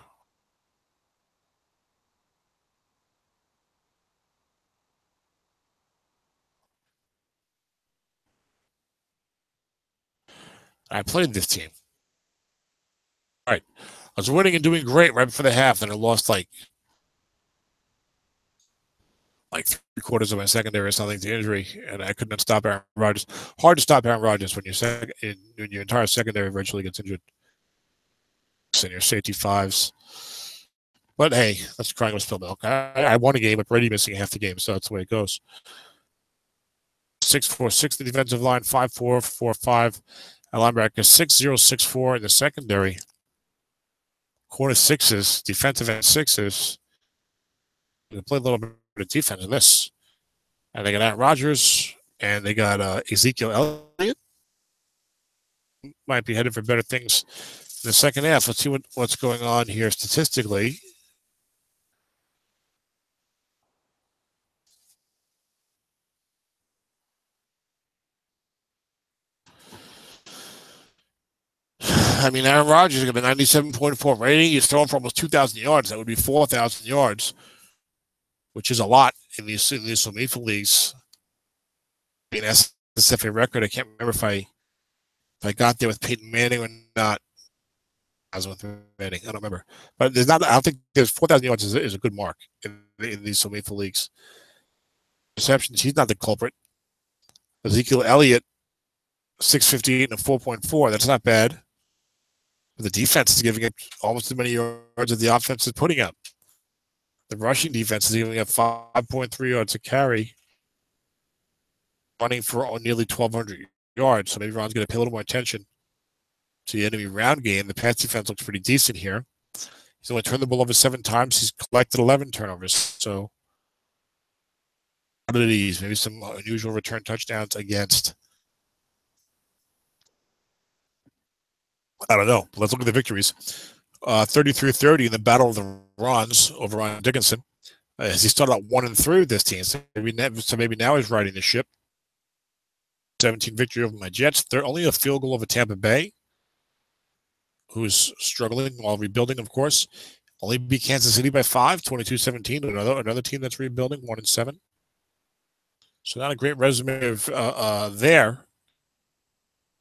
I played this team. All right. I was winning and doing great right before the half, then I lost like 3/4 of my secondary or something to injury, and I couldn't stop Aaron Rodgers. Hard to stop Aaron Rodgers when your entire secondary virtually gets injured. And your safety fives. But hey, that's crying with spilled milk. I won a game with Brady missing half the game, so that's the way it goes. 6-4-6 the defensive line, 5-4-4-5. Linebacker 6-0-6-4 in the secondary. Corner sixes, defensive end sixes. They play a little bit of defense in this. And they got Aaron Rodgers, and they got Ezekiel Elliott. Might be headed for better things in the second half. Let's see what's going on here statistically. I mean, Aaron Rodgers got a 97.4 rating. He's thrown for almost 2,000 yards. That would be 4,000 yards, which is a lot in these SOMIFA leagues. I mean, that's a specific record. I can't remember if I got there with Peyton Manning or not. I was with Manning. I don't remember. But I don't think there's 4,000 yards is a good mark in these SOMIFA leagues. Receptions, he's not the culprit. Ezekiel Elliott, 658 and a 4.4. That's not bad. The defense is giving up almost as many yards as the offense is putting up. The rushing defense is giving up 5.3 yards a carry, running for nearly 1,200 yards. So maybe Ron's going to pay a little more attention to the enemy round game. The pass defense looks pretty decent here. He's only turned the ball over 7 times. He's collected 11 turnovers. So, out of these, maybe some unusual return touchdowns against. I don't know. Let's look at the victories. 33-30 in the Battle of the Runs over Ron Dickinson. As he started out 1-3 with this team, so maybe now he's riding the ship. 17 victory over my Jets. They're only a field goal over Tampa Bay, who's struggling while rebuilding, of course. Only beat Kansas City by 5, 22-17. Another team that's rebuilding, 1-7. So not a great resume of their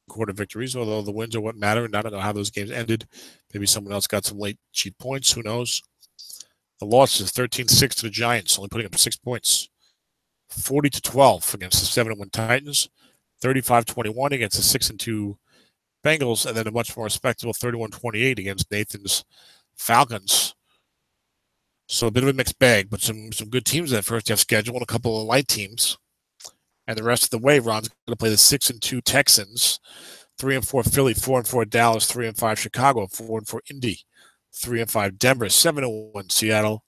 quarter victories, although the wins are what matter. And I don't know how those games ended. Maybe someone else got some late cheap points. Who knows? The loss is 13-6 to the Giants, only putting up 6 points. 40-12 against the 7-1 Titans. 35-21 against the 6-2 Bengals, and then a much more respectable 31-28 against Nathan's Falcons. So a bit of a mixed bag, but some good teams that first half schedule and a couple of light teams. And the rest of the way, Ron's going to play the 6-2 Texans, 3-4 Philly, 4-4 Dallas, 3-5 Chicago, 4-4 Indy, 3-5 Denver, 7-1 Seattle,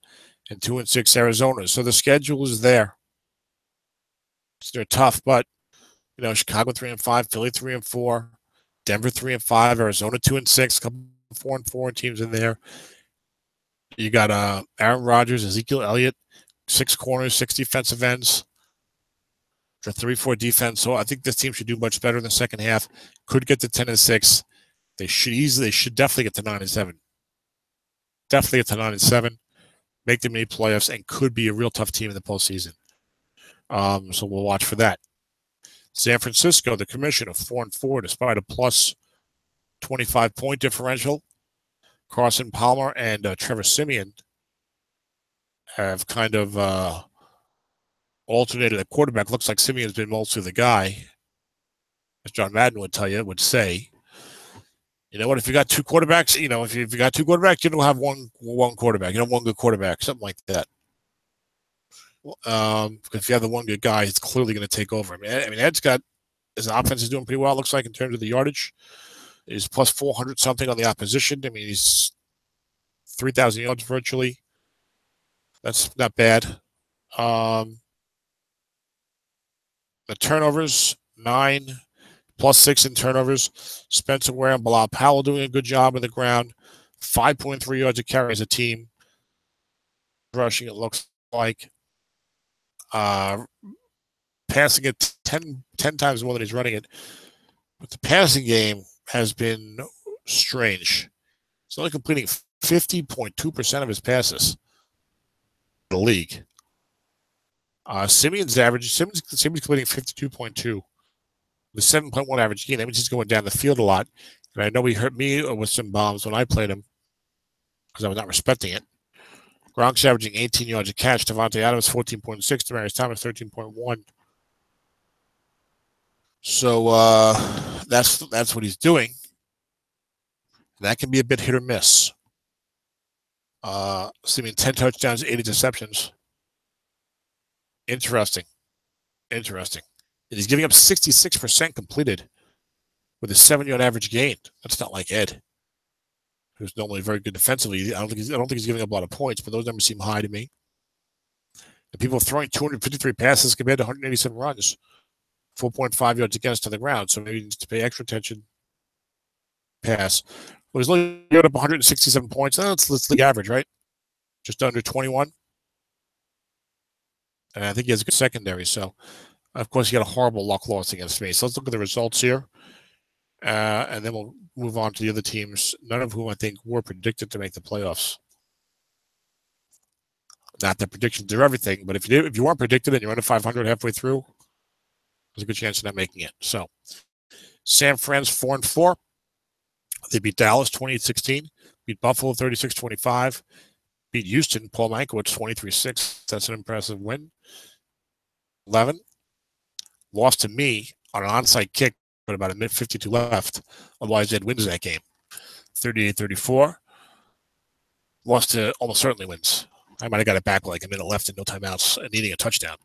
and 2-6 Arizona. So the schedule is there. They're tough, but Chicago 3-5, Philly 3-4, Denver 3-5, Arizona 2-6, a couple 4-4 teams in there. You got Aaron Rodgers, Ezekiel Elliott, 6 corners, 6 defensive ends. The 3-4 defense. So I think this team should do much better in the second half. Could get to 10-6. They should definitely get to 9-7. Definitely get to 9-7. Make the mini playoffs and could be a real tough team in the postseason. So we'll watch for that. San Francisco, the commission of 4-4, despite a plus 25-point differential. Carson Palmer and Trevor Siemian have kind of alternated at quarterback. Looks like Simeon's been mostly the guy, as John Madden would say. You know what? If you got 2 quarterbacks, if you got 2 quarterbacks, you don't have one quarterback. You don't have one good quarterback, something like that. Because if you have the one good guy, he's clearly going to take over. I mean, Ed's got his offense is doing pretty well. It looks like in terms of the yardage, he's plus 400 something on the opposition. I mean, he's 3,000 yards virtually. That's not bad. The turnovers, 9, plus 6 in turnovers. Spencer Ware and Bilal Powell doing a good job on the ground. 5.3 yards a carry as a team. Rushing, it looks like. Passing it 10 times more than he's running it. But the passing game has been strange. He's only completing 50.2% of his passes in the league. Simeon's completing 52.2 with 7.1 average gain. That means he's going down the field a lot. And I know he hurt me with some bombs when I played him because I was not respecting it. Gronk's averaging 18 yards a catch. Devontae Adams 14.6. Demaryius Thomas 13.1. So that's what he's doing. That can be a bit hit or miss. Simeon 10 touchdowns, 80 interceptions. Interesting. And he's giving up 66% completed with a 7-yard average gain. That's not like Ed, who's normally very good defensively. I don't think he's giving up a lot of points, but those numbers seem high to me. And people throwing 253 passes compared to 187 runs, 4.5 yards against on the ground. So maybe he needs to pay extra attention. Pass. Well, he's only got up 167 points. That's league average, right? Just under 21. And I think he has a good secondary. So, of course, he got a horrible luck loss against me. So let's look at the results here. And then we'll move on to the other teams, none of whom I think were predicted to make the playoffs. Not that predictions are everything, but if you weren't predicted and you're under 500 halfway through, there's a good chance of not making it. So, San Fran's 4-4. They beat Dallas 28-16, beat Buffalo 36-25, beat Houston, Paul Mankiewicz 23-6. That's an impressive win. 11. Lost to me on an onside kick, but about a minute 52 left. Otherwise, Ed wins that game. 38-34. Lost to almost certainly wins. I might have got it back like a minute left and no timeouts and needing a touchdown.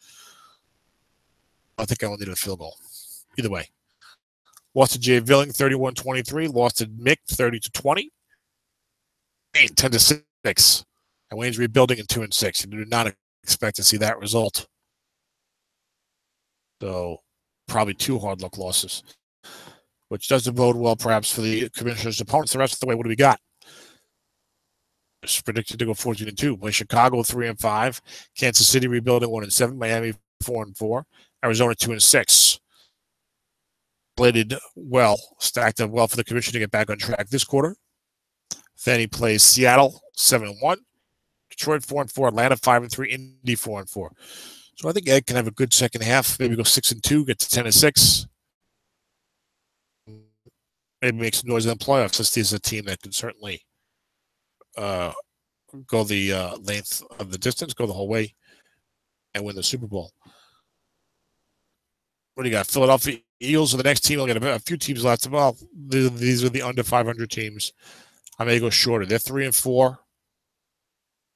I think I only needed a field goal. Either way. Lost to Jay Villing 31-23. Lost to Mick 30-20. 10-6 6. And Wayne's rebuilding in 2-6. You do not expect to see that result. So probably 2 hard luck losses, which doesn't bode well perhaps for the commissioner's opponents. The rest of the way, what do we got? It's predicted to go 14-2. Play Chicago 3-5, Kansas City rebuilding 1-7, Miami 4-4, Arizona 2-6. Plated well, stacked up well for the commission to get back on track this quarter. Then he plays Seattle 7-1, Detroit 4-4, Atlanta 5-3, Indy 4-4. So I think Ed can have a good second half. Maybe go 6-2, get to 10-6. Maybe make some noise in the playoffs. This is a team that can certainly go the length of the distance, go the whole way, and win the Super Bowl. What do you got? Philadelphia Eagles are the next team. I'll get a few teams left. Well, these are the under 500 teams. I may go shorter. They're 3-4.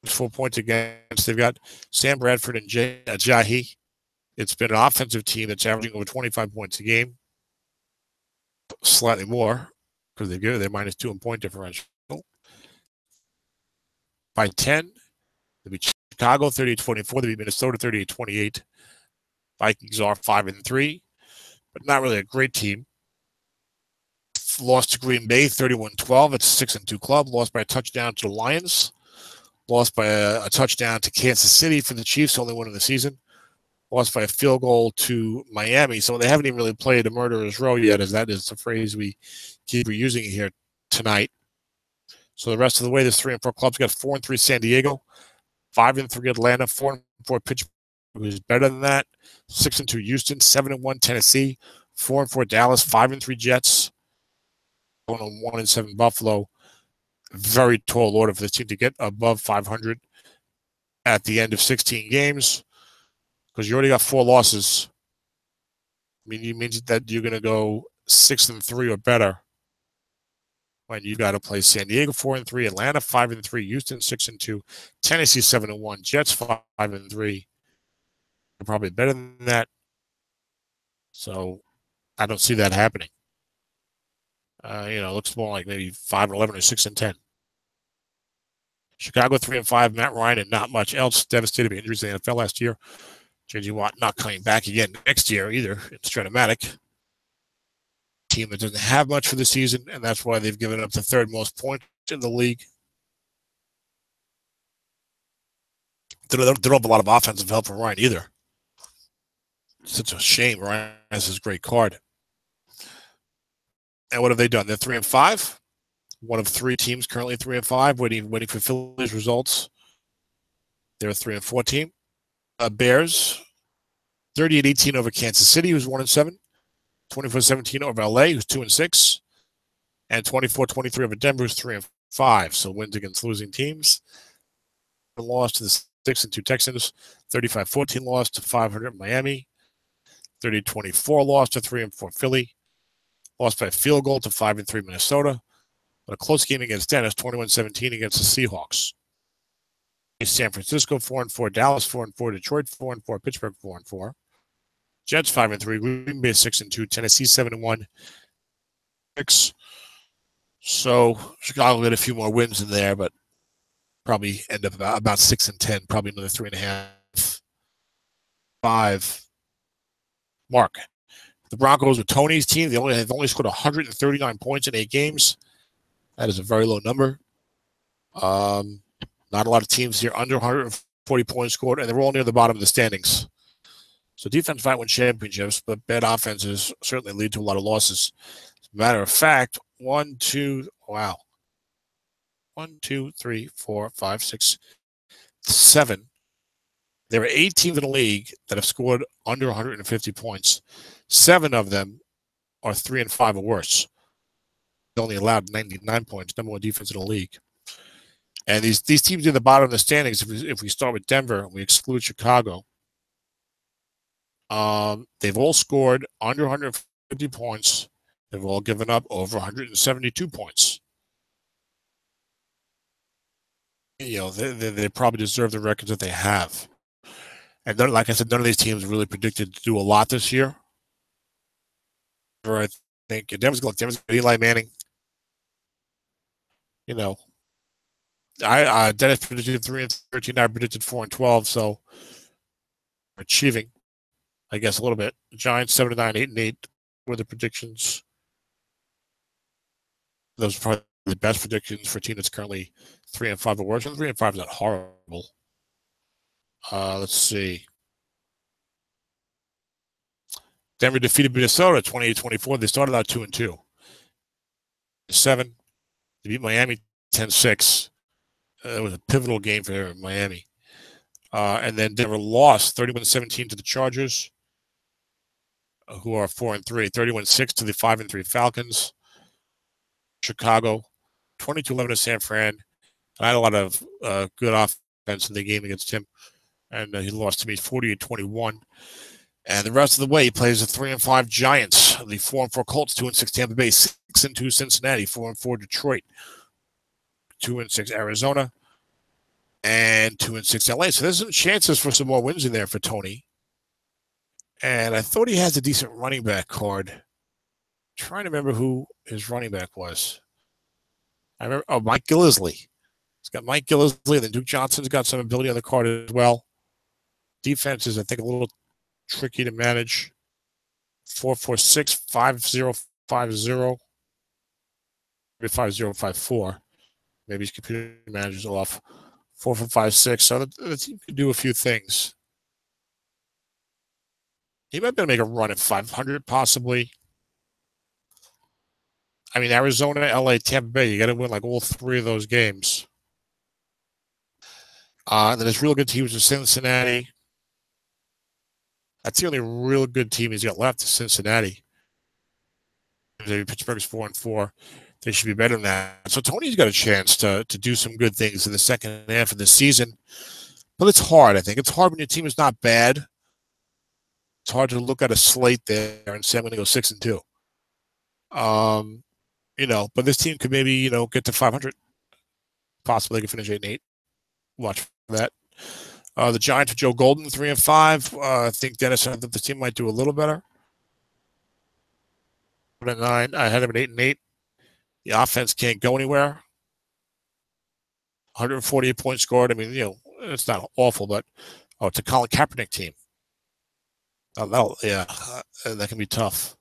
4 points against. They've got Sam Bradford and Jahi. It's been an offensive team that's averaging over 25 points a game. Slightly more because they've given their -2 in point differential. By 10, they beat Chicago 30-24. They beat Minnesota 38-28. Vikings are 5-3, but not really a great team. Lost to Green Bay 31-12. It's a 6-2 club. Lost by a touchdown to the Lions. Lost by a touchdown to Kansas City for the Chiefs, only one in the season. Lost by a field goal to Miami. So they haven't even really played a murderer's row yet, as that is the phrase we keep reusing here tonight. So the rest of the way, there's 3-4 clubs. Got 4-3 San Diego, 5-3 Atlanta, 4-4 Pittsburgh, who's better than that. 6-2 Houston, 7-1 Tennessee, 4-4 Dallas, 5-3 Jets, 1-7 Buffalo. Very tall order for this team to get above 500 at the end of 16 games, because you already got 4 losses. I mean, it means that you're going to go 6-3 or better when you got to play San Diego 4-3, Atlanta 5-3, Houston 6-2, Tennessee 7-1, Jets 5-3. They're probably better than that. So I don't see that happening. It looks more like maybe 5-11 or 6-10. Chicago 3-5, Matt Ryan, and not much else. Devastated by injuries in the NFL last year. J.J. Watt not coming back again next year either. It's Strat-O-Matic. Team that doesn't have much for the season, and that's why they've given up the 3rd most points in the league. They don't have a lot of offensive help from Ryan either. It's such a shame. Ryan has his great card. And what have they done? They're 3-5. One of 3 teams currently 3-5, waiting for Philly's results. They're a 3-4 team. Bears, 38-18 over Kansas City, who's 1-7. 24-17 over LA, who's 2-6. And 24-23 over Denver, who's 3-5. So wins against losing teams. A loss to the 6-2 Texans. 35-14 loss to 500 Miami. 30-24 loss to 3-4 Philly. Lost by a field goal to 5-3 Minnesota. But a close game against Dennis, 21-17 against the Seahawks. San Francisco 4-4, Dallas 4-4, Detroit 4-4, Pittsburgh 4-4. Jets 5-3, Green Bay 6-2, Tennessee 7-1. 6. So Chicago get a few more wins in there, but probably end up about 6-10, probably another 3.5, 5. Mark. The Broncos with Tony's team, they've only scored 139 points in 8 games. That is a very low number. Not a lot of teams here under 140 points scored, and they're all near the bottom of the standings. So defense might win championships, but bad offenses certainly lead to a lot of losses. As a matter of fact, 1, 2, 3, 4, 5, 6, 7. There are 8 teams in the league that have scored under 150 points. 7 of them are 3-5 or worse. They only allowed 99 points, number 1 defense in the league. And these teams near the bottom of the standings, if we start with Denver and we exclude Chicago, they've all scored under 150 points. They've all given up over 172 points. They probably deserve the records that they have. And then, like I said, none of these teams really predicted to do a lot this year. I think Denver's got Eli Manning. Dennis predicted 3-13. I predicted 4-12. So achieving, I guess, a little bit. The Giants 7-9, 8-8 were the predictions. Those are probably the best predictions for a team that's currently 3-5 or worse. And 3-5 is not horrible. Let's see. Denver defeated Minnesota 28-24. They started out 2-2. 7. They beat Miami 10-6. It was a pivotal game for Miami. And then Denver lost 31-17 to the Chargers, who are 4-3. 31-6 to the 5-3 Falcons. Chicago 22-11 to San Fran. I had a lot of good offense in the game against him, and he lost to me 48-21. And the rest of the way, he plays the 3-5 Giants, the 4-4 Colts, 2-6 Tampa Bay, 6-2 Cincinnati, 4-4 Detroit, 2-6 Arizona, and 2-6 LA. So there's some chances for some more wins in there for Tony. And I thought he has a decent running back card. I'm trying to remember who his running back was. I remember, Mike Gillislee. He's got Mike Gillislee, then Duke Johnson's got some ability on the card as well. Defense is, I think, a little tricky to manage. 4-4-6, 5-0-5-0, maybe 5-0-5-4. Maybe his computer manager's off. 4-5-6. So the team could do a few things. He might be able to make a run at 500, possibly. I mean, Arizona, LA, Tampa Bay, you got to win like all three of those games. And then there's real good teams in Cincinnati. That's the only real good team he's got left is Cincinnati. Pittsburgh's 4-4. They should be better than that. So Tony's got a chance to do some good things in the second half of the season. But it's hard, I think. It's hard when your team is not bad. It's hard to look at a slate there and say, I'm going to go 6-2. But this team could maybe, get to 500. Possibly they could finish 8-8. Watch for that. The Giants with Joe Golden, 3-5. I think Dennis said that the team might do a little better. 9. I had him at 8-8. The offense can't go anywhere. 148 points scored. I mean, it's not awful, but it's a Colin Kaepernick team. That can be tough.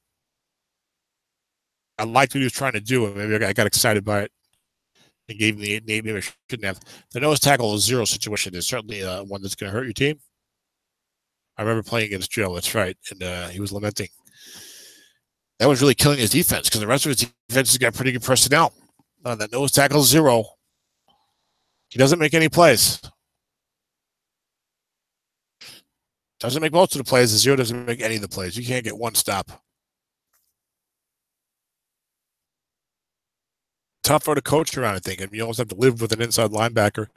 I liked what he was trying to do, and maybe I got excited by it. He gave me the 8-8. Maybe I shouldn't have. The nose tackle 0 situation is certainly one that's going to hurt your team. I remember playing against Joe. That's right, and he was lamenting. That was really killing his defense because the rest of his defense has got pretty good personnel. That nose tackle 0. He doesn't make any plays. Doesn't make most of the plays. The 0 doesn't make any of the plays. You can't get one stop. Tougher to coach around, I think. I mean, you almost have to live with an inside linebacker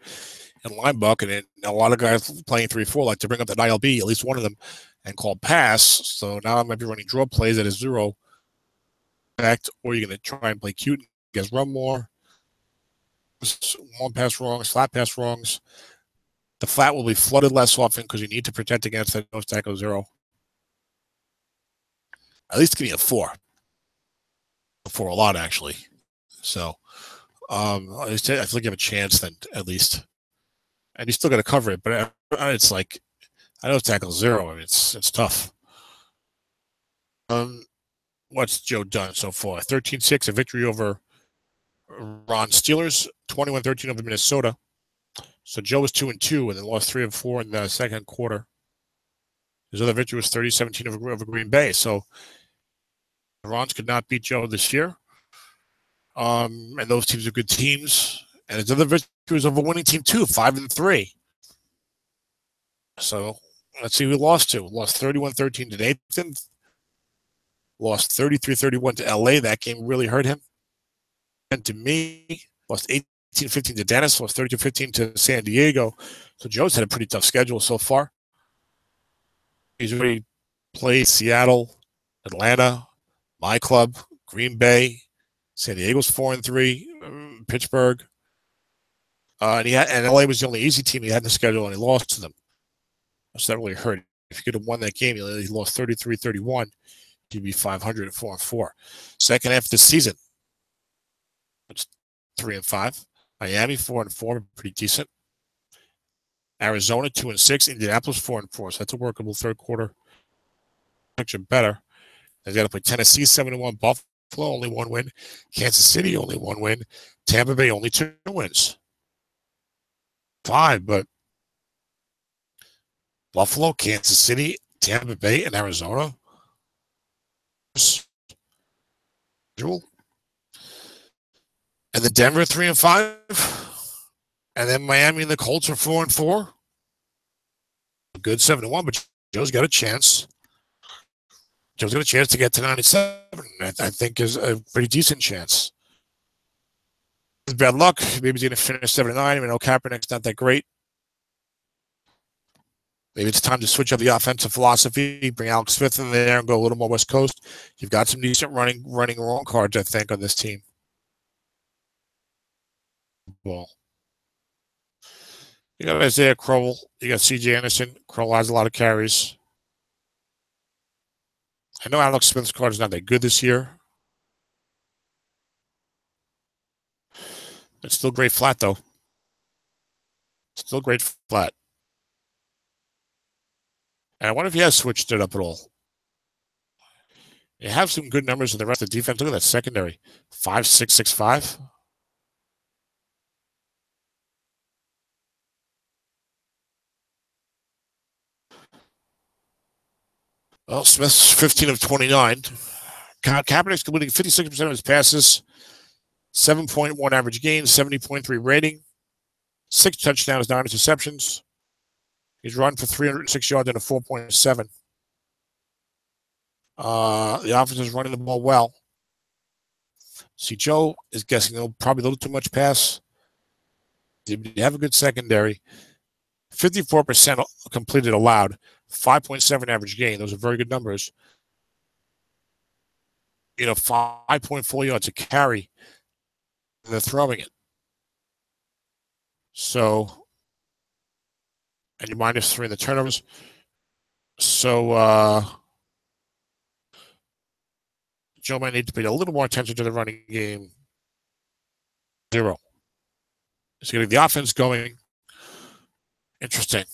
and linebacker, and a lot of guys playing 3-4 like to bring up that ILB, at least one of them, and call pass. So now I might be running draw plays at a 0 back, or you're going to try and play cute, guys run more. One pass wrongs, flat pass wrongs. The flat will be flooded less often because you need to protect against that nose tackle 0. At least give me a 4. A 4 a lot, actually. So I feel like you have a chance then, at least. And you still got to cover it, but it's like, I know tackle 0. I mean, it's tough. What's Joe done so far? 13-6, a victory over Ron Steelers, 21-13 over Minnesota. So Joe was 2-2 and then lost 3-4 in the second quarter. His other victory was 30-17 over Green Bay. So the Rons could not beat Joe this year. And those teams are good teams. And his other victory was over a winning team too, 5-3. So let's see who he lost to. Lost 31-13 to Nathan. Lost 33-31 to LA. That game really hurt him. And to me, lost 18-15 to Dennis. Lost 32-15 to San Diego. So Joe's had a pretty tough schedule so far. He's already played Seattle, Atlanta, my club, Green Bay, San Diego's 4-3, Pittsburgh. And LA was the only easy team he had in the schedule, and he lost to them. So that really hurt. If he could have won that game, he lost 33-31. He'd be 500 at 4-4. Second half of the season, it's 3-5. Miami 4-4, pretty decent. Arizona 2-6. Indianapolis 4-4. So that's a workable third quarter. Picture better. They got to play Tennessee 7-1. Buffalo only 1 win. Kansas City only 1 win. Tampa Bay only 2 wins. Fine, but Buffalo, Kansas City, Tampa Bay, and Arizona. And then Denver 3-5. And then Miami and the Colts are 4-4. A good 7-1, but Joe's got a chance. Joe's got a chance to get to 97. I think is a pretty decent chance. Bad luck. Maybe he's going to finish 7-9. I mean, Kaepernick's not that great. Maybe it's time to switch up the offensive philosophy, bring Alex Smith in there and go a little more West Coast. You've got some decent running wrong cards, I think, on this team. Well, you got Isaiah Crowell. You got C.J. Anderson. Crowell has a lot of carries. I know Alex Smith's card is not that good this year. It's still great flat, though. Still great flat. And I wonder if he has switched it up at all. You have some good numbers in the rest of the defense. Look at that secondary. 5-6-6-5. Well, Smith's 15 of 29. Kaepernick's completing 56% of his passes. 7.1 average gain, 70.3 rating. 6 touchdowns, 9 interceptions. He's run for 306 yards and a 4.7. The offense is running the ball well. See, Joe is guessing probably a little too much pass. You have a good secondary. 54% completed allowed. 5.7 average gain. Those are very good numbers. 5.4 yards a carry. And they're throwing it. So, and you're -3 in the turnovers. So, Joe might need to pay a little more attention to the running game. 0. He's getting the offense going. Interesting.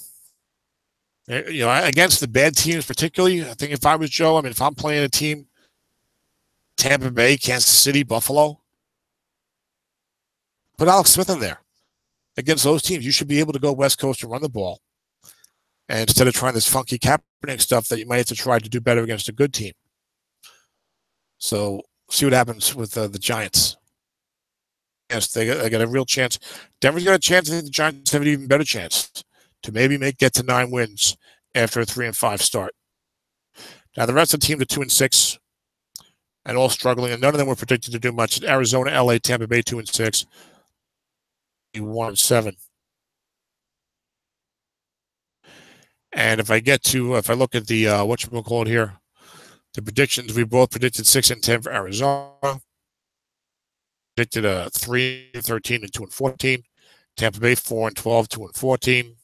Against the bad teams, particularly, I think if I was Joe, if I'm playing a team, Tampa Bay, Kansas City, Buffalo, put Alex Smith in there. Against those teams, you should be able to go West Coast and run the ball. And instead of trying this funky Kaepernick stuff that you might have to try to do better against a good team. So, see what happens with the Giants. Yes, they got a real chance. Denver's got a chance. I think the Giants have an even better chance to maybe get to 9 wins after a 3-5 start. Now, the rest of the teams are 2-6 and all struggling, and none of them were predicted to do much. Arizona, LA, Tampa Bay, 2-6, 1-7. And if I look at the whatchamacallit here, the predictions, we both predicted 6-10 for Arizona. Predicted 3-13 and 2-14. Tampa Bay 4-12, 2-14.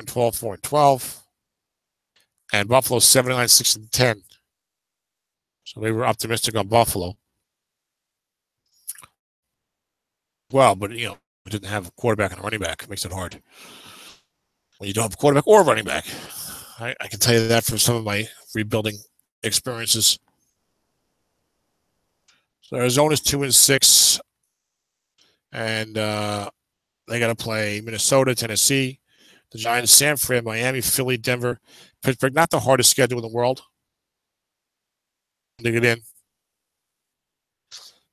12, 4-12. And Buffalo 7-9, 6-10. So they were optimistic on Buffalo. Well, but we didn't have a quarterback and a running back. It makes it hard when you don't have a quarterback or a running back. I can tell you that from some of my rebuilding experiences. So Arizona's 2-6, and they got to play Minnesota, Tennessee, the Giants, San Fran, Miami, Philly, Denver, Pittsburgh. Not the hardest schedule in the world to get in.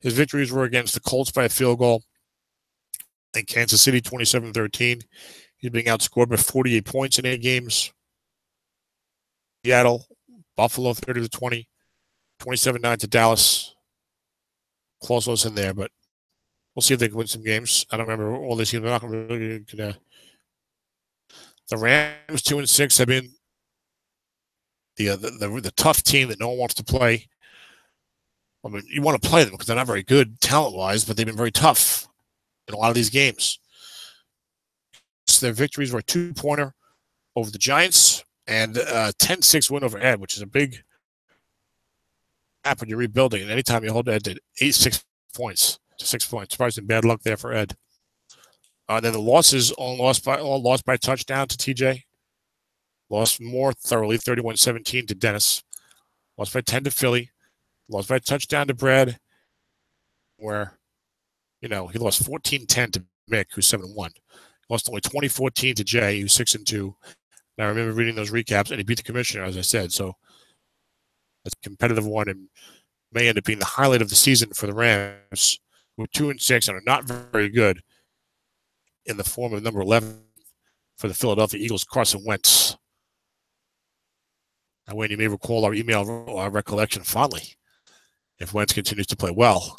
His victories were against the Colts by a field goal and Kansas City 27-13. He's being outscored by 48 points in 8 games. Seattle, Buffalo 30-20, 27-9 to Dallas. Close ones in there, but we'll see if they can win some games. I don't remember all these teams. They're not really gonna. The Rams 2-6 have been the tough team that no one wants to play. You want to play them because they're not very good talent-wise, but they've been very tough in a lot of these games. So their victories were a 2-pointer over the Giants and a 10-6 win over Ed, which is a big gap when you're rebuilding. And anytime you hold Ed to 8-6 points, to 6 points. Probably some bad luck there for Ed. Then the losses all lost by touchdown to TJ. Lost more thoroughly, 31-17 to Dennis. Lost by 10 to Philly. Lost by touchdown to Brad. Where, he lost 14-10 to Mick, who's 7-1. Lost only 20-14 to Jay, who's 6-2. And I remember reading those recaps, and he beat the commissioner, as I said. So it's a competitive one and may end up being the highlight of the season for the Rams, who are 2-6 and are not very good, in the form of number 11 for the Philadelphia Eagles, Carson Wentz. Now, Wayne, you may recall our email recollection fondly if Wentz continues to play well,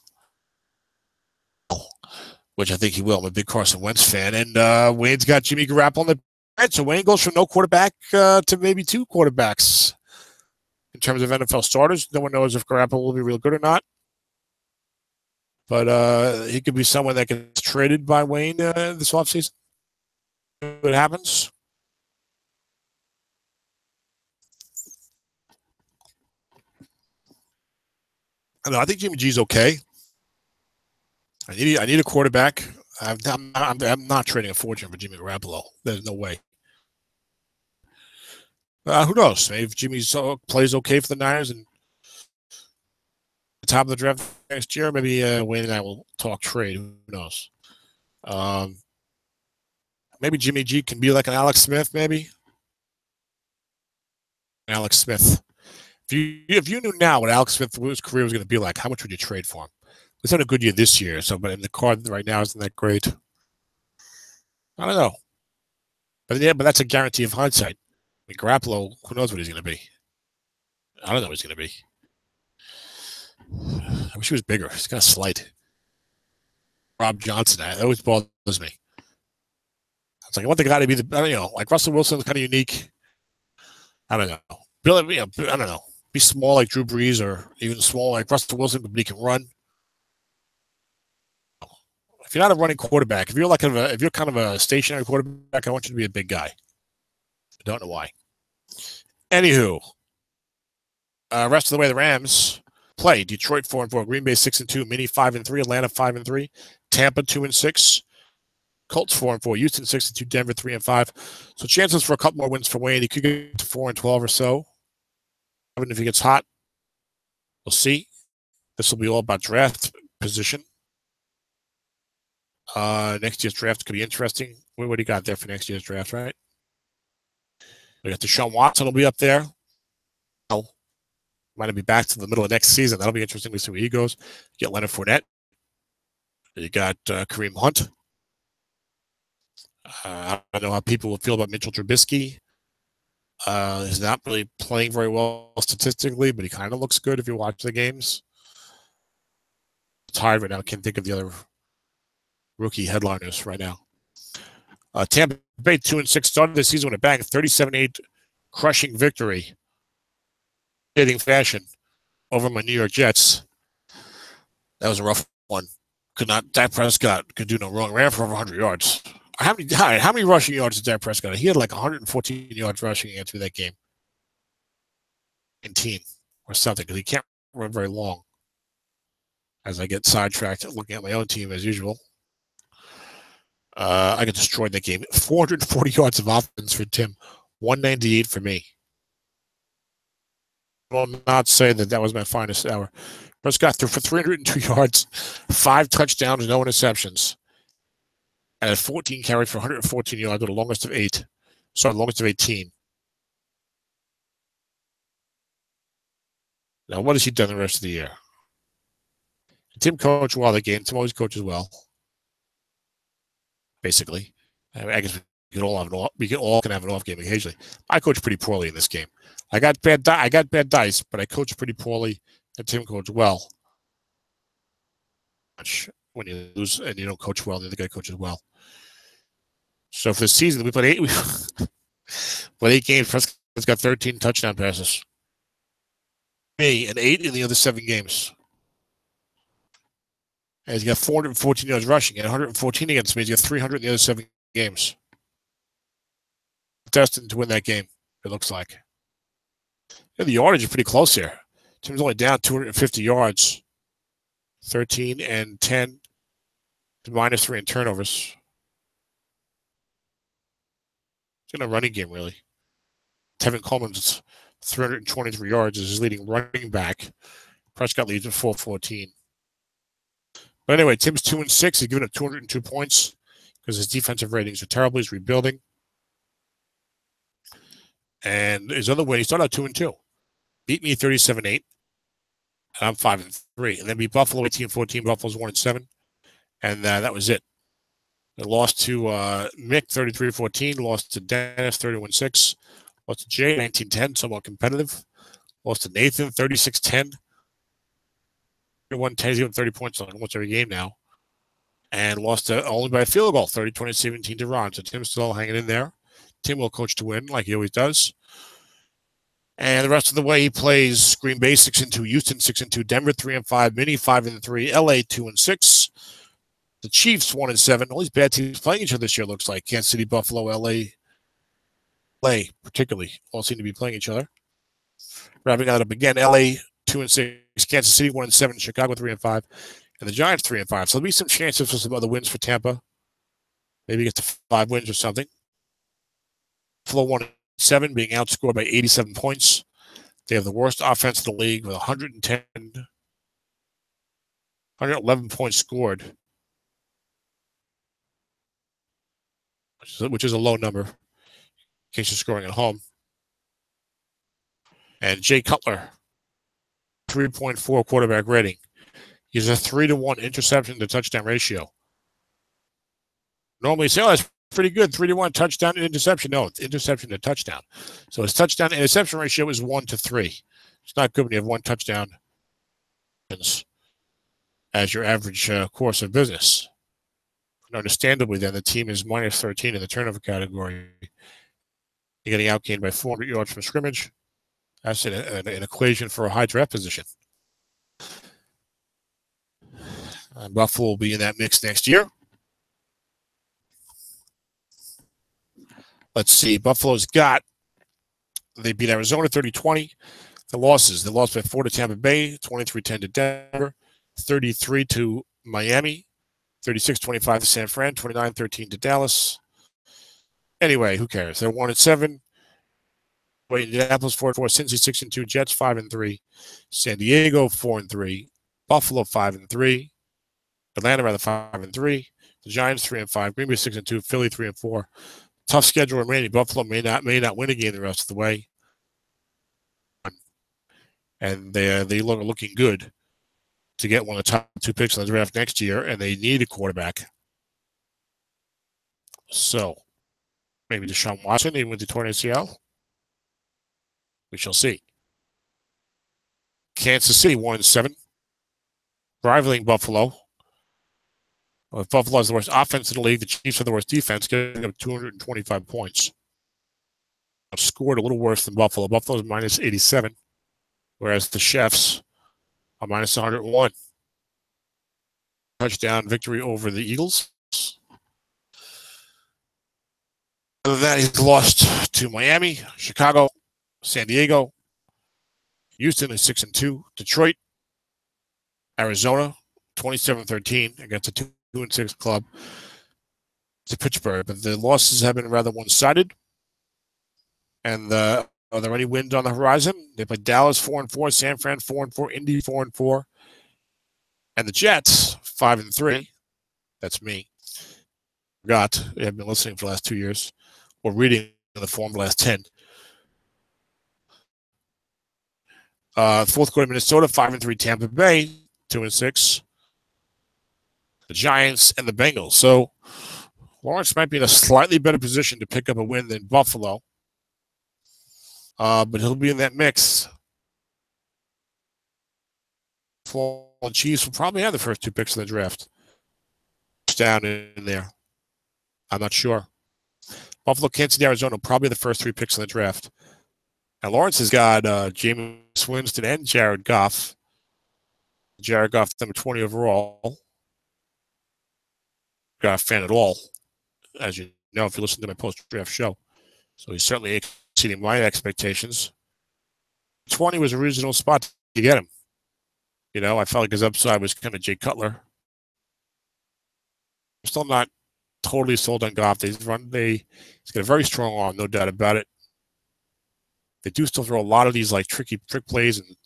which I think he will. I'm a big Carson Wentz fan. And Wayne's got Jimmy Garoppolo on the bench. So Wayne goes from no quarterback to maybe 2 quarterbacks in terms of NFL starters. No one knows if Garoppolo will be real good or not. But he could be someone that gets traded by Wayne this offseason. What happens? I think Jimmy G's okay. I need a quarterback. I'm not trading a fortune for Jimmy Garoppolo. There's no way. Who knows? Maybe if Jimmy plays okay for the Niners and the top of the draft next year, maybe Wayne and I will talk trade. Who knows? Maybe Jimmy G can be like an Alex Smith, maybe. Alex Smith. If you knew now what Alex Smith's career was going to be like, how much would you trade for him? He's had a good year this year, but in the card right now isn't that great. I don't know. But that's a guarantee of hindsight. I mean, Garoppolo, who knows what he's going to be? I don't know what he's going to be. I wish he was bigger. He's kind of slight. Rob Johnson, that always bothers me. It's like I want the guy to be like Russell Wilson's kind of unique. I don't know. I don't know. Be small like Drew Brees or even small like Russell Wilson, but he can run. If you're not a running quarterback, if you're kind of a stationary quarterback, I want you to be a big guy. I don't know why. Anywho, rest of the way the Rams play: Detroit 4-4, Green Bay 6-2, Mini 5-3, Atlanta 5-3, Tampa 2-6, Colts 4-4, Houston 6-2, Denver 3-5. So chances for a couple more wins for Wayne. He could get to 4-12 or so. Even if he gets hot, we'll see. This will be all about draft position. Next year's draft could be interesting. What do you got there for next year's draft, right? We got Deshaun Watson will be up there. Might be back to the middle of next season. That'll be interesting. We see where he goes. You get Leonard Fournette. You got Kareem Hunt. I don't know how people will feel about Mitchell Trubisky. He's not really playing very well statistically, but he kind of looks good if you watch the games. It's hard right now. I can't think of the other rookie headliners right now. Tampa Bay 2-6 started the season with a bang, 37-8 crushing victory, hitting fashion over my New York Jets. That was a rough one. Dak Prescott could do no wrong. Ran for over 100 yards. How many rushing yards did Dak Prescott? He had like 114 yards rushing through that game. 19 or something, because he can't run very long. As I get sidetracked looking at my own team as usual. I got destroyed that game. 440 yards of offense for Tim. 198 for me. I will not say that was my finest hour. Prescott threw for 302 yards, 5 touchdowns, no interceptions. And had 14 carries for 114 yards with the longest of 8. Sorry, longest of 18. Now, what has he done the rest of the year? Tim coached well that game. Tim always coaches well. Basically. I guess we all can have an off game occasionally. I coached pretty poorly in this game. I got bad dice, but I coached pretty poorly, and Tim coached well. When you lose and you don't coach well, the other guy coaches well. So for the season, we played 8 games. Prescott's got 13 touchdown passes. Me, and 8 in the other 7 games. And he's got 414 yards rushing and 114 against me. He's got 300 in the other 7 games. Destined to win that game, it looks like. Yeah, the yardage is pretty close here. Tim's only down 250 yards. 13 and 10 -3 in turnovers. It's in a running game, really. Tevin Coleman's 323 yards is his leading running back. Prescott leads at 414. But anyway, Tim's 2-6. He's given up 202 points because his defensive ratings are terrible. He's rebuilding. And his other win, he started out 2-2. Beat me 37-8. And I'm 5-3. And then beat Buffalo 18-14. Buffalo's 1-7. And that was it. They lost to Mick 33-14. Lost to Dennis 31-6. Lost to Jay 19-10. Somewhat competitive. Lost to Nathan 36-10. 31-10. He's given 30 points on almost every game now. And lost to only by a field goal, 30-17 to Ron. So Tim's still hanging in there. Tim will coach to win, like he always does. And the rest of the way, he plays Green Bay 6-2, Houston 6-2, Denver 3-5, Mini 5-3, LA 2-6, the Chiefs 1-7. All these bad teams playing each other this year, looks like. Kansas City, Buffalo, LA particularly, all seem to be playing each other. Wrapping that up again, LA 2-6, Kansas City 1-7, Chicago 3-5, and the Giants 3-5. So there'll be some chances for some other wins for Tampa. Maybe get to 5 wins or something. Buffalo 1-7, being outscored by 87 points. They have the worst offense in the league with 111 points scored, which is a low number in case you're scoring at home. And Jay Cutler, 3.4 quarterback rating. He's a 3-1 interception to touchdown ratio. Normally, you say, oh, that's pretty good. 3-1 touchdown to interception. No, it's interception to touchdown. So his touchdown to interception ratio is 1-3. It's not good when you have one touchdown as your average course of business. And understandably, then, the team is -13 in the turnover category. You're getting outgained by 400 yards from scrimmage. That's an equation for a high draft position. And Buffalo will be in that mix next year. Let's see. Buffalo's they beat Arizona 30-20. The losses. They lost by 4 to Tampa Bay, 23-10 to Denver, 33 to Miami, 36-25 to San Fran, 29-13 to Dallas. Anyway, who cares? They're 1-7. Indianapolis 4-4, Cincy 6-2, Jets 5-3, San Diego 4-3, Buffalo 5-3, Atlanta 5-3, the Giants 3-5, Green Bay 6-2, Philly 3-4. Tough schedule remaining. Buffalo may not win a game the rest of the way, and they look looking good to get one of the top 2 picks in the draft next year, and they need a quarterback. So maybe Deshaun Watson, even with the torn ACL. We shall see. Kansas City 1-7, rivaling Buffalo. Well, Buffalo has the worst offense in the league. The Chiefs have the worst defense, getting up 225 points. Scored a little worse than Buffalo. Buffalo's -87, whereas the Chefs are -101. Touchdown victory over the Eagles. Other than that, he's lost to Miami, Chicago, San Diego, Houston is 6-2, Detroit, Arizona, 27-13 against a 2-6 club to Pittsburgh. But the losses have been rather one-sided. And are there any wins on the horizon? They play Dallas 4-4, San Fran 4-4, Indy 4-4, and the Jets 5-3. That's me. Forgot. They have been listening for the last 2 years, or reading the form the last 10. Fourth quarter, Minnesota 5-3, Tampa Bay 2-6, the Giants and the Bengals. So Lawrence might be in a slightly better position to pick up a win than Buffalo, but he'll be in that mix. The Chiefs will probably have the first 2 picks in the draft. It's down in there. I'm not sure. Buffalo, Kansas City, Arizona, probably the first 3 picks in the draft. And Lawrence has got Jameis Winston and Jared Goff. Jared Goff, number 20 overall. Not a fan at all, as you know, if you listen to my post-draft show. So he's certainly exceeding my expectations. 20 was a reasonable spot to get him. You know, I felt like his upside was kind of Jay Cutler. still not totally sold on Goff. He's got a very strong arm, no doubt about it. They do still throw a lot of these like trick plays and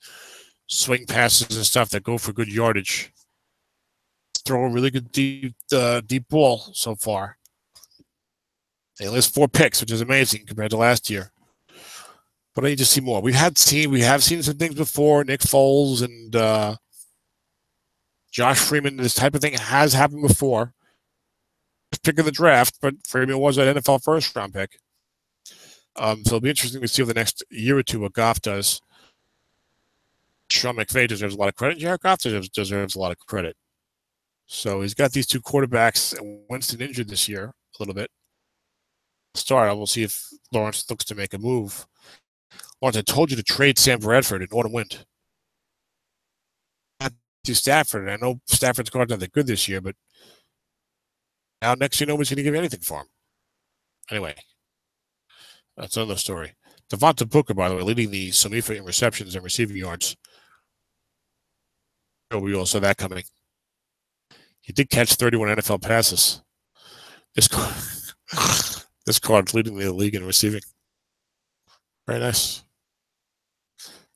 swing passes and stuff that go for good yardage. Throw a really good deep ball so far. They list 4 picks, which is amazing compared to last year. But I need to see more. We have seen some things before. Nick Foles and Josh Freeman. This type of thing has happened before. Pick of the draft, but Freeman was an NFL first-round pick. So it'll be interesting to see over the next year or two what Goff does. Sean McVay deserves a lot of credit. Jared Goff deserves a lot of credit. So he's got these 2 quarterbacks. Winston injured this year a little bit. Start. We'll see if Lawrence looks to make a move. Lawrence, I told you to trade Sam Bradford in Autumn Wind. Not to Stafford. I know Stafford's card's not that good this year, but now next year nobody's going to give anything for him. Anyway, that's another story. Devonta Booker, by the way, leading the SOMIFA in receptions and receiving yards. We all saw that coming. He did catch 31 NFL passes. This card's leading the league in receiving. Very nice.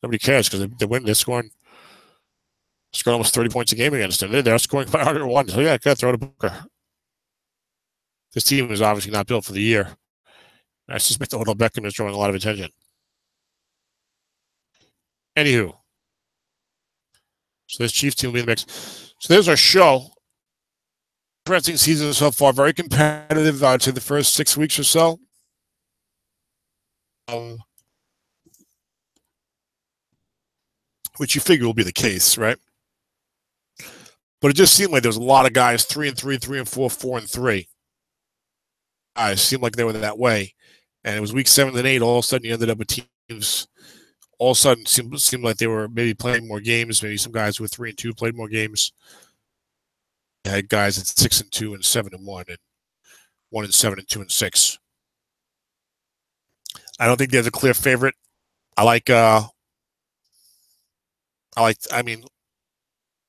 Nobody cares because they win. They're scoring almost 30 points a game against them. They're scoring by 101. So, yeah, got to throw to Booker. This team is obviously not built for the year. I suspect Odell Beckham is drawing a lot of attention. Anywho. So this Chiefs team will be in the mix. So there's our show. Interesting season so far. Very competitive, I'd say, the first 6 weeks or so. Which you figure will be the case, right? But it just seemed like there was a lot of guys 3-3, 3-4, 4-3. It seemed like they were that way. And it was week 7 and 8. All of a sudden, you ended up with teams. All of a sudden, seemed like they were maybe playing more games. Maybe some guys who were 3-2 played more games. You had guys at 6-2 and 7-1 and 1-7 and 2-6. I don't think there's a clear favorite.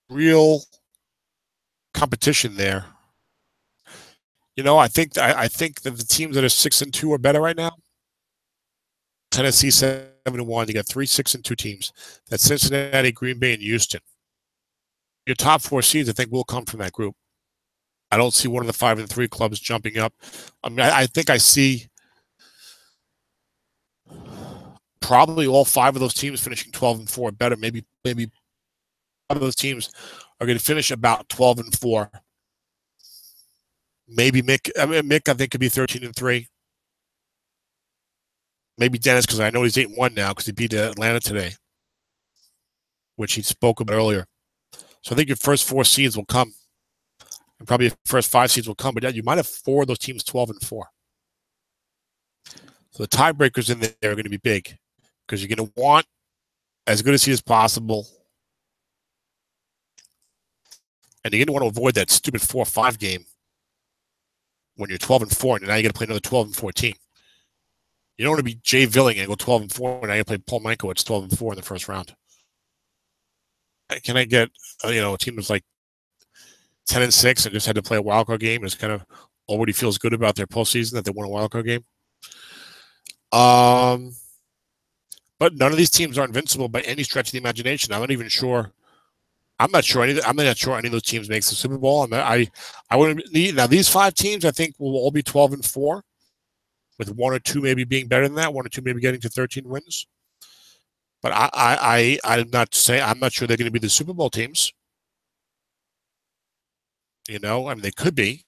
Real competition there. You know, I think that the teams that are 6-2 are better right now. Tennessee 7-1. You got 3 6-2 teams. That's Cincinnati, Green Bay, and Houston. Your top 4 seeds, I think, will come from that group. I don't see one of the 5-3 clubs jumping up. I mean, I think I see probably all 5 of those teams finishing 12-4 better. Maybe 5 of those teams are going to finish about 12-4. Maybe Mick. Mick, I think, could be 13-3. Maybe Dennis, because I know he's 8-1 now because he beat Atlanta today, which he spoke about earlier. So I think your first 4 seeds will come, and probably your first 5 seeds will come. But yeah, you might have 4 of those teams 12-4. So the tiebreakers in there are going to be big because you're going to want as good a seed as possible, and you're going to want to avoid that stupid 4-5 game when you're 12-4, and now you got to play another 12-4 team. You don't want to be Jay Villing and go 12-4, and now you play Paul Mankowitz 12-4 in the first round. Can I get a team that's like 10-6 and just had to play a wildcard game and is kind of already feels good about their postseason that they won a wildcard game? But none of these teams are invincible by any stretch of the imagination. I'm not sure any of those teams makes the Super Bowl. I wouldn't need now. These 5 teams, I think, will all be 12-4, with 1 or 2 maybe being better than that. 1 or 2 maybe getting to 13 wins. But I'm not sure they're going to be the Super Bowl teams. You know, I mean, they could be,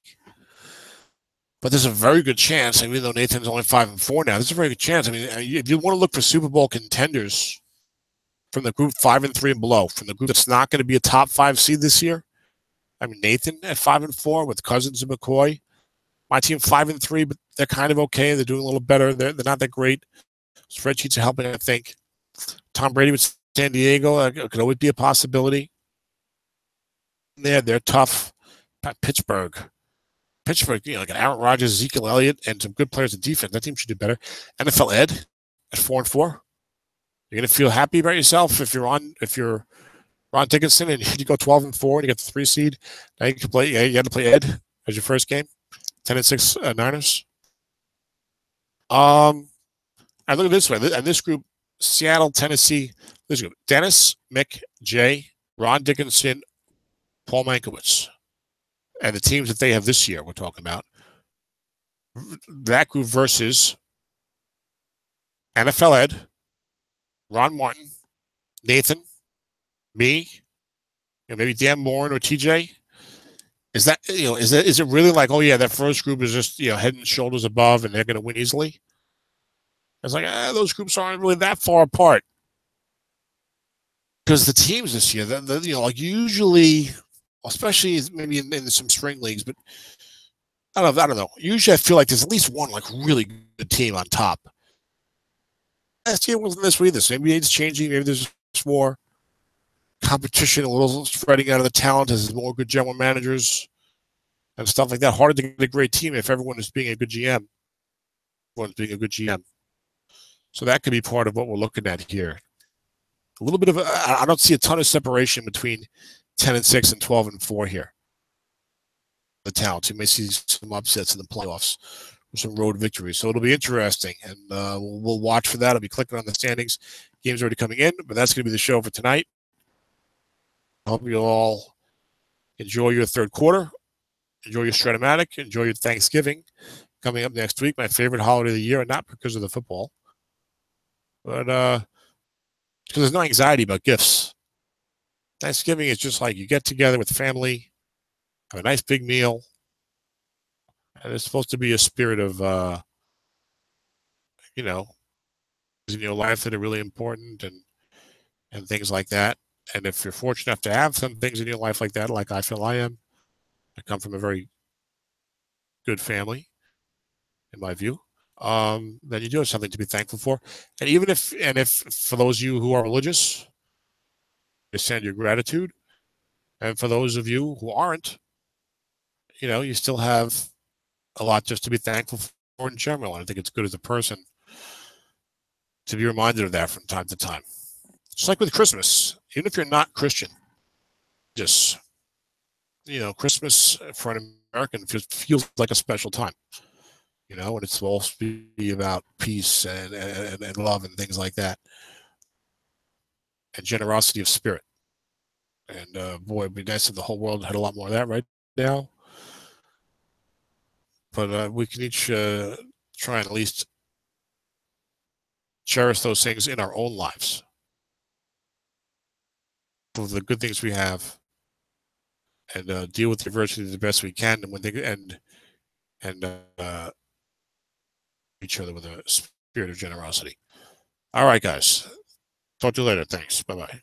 but there's a very good chance. Even though Nathan's only 5-4 now, there's a very good chance. I mean, if you want to look for Super Bowl contenders from the group 5-3 and below, from the group that's not going to be a top 5 seed this year, I mean, Nathan at 5-4 with Cousins and McCoy. My team 5-3, but they're kind of okay. They're doing a little better. They're not that great. Spreadsheets are helping, I think. Tom Brady with San Diego could always be a possibility. They're tough. Pittsburgh, like an Aaron Rodgers, Ezekiel Elliott, and some good players in defense. That team should do better. NFL Ed at 4-4. You're gonna feel happy about yourself if you're Ron Dickinson and you go 12-4 and you get the 3 seed. Now you can play. Yeah, you got to play Ed. as your first game? 10-6 Niners. I look at this way. And this group, Seattle, Tennessee. This group: Dennis, Mick, Jay, Ron Dickinson, Paul Mankiewicz, and the teams that they have this year. We're talking about that group versus NFL Ed, Ron Martin, Nathan, me, maybe Dan Morin or TJ. Is that is it really like, oh yeah, that first group is just head and shoulders above and they're going to win easily? It's like those groups aren't really that far apart because the teams this year, like usually, especially maybe in some spring leagues, but I don't know. Usually, I feel like there's at least one like really good team on top. Last year wasn't this way either. So maybe it's changing. Maybe there's more competition, a little spreading out of the talent as more good general managers and stuff like that. Harder to get a great team if everyone is being a good GM. Everyone's being a good GM. So that could be part of what we're looking at here. A little bit of I don't see a ton of separation between 10-6 and 12-4 here. The talent. You may see some upsets in the playoffs or some road victories. So it'll be interesting, and we'll watch for that. I'll be clicking on the standings. Games already coming in, but that's going to be the show for tonight. I hope you all enjoy your third quarter. Enjoy your Strat-O-Matic. Enjoy your Thanksgiving. Coming up next week, my favorite holiday of the year, and not because of the football, but because there's no anxiety about gifts. Thanksgiving is just like you get together with family, have a nice big meal, and it's supposed to be a spirit of, in your life that are really important and things like that. And if you're fortunate enough to have some things in your life like that, like I feel I am, I come from a very good family, in my view, then you do have something to be thankful for. And even if for those of you who are religious, you send your gratitude. And for those of you who aren't, you still have a lot just to be thankful for in general. And I think it's good as a person to be reminded of that from time to time. Just like with Christmas, even if you're not Christian, just, Christmas for an American feels like a special time, and it's supposed to be about peace and love and things like that, and generosity of spirit. And boy, it'd be nice if the whole world had a lot more of that right now. But we can each try and at least cherish those things in our own lives. For the good things we have, and deal with adversity the best we can, and when they each other with a spirit of generosity. All right, guys. Talk to you later. Thanks. Bye-bye.